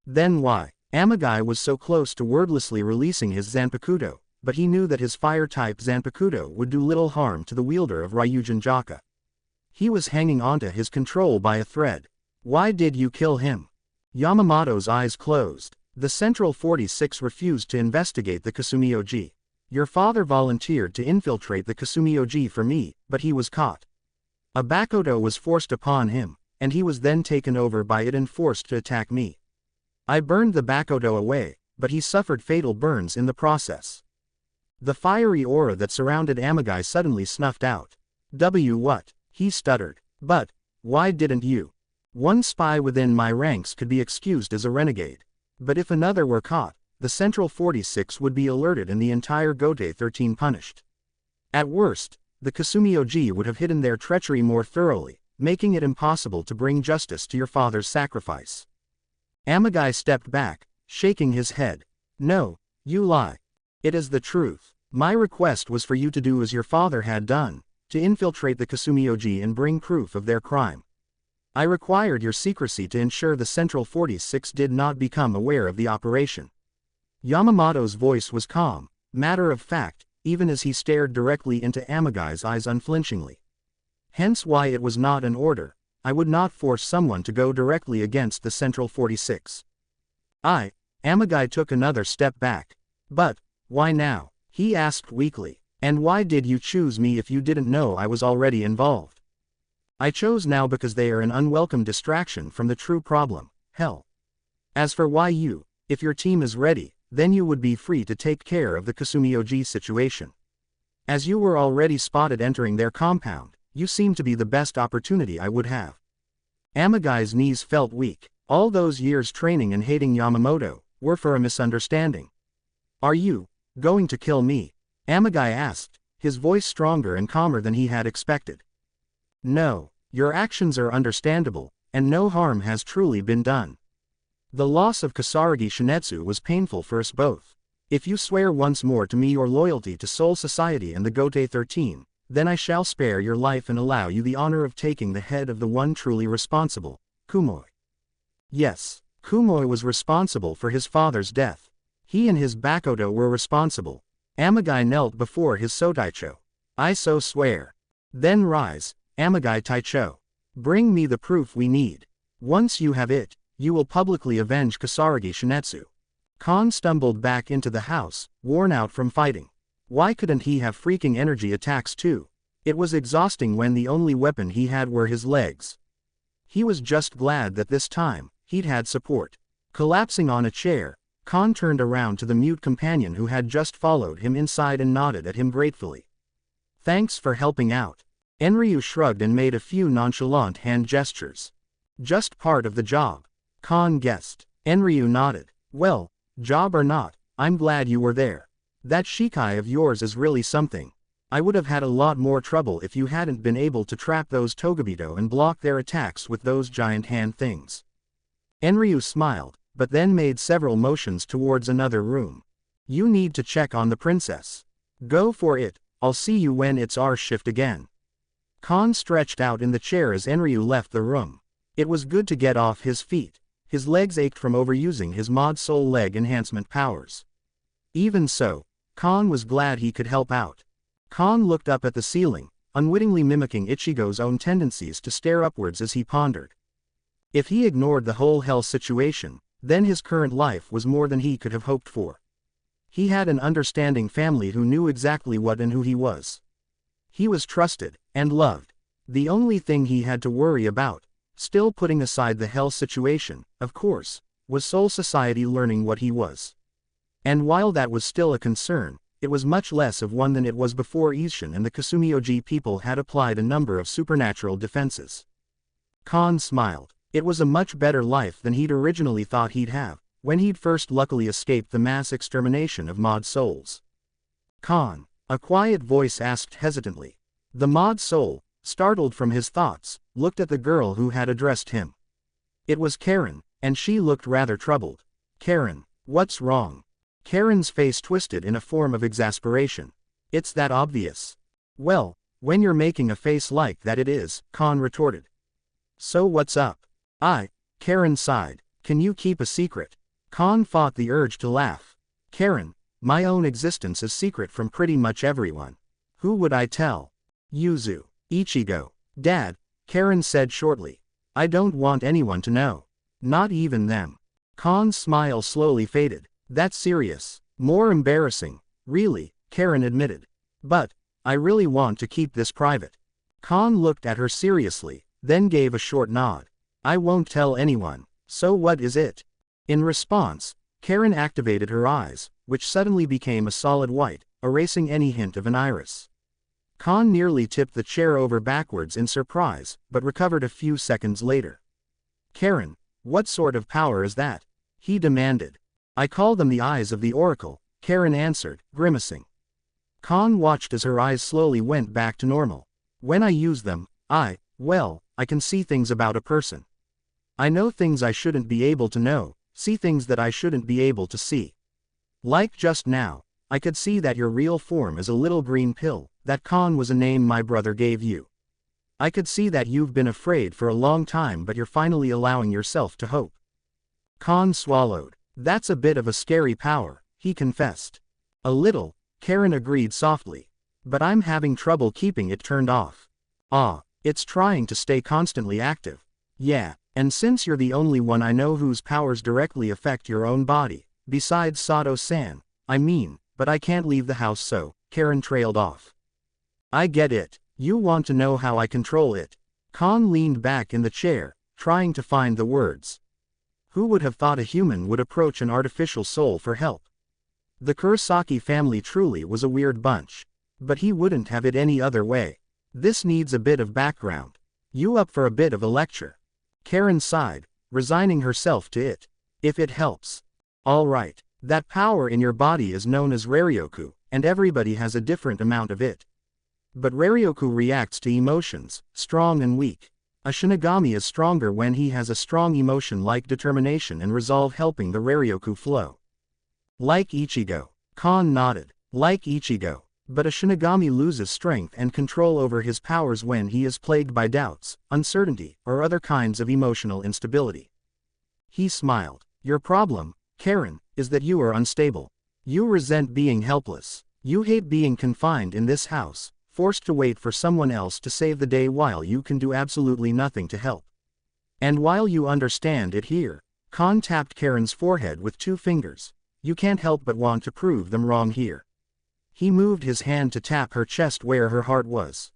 Then why? Amagai was so close to wordlessly releasing his Zanpakuto, but he knew that his fire-type Zanpakuto would do little harm to the wielder of Ryujin Jaka. He was hanging onto his control by a thread. Why did you kill him? Yamamoto's eyes closed. The Central 46 refused to investigate the Kasumioji. Your father volunteered to infiltrate the Kasumioji for me, but he was caught. A Bakoto was forced upon him, and he was then taken over by it and forced to attack me. I burned the Bakoto away, but he suffered fatal burns in the process. The fiery aura that surrounded Amagai suddenly snuffed out. What? He stuttered. But, why didn't you? One spy within my ranks could be excused as a renegade. But if another were caught, the Central 46 would be alerted and the entire Gote 13 punished. At worst, the Kasumioji would have hidden their treachery more thoroughly, making it impossible to bring justice to your father's sacrifice. Amagai stepped back, shaking his head. No, you lie. It is the truth. My request was for you to do as your father had done, to infiltrate the Kasumioji and bring proof of their crime. I required your secrecy to ensure the Central 46 did not become aware of the operation. Yamamoto's voice was calm, matter of fact, even as he stared directly into Amagai's eyes unflinchingly. Hence why it was not an order. I would not force someone to go directly against the Central 46. Amagai took another step back. But, why now? He asked weakly. And why did you choose me if you didn't know I was already involved? I chose now because they are an unwelcome distraction from the true problem, hell. As for why you, if your team is ready, then you would be free to take care of the Kasumioji situation. As you were already spotted entering their compound, you seem to be the best opportunity I would have. Amagai's knees felt weak. All those years training and hating Yamamoto were for a misunderstanding. Are you going to kill me? Amagai asked, his voice stronger and calmer than he had expected. No, your actions are understandable, and no harm has truly been done. The loss of Kasaragi Shinetsu was painful for us both. If you swear once more to me your loyalty to Soul Society and the Gote 13, then I shall spare your life and allow you the honor of taking the head of the one truly responsible, Kumoi. Yes, Kumoi was responsible for his father's death. He and his Bakoto were responsible. Amagai knelt before his Sotaicho. I so swear. Then rise, Amagai Taicho. Bring me the proof we need. Once you have it, you will publicly avenge Kasaragi Shinetsu. Khan stumbled back into the house, worn out from fighting. Why couldn't he have freaking energy attacks too? It was exhausting when the only weapon he had were his legs. He was just glad that this time, he'd had support. Collapsing on a chair, Khan turned around to the mute companion who had just followed him inside and nodded at him gratefully. Thanks for helping out. Enryu shrugged and made a few nonchalant hand gestures. Just part of the job. Khan guessed. Enryu nodded. Well, job or not, I'm glad you were there. That Shikai of yours is really something. I would have had a lot more trouble if you hadn't been able to trap those Togabito and block their attacks with those giant hand things. Enryu smiled, but then made several motions towards another room. You need to check on the princess. Go for it, I'll see you when it's our shift again. Khan stretched out in the chair as Enryu left the room. It was good to get off his feet. His legs ached from overusing his mod soul leg enhancement powers. Even so, Khan was glad he could help out. Khan looked up at the ceiling, unwittingly mimicking Ichigo's own tendencies to stare upwards as he pondered. If he ignored the whole hell situation, then his current life was more than he could have hoped for. He had an understanding family who knew exactly what and who he was. He was trusted, and loved. The only thing he had to worry about, still putting aside the hell situation, of course, was Soul Society learning what he was. And while that was still a concern, it was much less of one than it was before Ishin and the Kasumioji people had applied a number of supernatural defenses. Khan smiled. It was a much better life than he'd originally thought he'd have, when he'd first luckily escaped the mass extermination of mod souls. Khan, a quiet voice asked hesitantly. The mod soul, startled from his thoughts, looked at the girl who had addressed him. It was Karen, and she looked rather troubled. Karen, what's wrong? Karen's face twisted in a form of exasperation. It's that obvious. Well, when you're making a face like that it is, Khan retorted. So what's up? Karen sighed. Can you keep a secret? Khan fought the urge to laugh. Karen, my own existence is secret from pretty much everyone. Who would I tell? Yuzu. Ichigo. Dad, Karen said shortly. I don't want anyone to know. Not even them. Khan's smile slowly faded. That's serious. More embarrassing. Really, Karen admitted. But, I really want to keep this private. Khan looked at her seriously, then gave a short nod. I won't tell anyone. So what is it? In response, Karen activated her eyes, which suddenly became a solid white, erasing any hint of an iris. Khan nearly tipped the chair over backwards in surprise, but recovered a few seconds later. Karen, what sort of power is that? He demanded. I call them the eyes of the oracle, Karen answered, grimacing. Khan watched as her eyes slowly went back to normal. When I use them, I can see things about a person. I know things I shouldn't be able to know, see things that I shouldn't be able to see. Like just now, I could see that your real form is a little green pill, that Khan was a name my brother gave you. I could see that you've been afraid for a long time but you're finally allowing yourself to hope. Khan swallowed. That's a bit of a scary power, he confessed. A little, Karen agreed softly. But I'm having trouble keeping it turned off. It's trying to stay constantly active. Yeah, and since you're the only one I know whose powers directly affect your own body, besides Sato-san, but I can't leave the house so, Karen trailed off. I get it. You want to know how I control it. Khan leaned back in the chair, trying to find the words. Who would have thought a human would approach an artificial soul for help? The Kurosaki family truly was a weird bunch. But he wouldn't have it any other way. This needs a bit of background. You up for a bit of a lecture? Karen sighed, resigning herself to it. If it helps. All right. That power in your body is known as Raryoku, and everybody has a different amount of it. But Raryoku reacts to emotions, strong and weak. A Shinigami is stronger when he has a strong emotion like determination and resolve helping the Raryoku flow. Like Ichigo. Khan nodded. Like Ichigo. But a Shinigami loses strength and control over his powers when he is plagued by doubts, uncertainty, or other kinds of emotional instability. He smiled. Your problem, Karen, is that you are unstable. You resent being helpless. You hate being confined in this house, forced to wait for someone else to save the day while you can do absolutely nothing to help. And while you understand it here, Khan tapped Karen's forehead with 2 fingers, you can't help but want to prove them wrong here. He moved his hand to tap her chest where her heart was.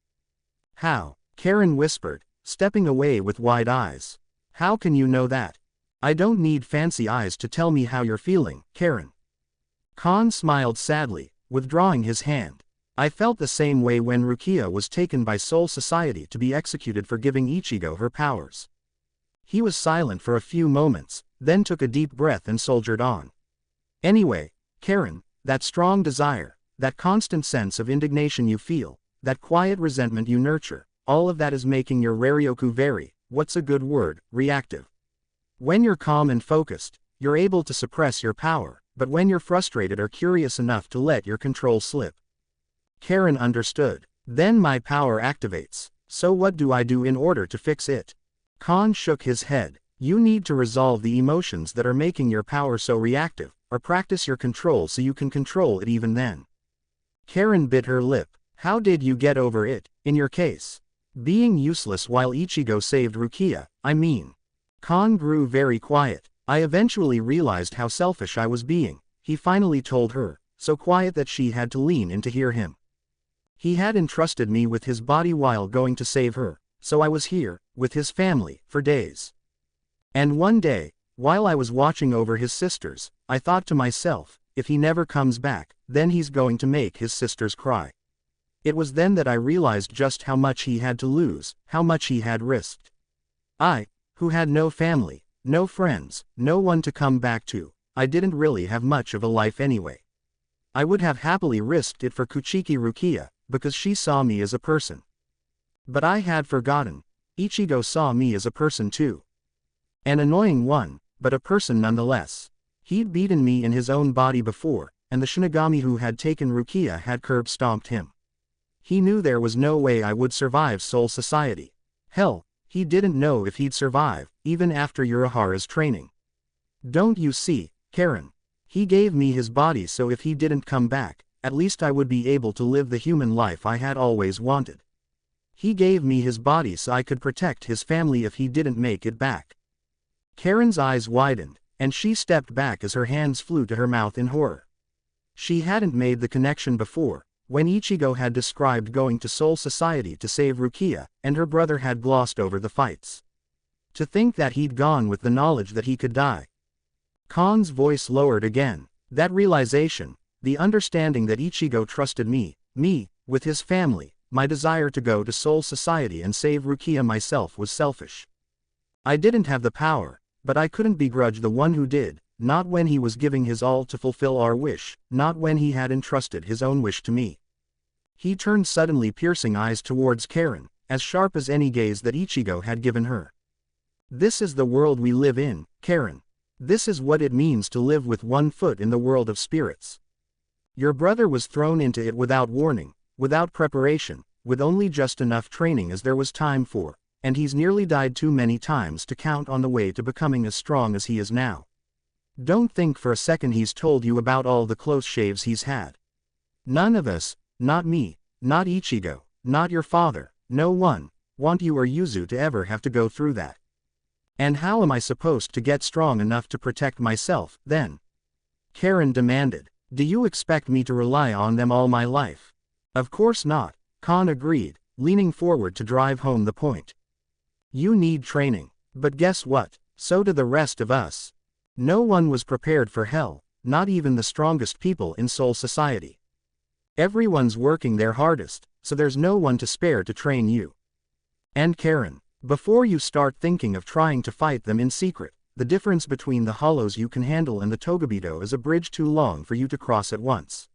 How? Karen whispered, stepping away with wide eyes. How can you know that? I don't need fancy eyes to tell me how you're feeling, Karen. Khan smiled sadly, withdrawing his hand. I felt the same way when Rukia was taken by Soul Society to be executed for giving Ichigo her powers. He was silent for a few moments, then took a deep breath and soldiered on. Anyway, Karen, that strong desire, that constant sense of indignation you feel, that quiet resentment you nurture, all of that is making your Raryoku very, what's a good word, reactive. When you're calm and focused, you're able to suppress your power, but when you're frustrated or curious enough to let your control slip. Karen understood. Then my power activates. So what do I do in order to fix it? Khan shook his head. You need to resolve the emotions that are making your power so reactive, or practice your control so you can control it even then. Karen bit her lip. How did you get over it, in your case? Being useless while Ichigo saved Rukia, Khan grew very quiet. I eventually realized how selfish I was being, he finally told her, so quiet that she had to lean in to hear him. He had entrusted me with his body while going to save her, so I was here, with his family, for days. And one day, while I was watching over his sisters, I thought to myself, if he never comes back, then he's going to make his sisters cry. It was then that I realized just how much he had to lose, how much he had risked. I, who had no family, no friends, no one to come back to, I didn't really have much of a life anyway. I would have happily risked it for Kuchiki Rukia, because she saw me as a person. But I had forgotten, Ichigo saw me as a person too. An annoying one, but a person nonetheless. He'd beaten me in his own body before, and the Shinigami who had taken Rukia had curb-stomped him. He knew there was no way I would survive Soul Society. Hell, he didn't know if he'd survive, even after Urahara's training. Don't you see, Karen? He gave me his body so if he didn't come back, at least I would be able to live the human life I had always wanted. He gave me his body so I could protect his family if he didn't make it back. Karen's eyes widened, and she stepped back as her hands flew to her mouth in horror. She hadn't made the connection before, when Ichigo had described going to Soul Society to save Rukia, and her brother had glossed over the fights. To think that he'd gone with the knowledge that he could die. Khan's voice lowered again. That realization, the understanding that Ichigo trusted me, with his family, my desire to go to Soul Society and save Rukia myself was selfish. I didn't have the power, but I couldn't begrudge the one who did, not when he was giving his all to fulfill our wish, not when he had entrusted his own wish to me. He turned suddenly piercing eyes towards Karen, as sharp as any gaze that Ichigo had given her. This is the world we live in, Karen. This is what it means to live with one foot in the world of spirits. Your brother was thrown into it without warning, without preparation, with only just enough training as there was time for, and he's nearly died too many times to count on the way to becoming as strong as he is now. Don't think for a second he's told you about all the close shaves he's had. None of us, not me, not Ichigo, not your father, no one, want you or Yuzu to ever have to go through that. And how am I supposed to get strong enough to protect myself, then? Karen demanded. Do you expect me to rely on them all my life? Of course not, Khan agreed, leaning forward to drive home the point. You need training. But guess what? So do the rest of us. No one was prepared for hell, not even the strongest people in Soul Society. Everyone's working their hardest, so there's no one to spare to train you. And Karen, before you start thinking of trying to fight them in secret, the difference between the hollows you can handle and the Togabito is a bridge too long for you to cross at once.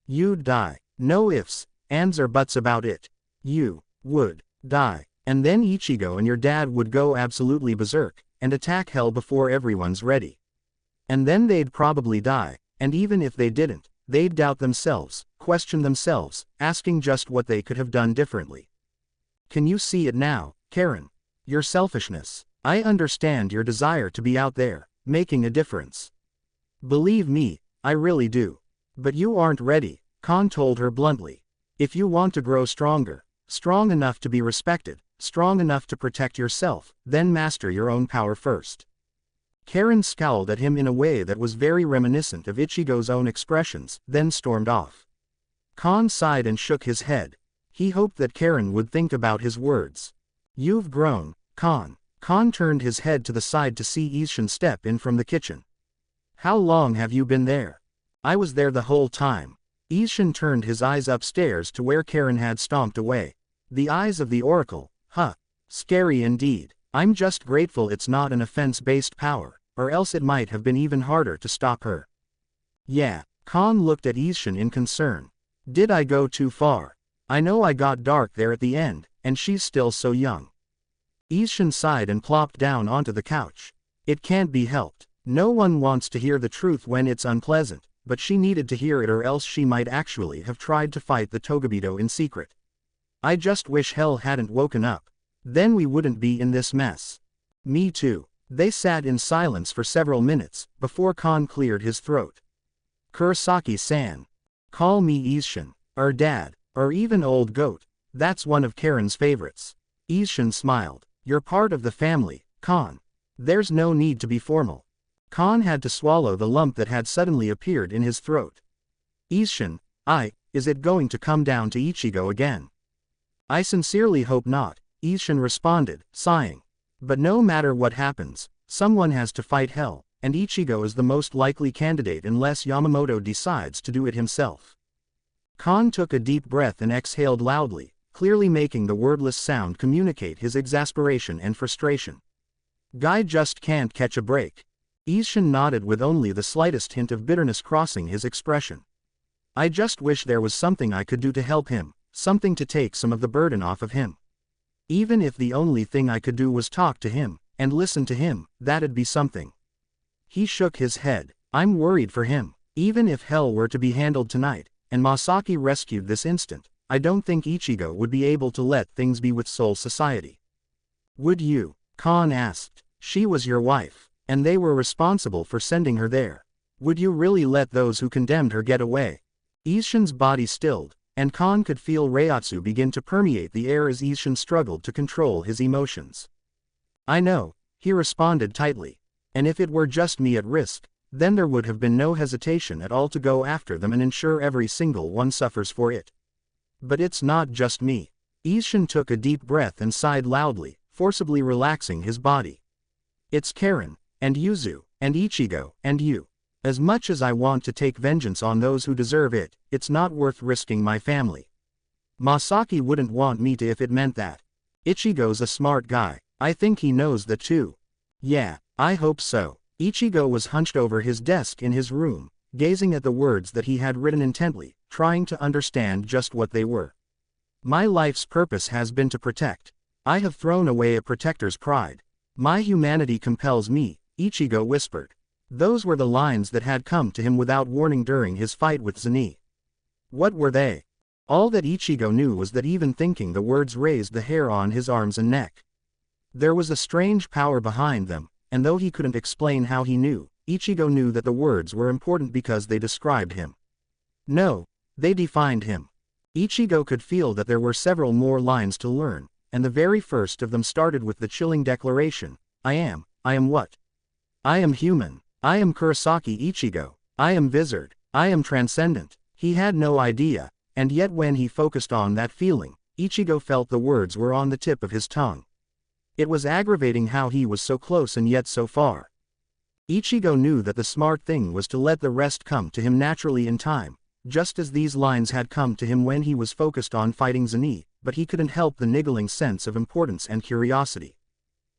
You'd die. No ifs, ands or buts about it. You would die. And then Ichigo and your dad would go absolutely berserk, and attack hell before everyone's ready. And then they'd probably die, and even if they didn't, they'd doubt themselves, question themselves, asking just what they could have done differently. Can you see it now, Karen? Your selfishness. I understand your desire to be out there, making a difference. Believe me, I really do. But you aren't ready, Khan told her bluntly. If you want to grow stronger, strong enough to be respected, strong enough to protect yourself, then master your own power first. Karen scowled at him in a way that was very reminiscent of Ichigo's own expressions, then stormed off. Khan sighed and shook his head. He hoped that Karen would think about his words. You've grown, Khan. Khan turned his head to the side to see Isshin step in from the kitchen. How long have you been there? I was there the whole time. Isshin turned his eyes upstairs to where Karen had stomped away. The eyes of the Oracle, huh? Scary indeed. I'm just grateful it's not an offense-based power, or else it might have been even harder to stop her. Yeah, Khan looked at Isshin in concern. Did I go too far? I know I got dark there at the end, and she's still so young. Isshin sighed and plopped down onto the couch. It can't be helped. No one wants to hear the truth when it's unpleasant, but she needed to hear it or else she might actually have tried to fight the Togabito in secret. I just wish hell hadn't woken up. Then we wouldn't be in this mess. Me too. They sat in silence for several minutes, before Khan cleared his throat. Kurosaki-san. Call me Isshin, or Dad, or even Old Goat. That's one of Karen's favorites. Isshin smiled. You're part of the family, Khan. There's no need to be formal. Khan had to swallow the lump that had suddenly appeared in his throat. Isshin, is it going to come down to Ichigo again? I sincerely hope not, Isshin responded, sighing. But no matter what happens, someone has to fight hell, and Ichigo is the most likely candidate unless Yamamoto decides to do it himself. Khan took a deep breath and exhaled loudly, clearly making the wordless sound communicate his exasperation and frustration. Guy just can't catch a break. Isshin nodded with only the slightest hint of bitterness crossing his expression. I just wish there was something I could do to help him, something to take some of the burden off of him. Even if the only thing I could do was talk to him, and listen to him, that'd be something. He shook his head. I'm worried for him. Even if hell were to be handled tonight, and Masaki rescued this instant, I don't think Ichigo would be able to let things be with Soul Society. Would you? Khan asked. She was your wife, and they were responsible for sending her there. Would you really let those who condemned her get away? Isshin's body stilled, and Khan could feel Reiatsu begin to permeate the air as Isshin struggled to control his emotions. I know, he responded tightly. And if it were just me at risk, then there would have been no hesitation at all to go after them and ensure every single one suffers for it. But it's not just me. Ishin took a deep breath and sighed loudly, forcibly relaxing his body. It's Karen, and Yuzu, and Ichigo, and you. As much as I want to take vengeance on those who deserve it, it's not worth risking my family. Masaki wouldn't want me to if it meant that. Ichigo's a smart guy. I think he knows that too. Yeah, I hope so. Ichigo was hunched over his desk in his room, gazing at the words that he had written intently, trying to understand just what they were. My life's purpose has been to protect. I have thrown away a protector's pride. My humanity compels me, Ichigo whispered. Those were the lines that had come to him without warning during his fight with Zenny. What were they? All that Ichigo knew was that even thinking the words raised the hair on his arms and neck. There was a strange power behind them, and though he couldn't explain how he knew, Ichigo knew that the words were important because they described him. No, they defined him. Ichigo could feel that there were several more lines to learn, and the very first of them started with the chilling declaration, I am what? I am human. I am Kurosaki Ichigo. I am Vizard. I am transcendent. He had no idea, and yet when he focused on that feeling, Ichigo felt the words were on the tip of his tongue. It was aggravating how he was so close and yet so far. Ichigo knew that the smart thing was to let the rest come to him naturally in time, just as these lines had come to him when he was focused on fighting Zenny, but he couldn't help the niggling sense of importance and curiosity.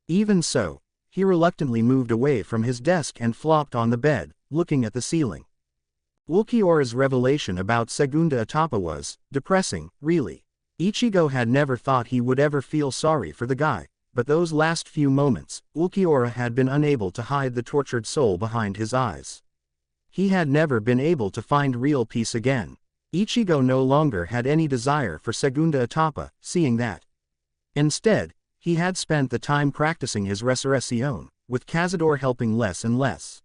Even so, he reluctantly moved away from his desk and flopped on the bed, looking at the ceiling. Ulquiorra's revelation about Segunda Etapa was depressing, really. Ichigo had never thought he would ever feel sorry for the guy, but those last few moments, Ulquiorra had been unable to hide the tortured soul behind his eyes. He had never been able to find real peace again. Ichigo no longer had any desire for Segunda Etapa, seeing that. Instead, he had spent the time practicing his resurrección, with Cazador helping less and less.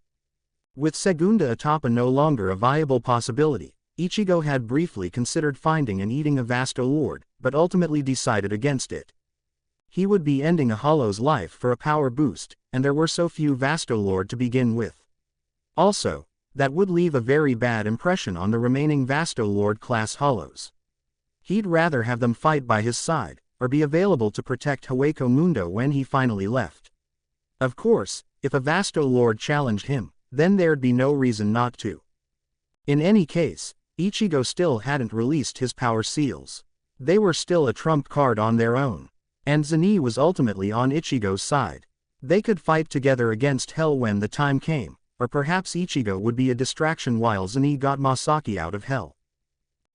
With Segunda Etapa no longer a viable possibility, Ichigo had briefly considered finding and eating a Vasto Lord, but ultimately decided against it. He would be ending a Hollow's life for a power boost, and there were so few Vasto Lord to begin with. Also, that would leave a very bad impression on the remaining Vasto Lord class Hollows. He'd rather have them fight by his side, or be available to protect Hueco Mundo when he finally left. Of course, if a Vasto Lord challenged him, then there'd be no reason not to. In any case, Ichigo still hadn't released his power seals. They were still a trump card on their own. And Zenny was ultimately on Ichigo's side. They could fight together against Hell when the time came, or perhaps Ichigo would be a distraction while Zenny got Masaki out of Hell.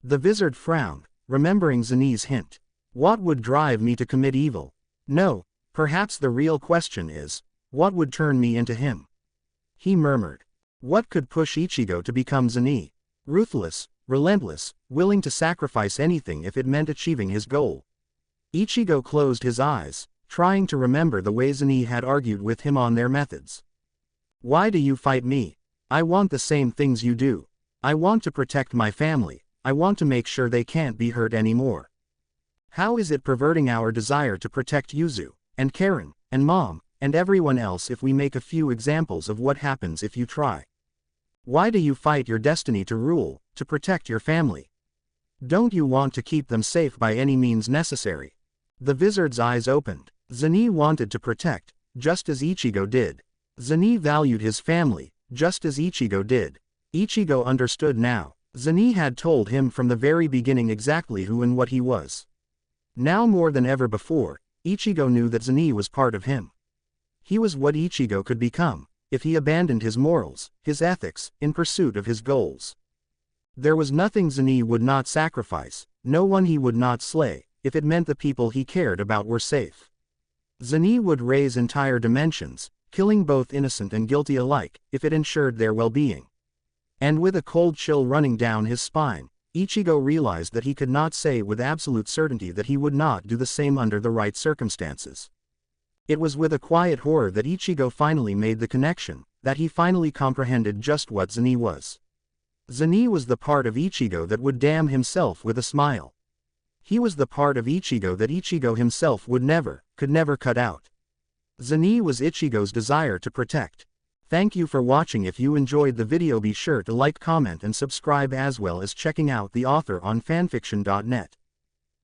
The Vizard frowned, remembering Zenny's hint. What would drive me to commit evil? No, perhaps the real question is, what would turn me into him? He murmured. What could push Ichigo to become Zenny? Ruthless, relentless, willing to sacrifice anything if it meant achieving his goal. Ichigo closed his eyes, trying to remember the way Zenny had argued with him on their methods. Why do you fight me? I want the same things you do. I want to protect my family. I want to make sure they can't be hurt anymore. How is it perverting our desire to protect Yuzu, and Karen, and Mom, and everyone else if we make a few examples of what happens if you try? Why do you fight your destiny to rule, to protect your family? Don't you want to keep them safe by any means necessary? The Vizard's eyes opened. Zenny wanted to protect, just as Ichigo did. Zenny valued his family, just as Ichigo did. Ichigo understood now. Zenny had told him from the very beginning exactly who and what he was. Now more than ever before, Ichigo knew that Zenny was part of him. He was what Ichigo could become, if he abandoned his morals, his ethics, in pursuit of his goals. There was nothing Zenny would not sacrifice, no one he would not slay, if it meant the people he cared about were safe. Zenny would raise entire dimensions, killing both innocent and guilty alike, if it ensured their well-being. And with a cold chill running down his spine, Ichigo realized that he could not say with absolute certainty that he would not do the same under the right circumstances. It was with a quiet horror that Ichigo finally made the connection, that he finally comprehended just what Zenny was. Zenny was the part of Ichigo that would damn himself with a smile. He was the part of Ichigo that Ichigo himself would never, could never cut out. Zenny was Ichigo's desire to protect. Thank you for watching. If you enjoyed the video, be sure to like, comment and subscribe, as well as checking out the author on fanfiction.net.